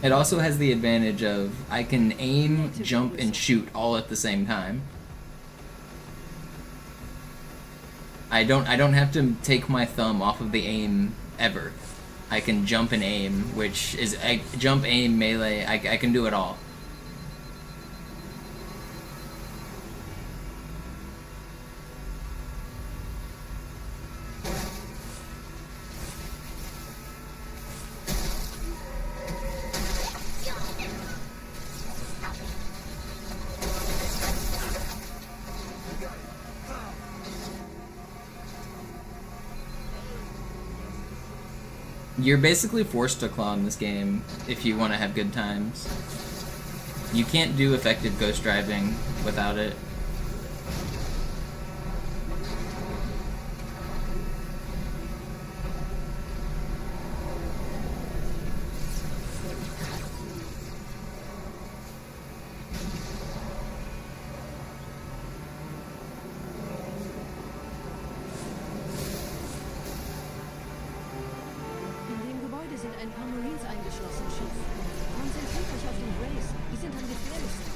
It also has the advantage of I can aim, jump, and shoot all at the same time. I don't have to take my thumb off of the aim ever. I can jump and aim, which is jump, aim, melee. I can do it all. You're basically forced to claw in this game if you want to have good times. You can't do effective ghost driving without it. Sind ein paar Marines eingeschlossen, Chief. Konzentriert euch auf den Grace. Die sind am gefährlichsten.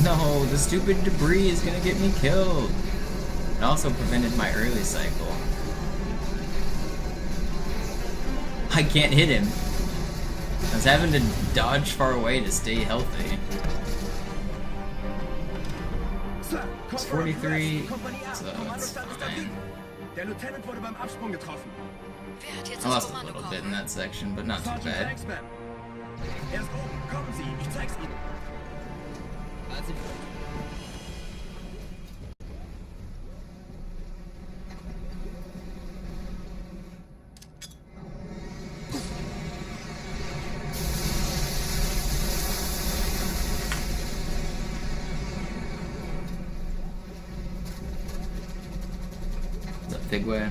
No, the stupid debris is gonna get me killed. It also prevented my early cycle. I can't hit him. I was having to dodge far away to stay healthy. It's 43, so it's fine. Der Lieutenant wurde beim Absprung getroffen. I lost a little bit in that section, but not too bad. Er ist oben. Kommen Sie, ich zeig's Ihnen. Figway.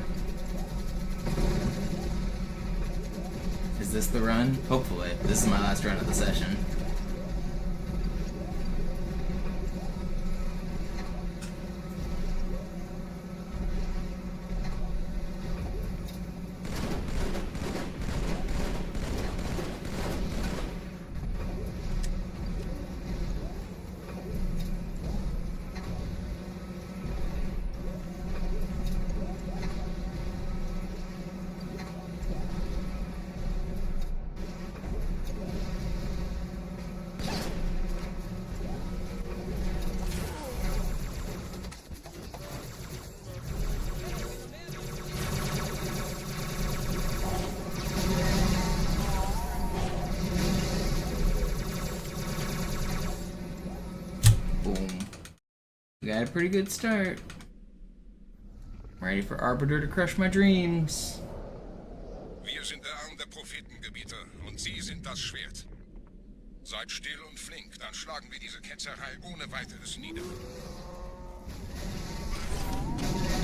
Is this the run? Hopefully. This is my last run of the session. had a pretty good start. I'm ready for Arbiter to crush my dreams. Wir sind der Arm der Prophetengebieter und Sie sind das Schwert. Seid still und flink, dann schlagen wir diese Ketzerei ohne weiteres nieder.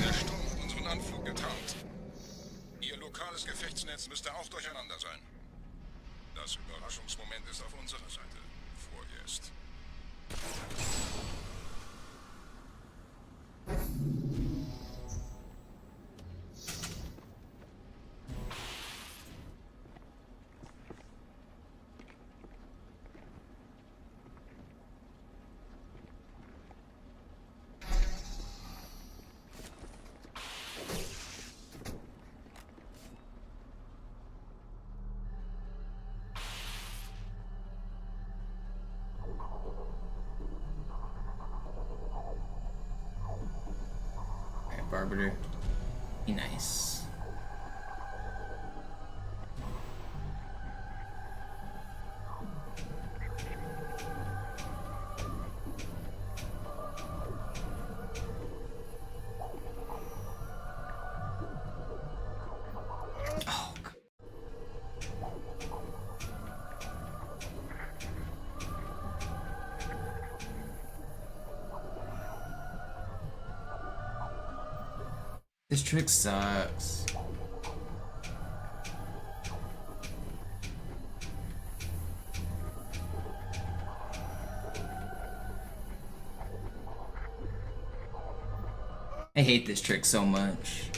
Der Sturm hat unseren Anflug getarnt. Ihr lokales Gefechtsnetz müsste auch durcheinander sein. Das Überraschungsmoment ist auf unserer Seite. Vorerst. Arbiter. Be nice. Oh, this trick sucks. I hate this trick so much.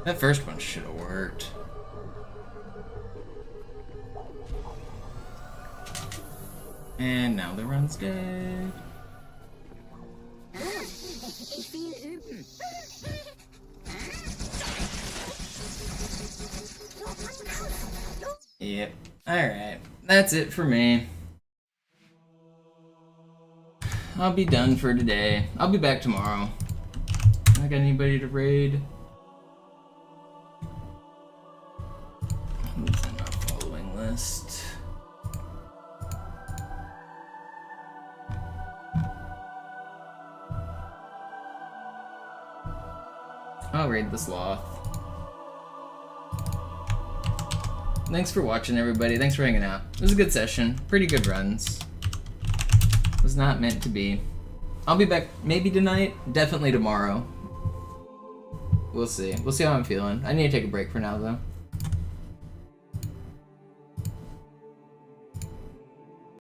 That first one should have worked. And now the run's dead. Yep. Alright. That's it for me. I'll be done for today. I'll be back tomorrow. I got anybody to raid? Who's in my following list? I'll raid the sloth. Thanks for watching, everybody. Thanks for hanging out. It was a good session. Pretty good runs. It was not meant to be. I'll be back maybe tonight, definitely tomorrow. We'll see. We'll see how I'm feeling. I need to take a break for now, though.